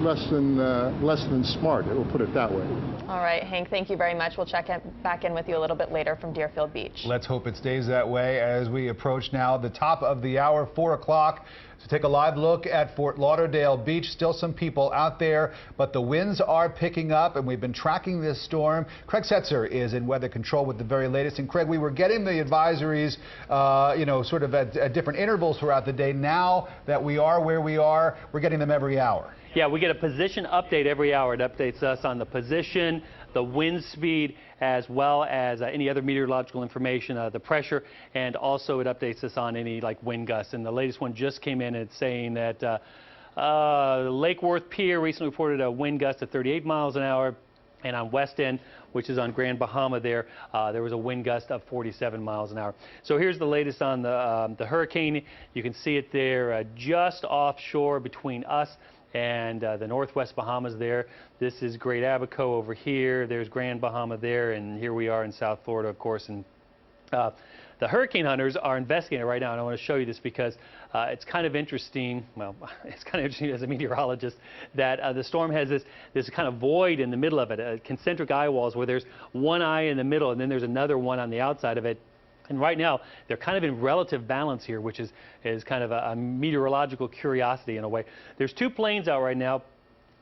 less than smart. We'll put it that way. All right, Hank, thank you very much. We'll check back in with you a little bit later from Deerfield Beach. Let's hope it stays that way as we approach now the top of the hour, 4 o'clock. To take a live look at Fort Lauderdale Beach. Still some people out there, but the winds are picking up, and we've been tracking this storm. Craig Setzer is in weather control with the very latest. And Craig, we were getting the advisories, sort of at different intervals throughout the day. Now that we are where we are, we're getting them every hour. Yeah, we get a position update every hour. It updates us on the position, the wind speed, as well as any other meteorological information, the pressure, and also it updates us on any wind gusts. And the latest one just came in. It's saying that Lake Worth Pier recently reported a wind gust of 38 miles an hour. And on West End, which is on Grand Bahama there was a wind gust of 47 miles an hour. So here's the latest on the hurricane. You can see it there just offshore between us and the Northwest Bahamas there. This is Great Abaco over here. There's Grand Bahama there, and here we are in South Florida, of course. And The hurricane hunters are investigating it right now, and I want to show you this because it's kind of interesting. Well, it's kind of interesting as a meteorologist that the storm has this kind of void in the middle of it, concentric eye walls where there's one eye in the middle and then there's another one on the outside of it. And right now, they're kind of in relative balance here, which is kind of a meteorological curiosity in a way. There's two planes out right now.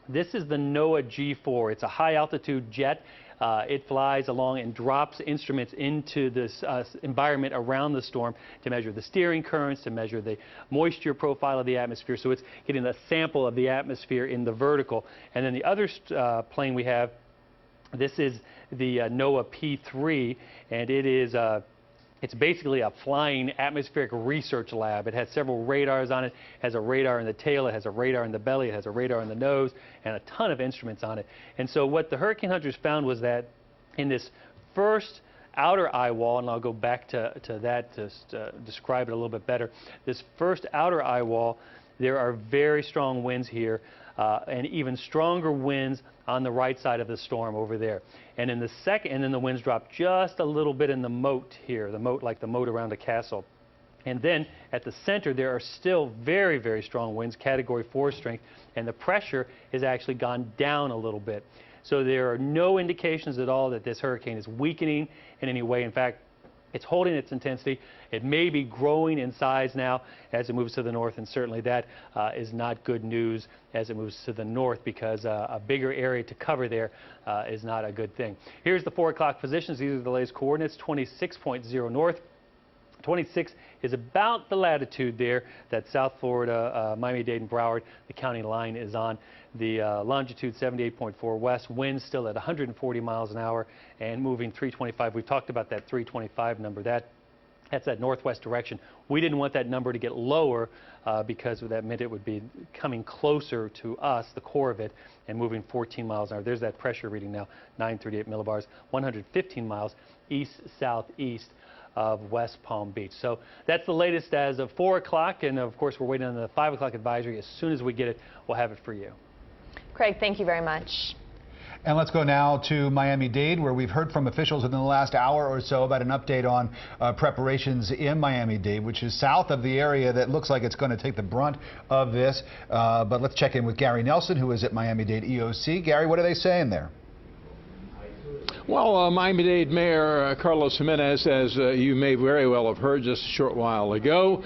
This is the NOAA G4. It's a high-altitude jet. It flies along and drops instruments into this environment around the storm to measure the steering currents, to measure the moisture profile of the atmosphere. So it's getting a sample of the atmosphere in the vertical. And then the other plane we have, this is the NOAA P3, and it is it's basically a flying atmospheric research lab. It has several radars on it. It has a radar in the tail. It has a radar in the belly. It has a radar in the nose and a ton of instruments on it. And so what the hurricane hunters found was that in this first outer eye wall, and I'll go back to that to describe it a little bit better, this first outer eye wall, there are very strong winds here and even stronger winds on the right side of the storm over there. And in the second, and then the winds drop just a little bit in the moat here, the moat like the moat around a castle. And then at the center, there are still very, very strong winds, Category 4 strength, and the pressure has actually gone down a little bit. So there are no indications at all that this hurricane is weakening in any way. In fact, it's holding its intensity. It may be growing in size now as it moves to the north, and certainly that is not good news as it moves to the north, because a bigger area to cover there is not a good thing. Here's the 4 o'clock positions. These are the latest coordinates, 26.0 north. 26 is about the latitude there that South Florida, Miami-Dade, and Broward, the county line is on. The longitude 78.4 west, winds still at 140 miles an hour and moving 325. We've talked about that 325 number. That's that northwest direction. We didn't want that number to get lower because that meant it would be coming closer to us, the core of it, and moving 14 miles an hour. There's that pressure reading now, 938 millibars, 115 miles east-southeast of West Palm Beach. So that's the latest as of 4 o'clock, and of course we're waiting on the 5 o'clock advisory. As soon as we get it, we'll have it for you. Craig, thank you very much. And let's go now to Miami-Dade, where we've heard from officials within the last hour or so about an update on preparations in Miami-Dade, which is south of the area that looks like it's going to take the brunt of this. But let's check in with Gary Nelson, who is at Miami-Dade EOC. Gary, what are they saying there? Well, Miami-Dade Mayor Carlos Jimenez, as you may very well have heard just a short while ago,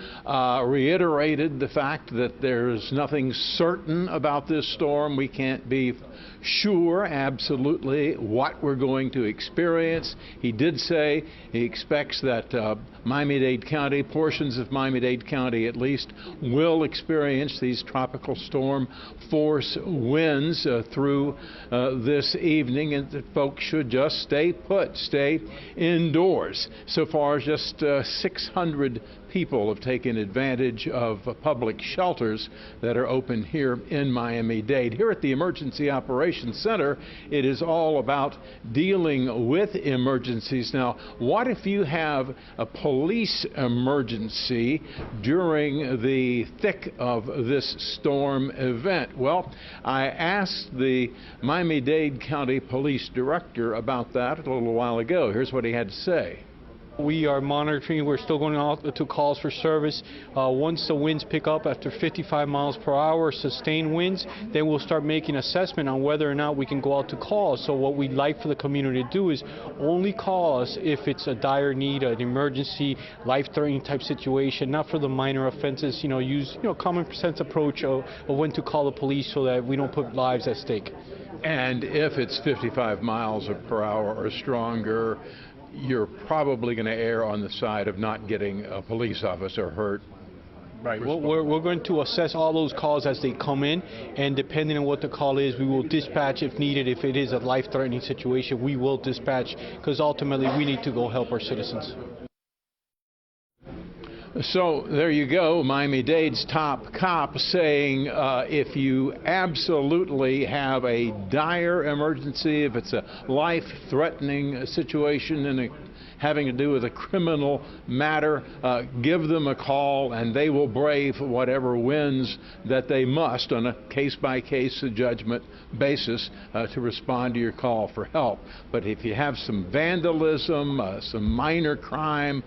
reiterated the fact that there's nothing certain about this storm. We can't be sure absolutely what we're going to experience. He did say he expects that Miami-Dade County, portions of Miami-Dade County at least, will experience these tropical storm force winds through this evening, and that folks should just stay put, stay indoors. So far, just 600 people have taken advantage of public shelters that are open here in Miami-Dade. Here at the Emergency Operations Center, it is all about dealing with emergencies. Now, what if you have a police emergency during the thick of this storm event? Well, I asked the Miami-Dade County Police Director about that a little while ago. Here's what he had to say. We are monitoring. We're still going out to calls for service. Once the winds pick up after 55 miles per hour, sustained winds, then we'll start making assessment on whether or not we can go out to calls. So what we'd like for the community to do is only call us if it's a dire need, an emergency, life-threatening type situation, not for the minor offenses. Use common sense approach of when to call the police so that we don't put lives at stake. And if it's 55 miles per hour or stronger, you're probably going to err on the side of not getting a police officer hurt. Right. Well, we're going to assess all those calls as they come in, and depending on what the call is, we will dispatch if needed. If it is a life-threatening situation, we will dispatch, because ultimately we need to go help our citizens. So there you go, Miami-Dade's top cop saying if you absolutely have a dire emergency, if it's a life-threatening situation in having to do with a criminal matter, give them a call and they will brave whatever winds that they must on a case-by-case judgment basis to respond to your call for help. But if you have some vandalism, some minor crime,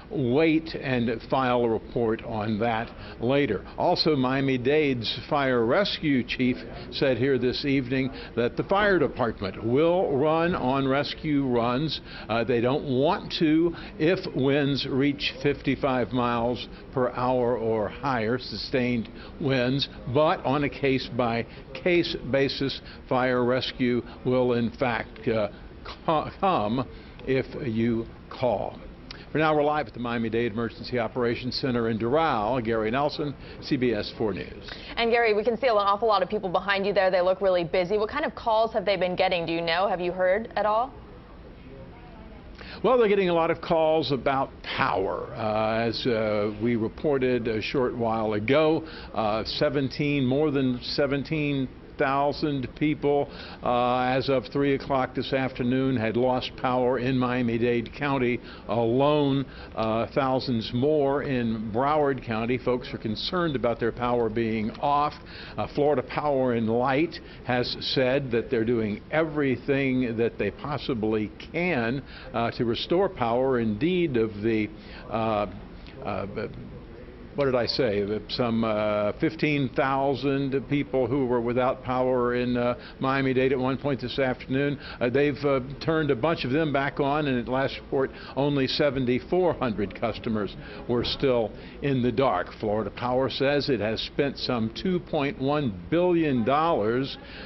wait and file a report on that later. Also, Miami-Dade's fire rescue chief said here this evening that the fire department will run on rescue runs. They don't want to if winds reach 55 miles per hour or higher, sustained winds, but on a case-by-case basis, fire rescue will in fact come if you call. For now, we're live at the Miami-Dade Emergency Operations Center in Doral. Gary Nelson, CBS 4 News. And Gary, we can see an awful lot of people behind you there. They look really busy. What kind of calls have they been getting? Do you know? Have you heard at all? Well, they're getting a lot of calls about power. As we reported a short while ago, more than 17,000 people as of 3 o'clock this afternoon had lost power in Miami-Dade County alone. Thousands more in Broward County. Folks are concerned about their power being off. Florida Power and Light has said that they're doing everything that they possibly can to restore power. Indeed, of the what did I say? Some 15,000 people who were without power in Miami-Dade at one point this afternoon. They've turned a bunch of them back on, and at last report, only 7,400 customers were still in the dark. Florida Power says it has spent some $2.1 billion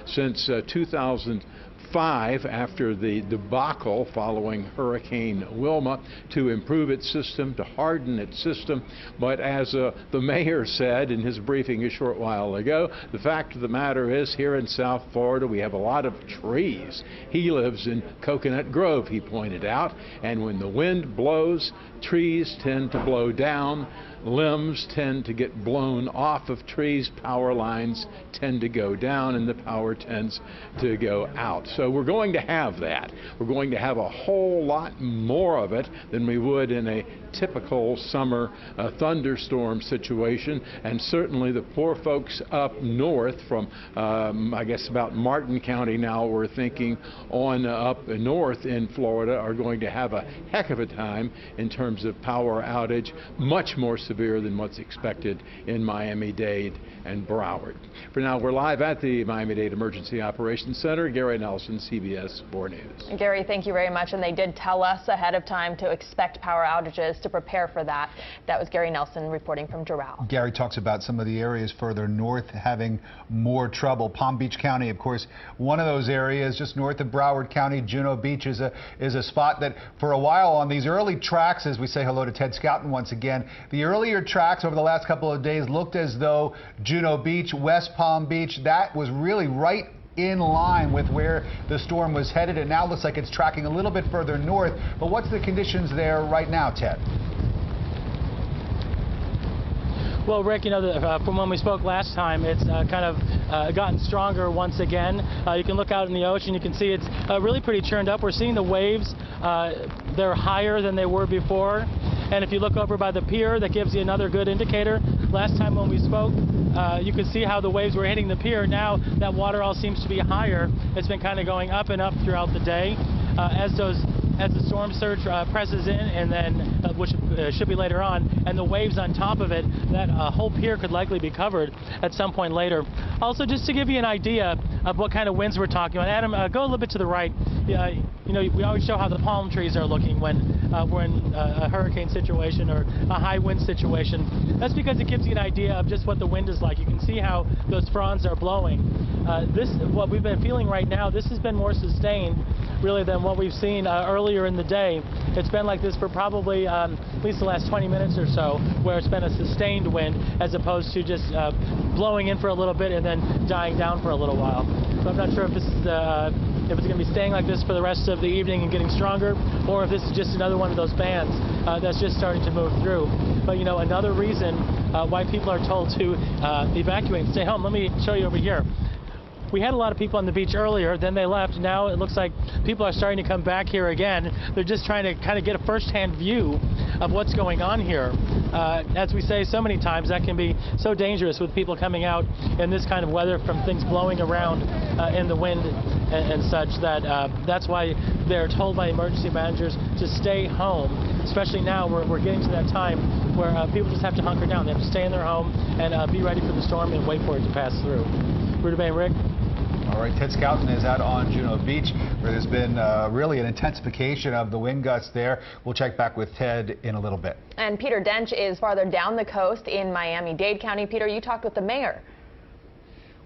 since 2005 after the debacle following Hurricane Wilma to improve its system, to harden its system. But as the mayor said in his briefing a short while ago, the fact of the matter is here in South Florida we have a lot of trees. He lives in Coconut Grove, he pointed out, and when the wind blows, trees tend to blow down. Limbs tend to get blown off of trees, power lines tend to go down, and the power tends to go out. So we're going to have that. We're going to have a whole lot more of it than we would in a typical summer thunderstorm situation, and certainly the poor folks up north from I guess about Martin County now we're thinking on up north in Florida are going to have a heck of a time in terms of power outage, much more severe than what's expected in Miami-Dade and Broward. For now, we're live at the Miami-Dade Emergency Operations Center. Gary Nelson, CBS 4 News. Gary, thank you very much. And they did tell us ahead of time to expect power outages, to prepare for that. That was Gary Nelson reporting from Doral. Gary talks about some of the areas further north having more trouble. Palm Beach County, of course, one of those areas just north of Broward County. Juno Beach is a spot that for a while on these early tracks, as we say hello to Ted Scouten once again, the earlier tracks over the last couple of days looked as though Juno Beach, West Palm Beach, that was really right in line with where the storm was headed. It now looks like it's tracking a little bit further north. But what's the conditions there right now, Ted? Well, Rick, you know, from when we spoke last time, it's kind of gotten stronger once again. You can look out in the ocean, you can see it's really pretty churned up. We're seeing the waves, they're higher than they were before. And if you look over by the pier, that gives you another good indicator. Last time when we spoke, you could see how the waves were hitting the pier. Now that water all seems to be higher. It's been kind of going up and up throughout the day. As the storm surge presses in, and then which should be later on, and the waves on top of it, that whole pier could likely be covered at some point later. Also, just to give you an idea of what kind of winds we're talking about, Adam, go a little bit to the right. You know, we always show how the palm trees are looking when we're in a hurricane situation or a high wind situation. That's because it gives you an idea of just what the wind is like. You can see how those fronds are blowing. What we've been feeling right now, this has been more sustained really than what we've seen earlier in the day. It's been like this for probably at least the last 20 minutes or so, where it's been a sustained wind as opposed to just blowing in for a little bit and then dying down for a little while. So I'm not sure if this is if it's going to be staying like this for the rest of the evening and getting stronger, or if this is just another one of those bands that's just starting to move through. But you know, another reason why people are told to evacuate and stay home. Let me show you over here. we had a lot of people on the beach earlier, then they left. Now it looks like people are starting to come back here again. They're just trying to kind of get a first-hand view of what's going on here. As we say so many times, that can be so dangerous with people coming out in this kind of weather from things blowing around in the wind and such, that's why they're told by emergency managers to stay home, especially now we're getting to that time where people just have to hunker down. They have to stay in their home and be ready for the storm and wait for it to pass through. Ruta Bay and Rick. All right, Ted Scouten is out on Juneau Beach, where there's been really an intensification of the wind gusts there. We'll check back with Ted in a little bit. And Peter Dench is farther down the coast in Miami-Dade County. Peter, you talked with the mayor.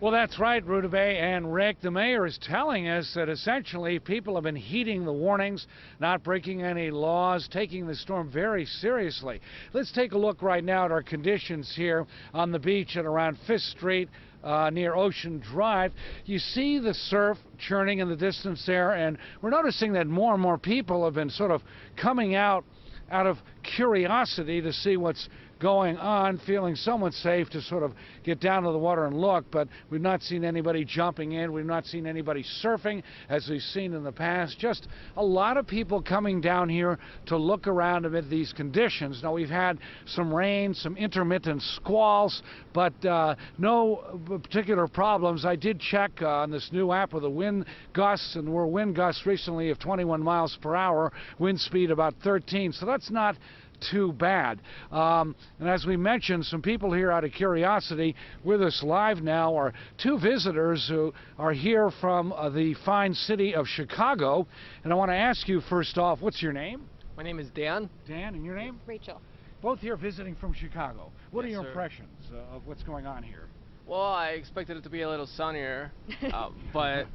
Well, that's right, Ruta Bay and Rick. The mayor is telling us that essentially people have been heeding the warnings, not breaking any laws, taking the storm very seriously. Let's take a look right now at our conditions here on the beach at around 5th Street. Near Ocean Drive. You see the surf churning in the distance there, and we're noticing that more and more people have been sort of coming out of curiosity to see what's going on, feeling somewhat safe to sort of get down to the water and look, but we've not seen anybody jumping in. We've not seen anybody surfing as we've seen in the past. Just a lot of people coming down here to look around amid these conditions. Now, we've had some rain, some intermittent squalls, but no particular problems. I did check on this new app with the wind gusts, and we're wind gusts recently of 21 miles per hour, wind speed about 13, so that's not too bad. And as we mentioned, some people here out of curiosity with us live now are two visitors who are here from the fine city of Chicago. And I want to ask you first off, what's your name? My name is Dan. Dan, and your name? Rachel. Both here visiting from Chicago. What are your sir. impressions of what's going on here? Well, I expected it to be a little sunnier, but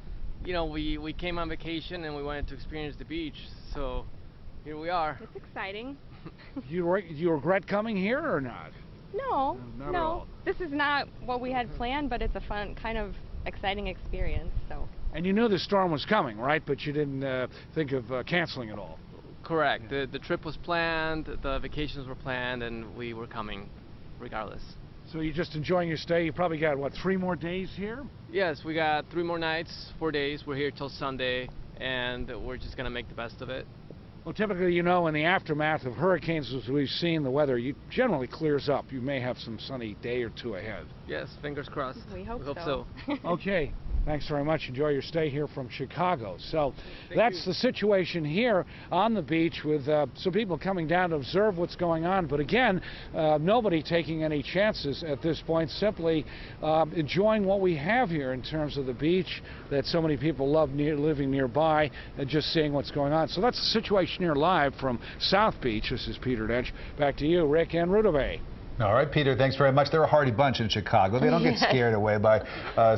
you know, we came on vacation and we wanted to experience the beach, so here we are. It's exciting. Do you regret coming here or not? No, Not at all. This is not what we had planned, but it's a fun, kind of exciting experience. So. And you knew the storm was coming, right? But you didn't think of canceling it all. Correct. The trip was planned, the vacations were planned, and we were coming regardless. So you're just enjoying your stay? You probably got, what, 3 more days here? Yes, we got 3 more nights, 4 days. We're here till Sunday, and we're just going to make the best of it. Well, typically, you know, in the aftermath of hurricanes, as we've seen, the weather generally clears up. You may have some sunny day or two ahead. Yes, fingers crossed. We hope so. Okay. Thanks very much. Enjoy your stay here from Chicago. So that's the situation here on the beach with some people coming down to observe what's going on. But again, nobody taking any chances at this point, simply enjoying what we have here in terms of the beach that so many people love living nearby and just seeing what's going on. So that's the situation here live from South Beach. This is Peter Dench. Back to you, Rick and Ruta Bay. All right, Peter, thanks very much. They're a hardy bunch in Chicago. They don't get scared away by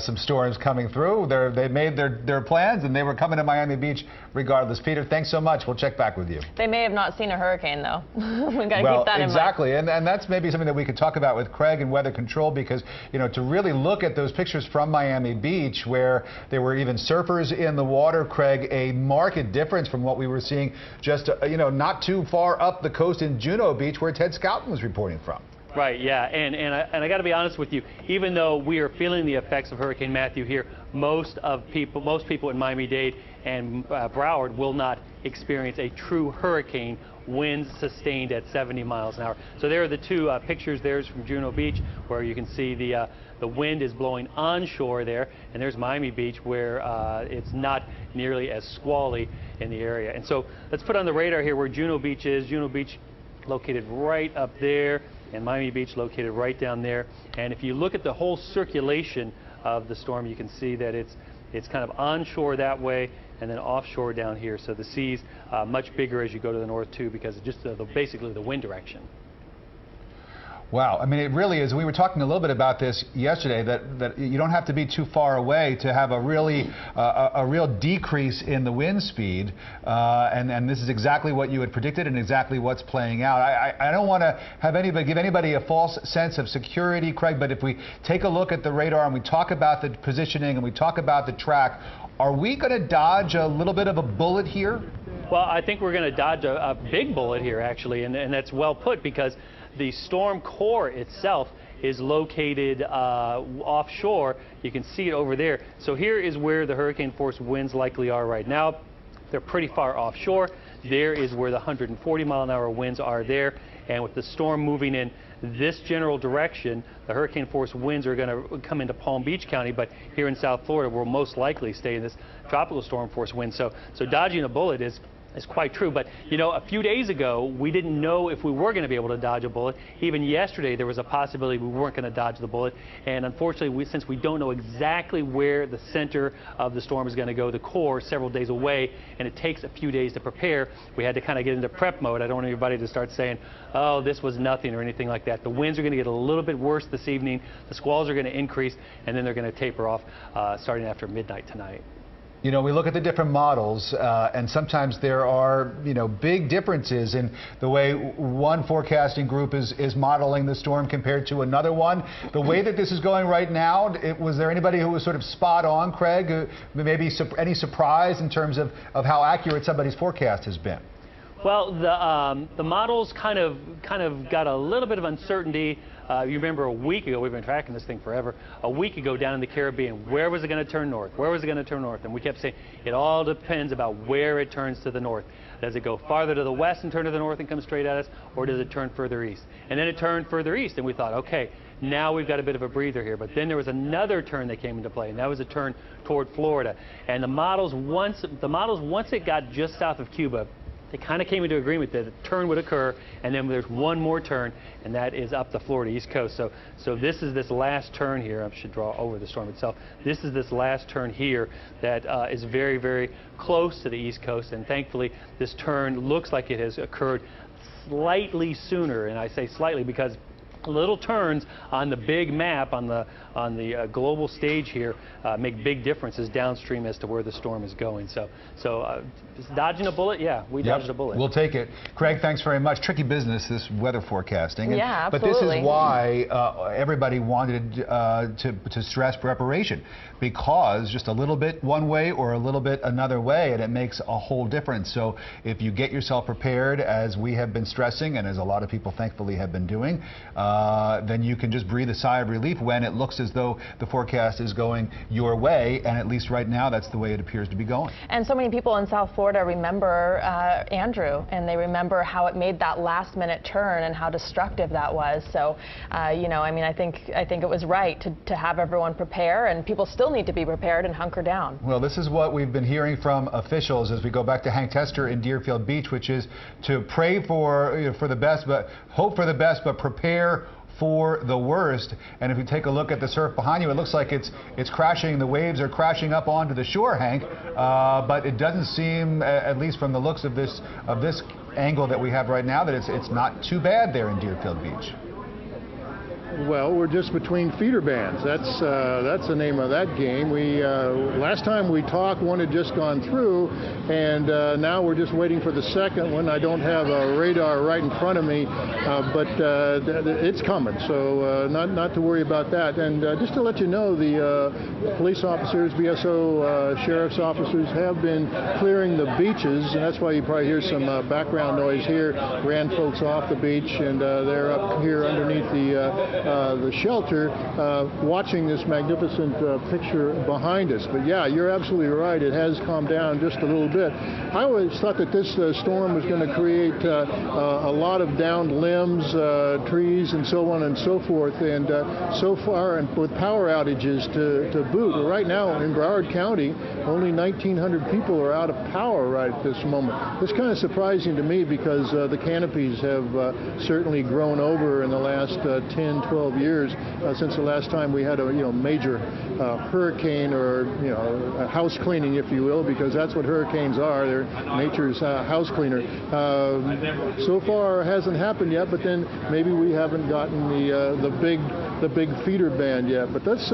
some storms coming through. They made their plans, and they were coming to Miami Beach regardless. Peter, thanks so much. We'll check back with you. They may have not seen a hurricane, though. We've got to well, keep that in mind. Exactly, and that's maybe something that we could talk about with Craig and weather control, because, you know, to really look at those pictures from Miami Beach where there were even surfers in the water, Craig, a marked difference from what we were seeing just, you know, not too far up the coast in Juneau Beach where Ted Scouten was reporting from. Right, yeah, and I got to be honest with you. Even though we are feeling the effects of Hurricane Matthew here, most people in Miami-Dade and Broward will not experience a true hurricane, winds sustained at 70 miles an hour. So there are the two pictures. There's from Juneau Beach, where you can see the wind is blowing onshore there, and there's Miami Beach, where it's not nearly as squally in the area. And so let's put on the radar here where Juneau Beach is. Juneau Beach located right up there, and Miami Beach located right down there. And if you look at the whole circulation of the storm, you can see that it's kind of onshore that way and then offshore down here. So the sea's much bigger as you go to the north too, because of just basically the wind direction. Wow, I mean, it really is. We were talking a little bit about this yesterday, that you don't have to be too far away to have a real decrease in the wind speed, and this is exactly what you had predicted and exactly what's playing out. I don't want to give anybody a false sense of security, Craig, but if we take a look at the radar and we talk about the positioning and we talk about the track, are we going to dodge a little bit of a bullet here? Well, I think we're going to dodge a big bullet here, actually, and that's well put, because the storm core itself is located offshore. You can see it over there. So here is where the hurricane force winds likely are right now. They're pretty far offshore. There is where the 140-mile-an-hour winds are there. And with the storm moving in this general direction, the hurricane force winds are going to come into Palm Beach County, but here in South Florida, we'll most likely stay in this tropical storm force wind. So dodging a bullet is quite true. But, you know, a few days ago, we didn't know if we were going to be able to dodge a bullet. Even yesterday, there was a possibility we weren't going to dodge the bullet. And unfortunately, since we don't know exactly where the center of the storm is going to go, the core several days away, and it takes a few days to prepare, we had to kind of get into prep mode. I don't want anybody to start saying, oh, this was nothing or anything like that. The winds are going to get a little bit worse this evening. The squalls are going to increase, and then they're going to taper off starting after midnight tonight. You know, we look at the different models, and sometimes there are, you know, big differences in the way one forecasting group is modeling the storm compared to another one. The way that this is going right now, was there anybody who was sort of spot on, Craig? Maybe any surprise in terms of how accurate somebody's forecast has been? Well, the models kind of got a little bit of uncertainty. You remember a week ago, we've been tracking this thing forever, a week ago down in the Caribbean, where was it going to turn north? Where was it going to turn north? And we kept saying, it all depends about where it turns to the north. Does it go farther to the west and turn to the north and come straight at us, or does it turn further east? And then it turned further east, and we thought, okay, now we've got a bit of a breather here. But then there was another turn that came into play, and that was a turn toward Florida. And the models, once it got just south of Cuba, they kind of came into agreement that a turn would occur, and then there's one more turn, and that is up the Florida East Coast. So this is this last turn here. I should draw over the storm itself. This is this last turn here that is very, very close to the East Coast, and thankfully this turn looks like it has occurred slightly sooner, and I say slightly because little turns on the big map, on the global stage here, make big differences downstream as to where the storm is going. So dodging a bullet, yeah, we dodged a bullet. We'll take it. Craig, thanks very much. Tricky business, this weather forecasting. Yeah, absolutely. But this is why everybody wanted to stress preparation, because just a little bit one way or a little bit another way, and it makes a whole difference. So if you get yourself prepared, as we have been stressing, and as a lot of people thankfully have been doing, then you can just breathe a sigh of relief when it looks as though the forecast is going your way, and at least right now that's the way it appears to be going. And so many people in South Florida remember Andrew, and they remember how it made that last-minute turn and how destructive that was. So, you know, I mean, I think it was right to have everyone prepare, and people still need to be prepared and hunker down. Well, this is what we've been hearing from officials as we go back to Hank Tester in Deerfield Beach, which is to pray for the best, but hope for the best, but prepare for the worst. And if you take a look at the surf behind you, it looks like it's crashing. The waves are crashing up onto the shore, Hank. But it doesn't seem, at least from the looks of this angle that we have right now, that it's not too bad there in Deerfield Beach. Well, we're just between feeder bands. That's the name of that game. We last time we talked, one had just gone through, and now we're just waiting for the second one. I don't have a radar right in front of me, but it's coming. So not to worry about that. And just to let you know, the police officers, BSO sheriff's officers have been clearing the beaches, and that's why you probably hear some background noise here. Ran folks off the beach, and they're up here underneath the shelter watching this magnificent picture behind us. But yeah, you're absolutely right. It has calmed down just a little bit. I always thought that this storm was going to create a lot of downed limbs, trees, and so on and so forth. And so far, and with power outages to boot, right now in Broward County, only 1,900 people are out of power right at this moment. It's kind of surprising to me because the canopies have certainly grown over in the last 10, 12 years since the last time we had a major hurricane, or a house cleaning, if you will, because that's what hurricanes are. They're nature's house cleaner. So far, it hasn't happened yet, but then maybe we haven't gotten the big feeder band yet. But let's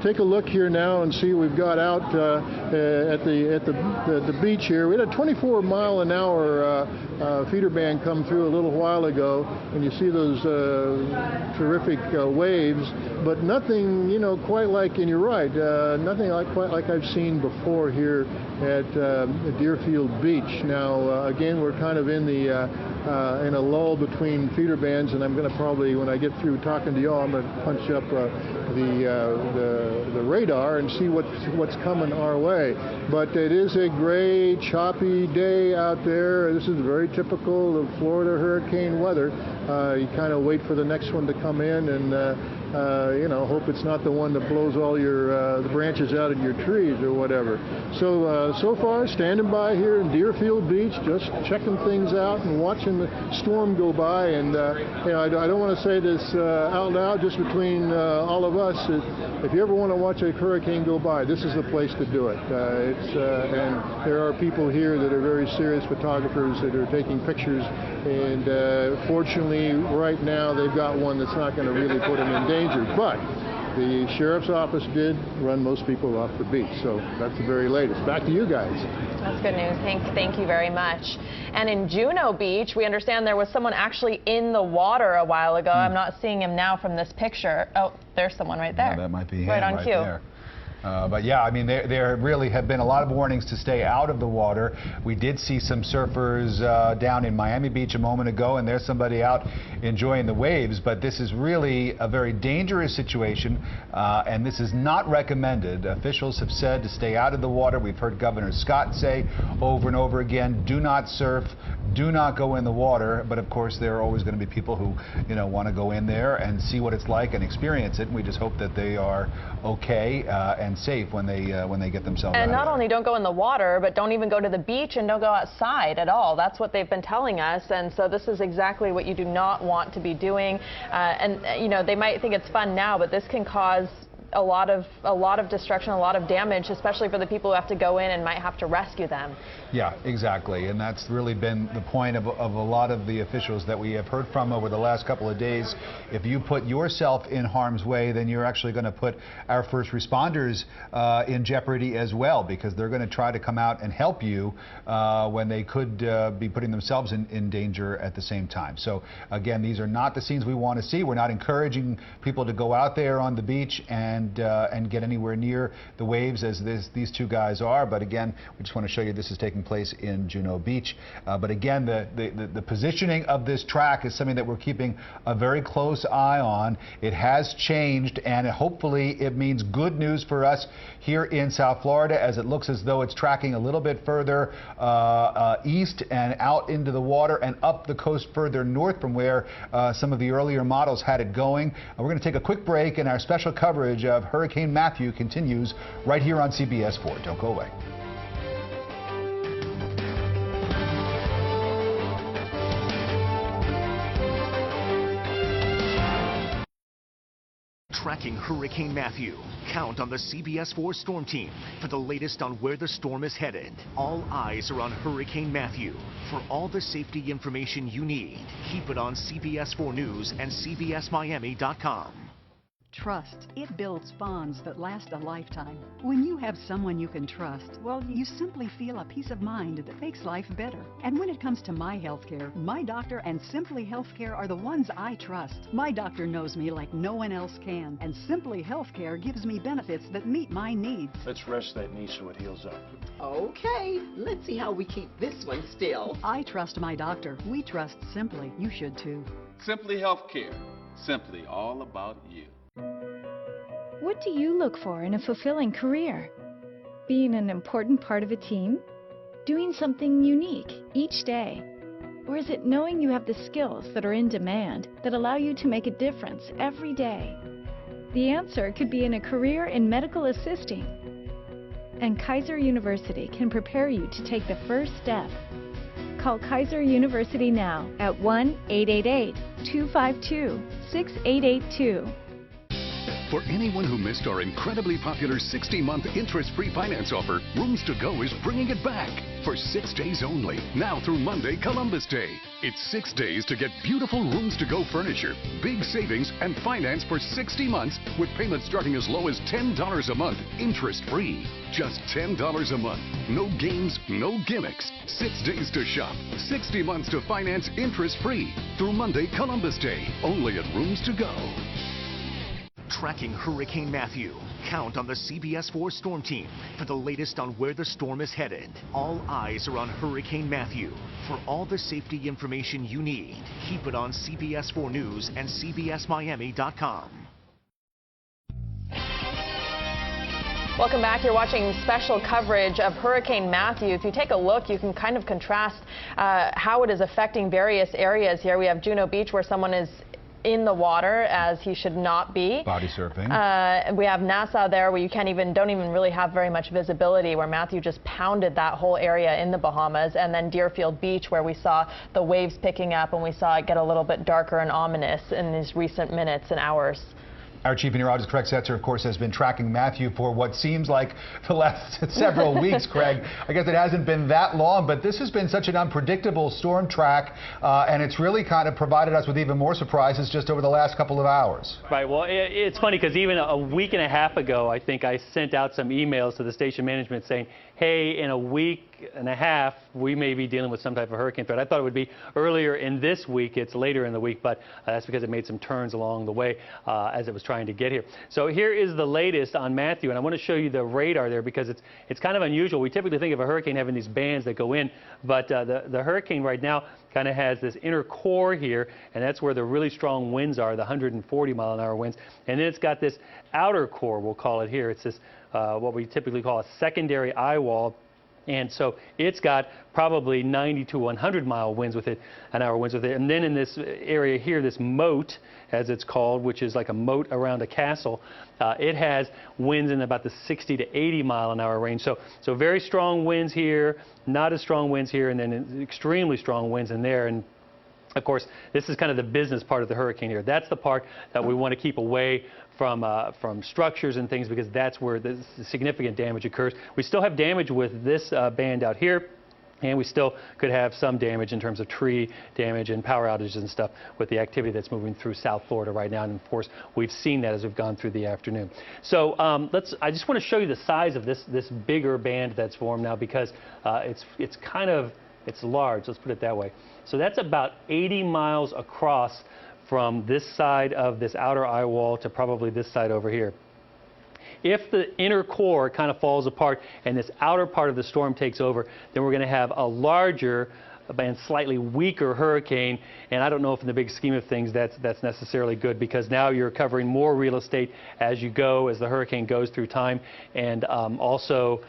take a look here now and see what we've got out at the beach here. We had a 24-mile-an-hour feeder band come through a little while ago, and you see those terrific waves, but nothing, quite like, and you're right, nothing quite like I've seen before here at Deerfield Beach. Now, again, we're kind of in a lull between feeder bands, and I'm going to probably, when I get through talking to y'all, I'm going to punch up the radar and see what's coming our way. But it is a gray, choppy day out there. This is very typical of Florida hurricane weather. You kind of wait for the next one to come in and you know, hope it's not the one that blows all your the branches out of your trees or whatever. So far, standing by here in Deerfield Beach, just checking things out and watching the storm go by. And you know, I don't want to say this out loud, just between all of us. If you ever want to watch a hurricane go by, this is the place to do it. And there are people here that are very serious photographers that are taking pictures. And fortunately, right now, they've got one that's not going to really put them in danger. But the sheriff's office did run most people off the beach, so that's the very latest. Back to you guys. That's good news. Thank you very much. And in Juno Beach, we understand there was someone actually in the water a while ago. I'm not seeing him now from this picture. Oh, there's someone right there. Yeah, that might be him right on cue. There. But yeah, I mean, there really have been a lot of warnings to stay out of the water. We did see some surfers down in Miami Beach a moment ago, and there's somebody out enjoying the waves. But this is really a very dangerous situation, and this is not recommended. Officials have said to stay out of the water. We've heard Governor Scott say over and over again, do not surf, do not go in the water. But of course, there are always going to be people who, you know, want to go in there and see what it's like and experience it. And we just hope that they are okay and safe when they get themselves out. And not only don't go in the water, but don't even go to the beach and don't go outside at all. That's what they've been telling us. And so this is exactly what you do not want to be doing. And you know, they might think it's fun now, but this can cause a lot of destruction, a lot of damage, especially for the people who have to go in and might have to rescue them. Yeah, exactly. And that's really been the point of a lot of the officials that we have heard from over the last couple of days. If you put yourself in harm's way, then you're actually going to put our first responders in jeopardy as well, because they're going to try to come out and help you when they could be putting themselves in danger at the same time. So again, these are not the scenes we want to see. We're not encouraging people to go out there on the beach and get anywhere near the waves as these two guys are. But again, we just want to show you this is taking place in Juno Beach. But again, the positioning of this track is something that we're keeping a very close eye on. It has changed, and hopefully it means good news for us here in South Florida, as it looks as though it's tracking a little bit further east and out into the water and up the coast further north from where some of the earlier models had it going. We're going to take a quick break, and our special coverage of Hurricane Matthew continues right here on CBS 4. Don't go away. Tracking Hurricane Matthew. Count on the CBS 4 Storm Team for the latest on where the storm is headed. All eyes are on Hurricane Matthew. For all the safety information you need, keep it on CBS 4 News and CBSMiami.com. Trust. It builds bonds that last a lifetime. When you have someone you can trust, well, you simply feel a peace of mind that makes life better. And when it comes to my healthcare, my doctor and Simply Healthcare are the ones I trust. My doctor knows me like no one else can, and Simply Healthcare gives me benefits that meet my needs. Let's rest that knee so it heals up. Okay, let's see how we keep this one still. I trust my doctor. We trust Simply. You should too. Simply Healthcare. Simply all about you. What do you look for in a fulfilling career? Being an important part of a team? Doing something unique each day? Or is it knowing you have the skills that are in demand that allow you to make a difference every day? The answer could be in a career in medical assisting. And Kaiser University can prepare you to take the first step. Call Kaiser University now at 1-888-252-6882. For anyone who missed our incredibly popular 60-month interest-free finance offer, Rooms to Go is bringing it back for 6 days only, now through Monday, Columbus Day. It's 6 days to get beautiful Rooms to Go furniture, big savings, and finance for 60 months with payments starting as low as $10 a month, interest-free. Just $10 a month. No games, no gimmicks. 6 days to shop, 60 months to finance interest-free through Monday, Columbus Day, only at Rooms to Go. Tracking Hurricane Matthew. Count on the CBS 4 Storm Team for the latest on where the storm is headed. All eyes are on Hurricane Matthew. For all the safety information you need, keep it on CBS 4 News and CBSMiami.com. Welcome back. You're watching special coverage of Hurricane Matthew. If you take a look, you can kind of contrast how it is affecting various areas here. We have Juno Beach, where someone is in the water as he should not be. Body surfing. We have Nassau there, where you don't even really have very much visibility, where Matthew just pounded that whole area in the Bahamas. And then Deerfield Beach, where we saw the waves picking up and we saw it get a little bit darker and ominous in these recent minutes and hours. Our chief meteorologist, Craig Setzer, of course, has been tracking Matthew for what seems like the last several weeks, Craig. I guess it hasn't been that long, but this has been such an unpredictable storm track, and it's really kind of provided us with even more surprises just over the last couple of hours. Right. Well, it's funny because even a week and a half ago, I think I sent out some emails to the station management saying, hey, in a week and a half, we may be dealing with some type of hurricane threat. I thought it would be earlier in this week. It's later in the week, but that's because it made some turns along the way as it was trying to get here. So here is the latest on Matthew, and I want to show you the radar there because it's kind of unusual. We typically think of a hurricane having these bands that go in, but the hurricane right now kind of has this inner core here, and that's where the really strong winds are, the 140-mile-an-hour winds. And then it's got this outer core, we'll call it here. It's this what we typically call a secondary eye wall. And so it's got probably 90 to 100-mile winds with it, an hour winds with it. And then in this area here, this moat, as it's called, which is like a moat around a castle, it has winds in about the 60 to 80-mile-an-hour range. So very strong winds here, not as strong winds here, and then extremely strong winds in there. And of course, this is kind of the business part of the hurricane here. That's the part that we want to keep away from structures and things, because that's where the significant damage occurs. We still have damage with this band out here, and we still could have some damage in terms of tree damage and power outages and stuff with the activity that's moving through South Florida right now. And of course, we've seen that as we've gone through the afternoon. So I just want to show you the size of this bigger band that's formed now, because it's large, let's put it that way. So that's about 80 miles across from this side of this outer eye wall to probably this side over here. If the inner core kind of falls apart and this outer part of the storm takes over, then we're going to have a larger and slightly weaker hurricane. And I don't know if in the big scheme of things that's necessarily good, because now you're covering more real estate as you go, as the hurricane goes through time. And also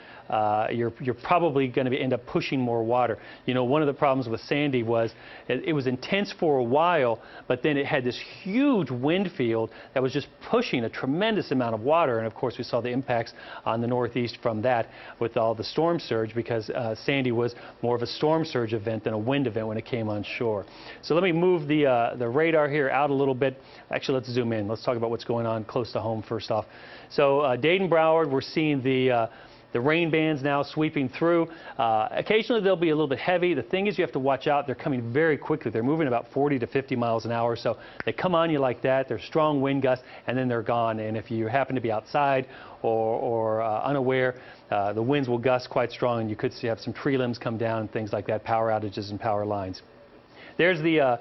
you're probably going to end up pushing more water. You know, one of the problems with Sandy was it was intense for a while, but then it had this huge wind field that was just pushing a tremendous amount of water. And of course, we saw the impacts on the Northeast from that with all the storm surge, because Sandy was more of a storm surge event than a wind event when it came on shore. So let me move the radar here out a little bit. Actually, let's zoom in. Let's talk about what's going on close to home first off. So Dade, Broward, we're seeing the rain bands now sweeping through. Occasionally they'll be a little bit heavy. The thing is, you have to watch out. They're coming very quickly. They're moving about 40 to 50 miles an hour. So they come on you like that. They're strong wind gusts, and then they're gone. And if you happen to be outside or unaware, the winds will gust quite strong, and you could have some tree limbs come down and things like that, power outages and power lines. There's the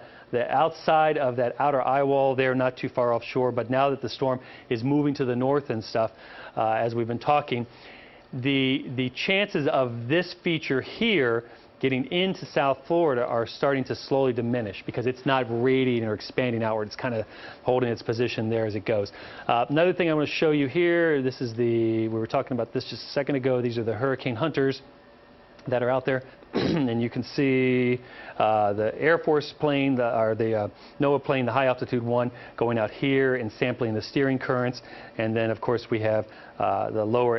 outside of that outer eye wall there, not too far offshore. But now that the storm is moving to the north and stuff, as we've been talking, the chances of this feature here getting into South Florida are starting to slowly diminish, because it's not radiating or expanding outward. It's kind of holding its position there as it goes. Another thing I want to show you here, this is we were talking about this just a second ago. These are the hurricane hunters that are out there. And you can see the Air Force plane, the NOAA plane, the high altitude one, going out here and sampling the steering currents. And then, of course, we have the lower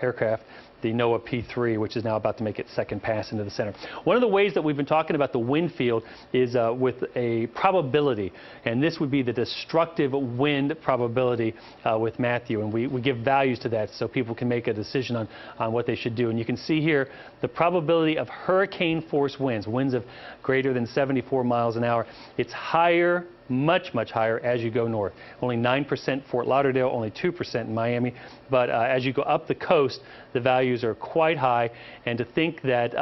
aircraft, the NOAA P3, which is now about to make its second pass into the center. One of the ways that we've been talking about the wind field is with a probability, and this would be the destructive wind probability with Matthew, and we give values to that so people can make a decision on what they should do. And you can see here the probability of hurricane force winds, winds of greater than 74 miles an hour. It's higher, much higher as you go north. Only 9% Fort Lauderdale, only 2% in Miami. But as you go up the coast, the values are quite high. And to think that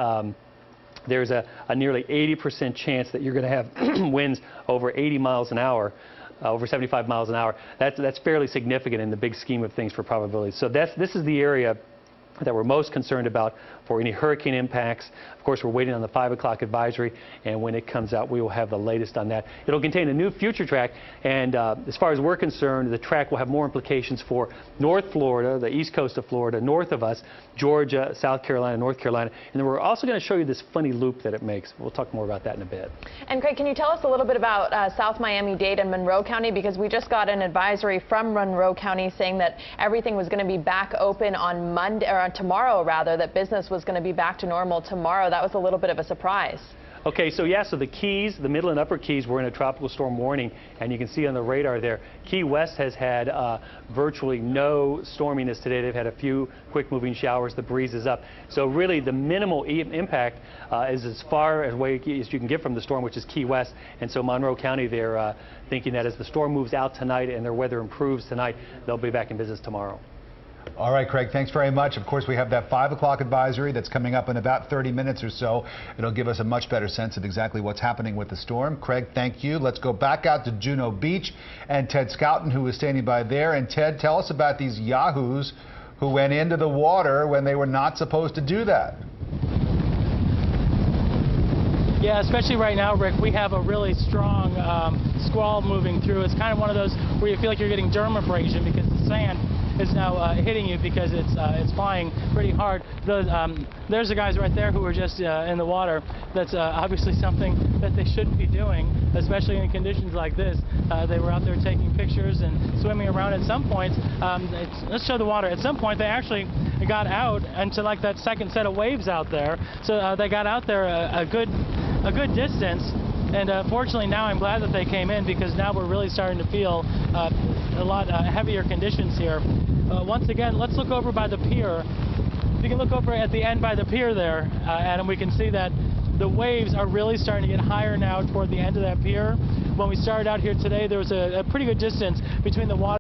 there's a nearly 80% chance that you're going to have winds over 80 miles an hour, over 75 miles an hour, that's fairly significant in the big scheme of things for probabilities. So this is the area that we're most concerned about for any hurricane impacts. Of course, we're waiting on the 5 o'clock advisory, and when it comes out, we will have the latest on that. It'll contain a new future track, and as far as we're concerned, the track will have more implications for North Florida, the east coast of Florida, north of us, Georgia, South Carolina, North Carolina, and then we're also going to show you this funny loop that it makes. We'll talk more about that in a bit. And Craig, can you tell us a little bit about South Miami-Dade and Monroe County, because we just got an advisory from Monroe County saying that everything was going to be back open on Monday, or on tomorrow rather, that business was going to be back to normal tomorrow. That was a little bit of a surprise. Okay, so yeah, so the Keys, the middle and upper Keys, were in a tropical storm warning, and you can see on the radar there, Key West has had virtually no storminess today. They've had a few quick-moving showers. The breeze is up. So really, the minimal impact is as far away as you can get from the storm, which is Key West. And so Monroe County, they're thinking that as the storm moves out tonight and their weather improves tonight, they'll be back in business tomorrow. All right, Craig, thanks very much. Of course, we have that 5 o'clock advisory that's coming up in about 30 minutes or so. It'll give us a much better sense of exactly what's happening with the storm. Craig, thank you. Let's go back out to Juno Beach and Ted Scouten, who is standing by there. And Ted, tell us about these yahoos who went into the water when they were not supposed to do that. Yeah, especially right now, Rick, we have a really strong squall moving through. It's kind of one of those where you feel like you're getting dermabrasion because the sand is now hitting you because it's flying pretty hard. There's the guys right there who were just in the water. That's obviously something that they shouldn't be doing, especially in conditions like this. They were out there taking pictures and swimming around. At some point, let's show the water. At some point, they actually got out into like that second set of waves out there. So they got out there a good distance. And fortunately now I'm glad that they came in, because now we're really starting to feel a lot heavier conditions here. Once again, let's look over by the pier. If you can look over at the end by the pier there, Adam, we can see that the waves are really starting to get higher now toward the end of that pier. When we started out here today, there was a pretty good distance between the water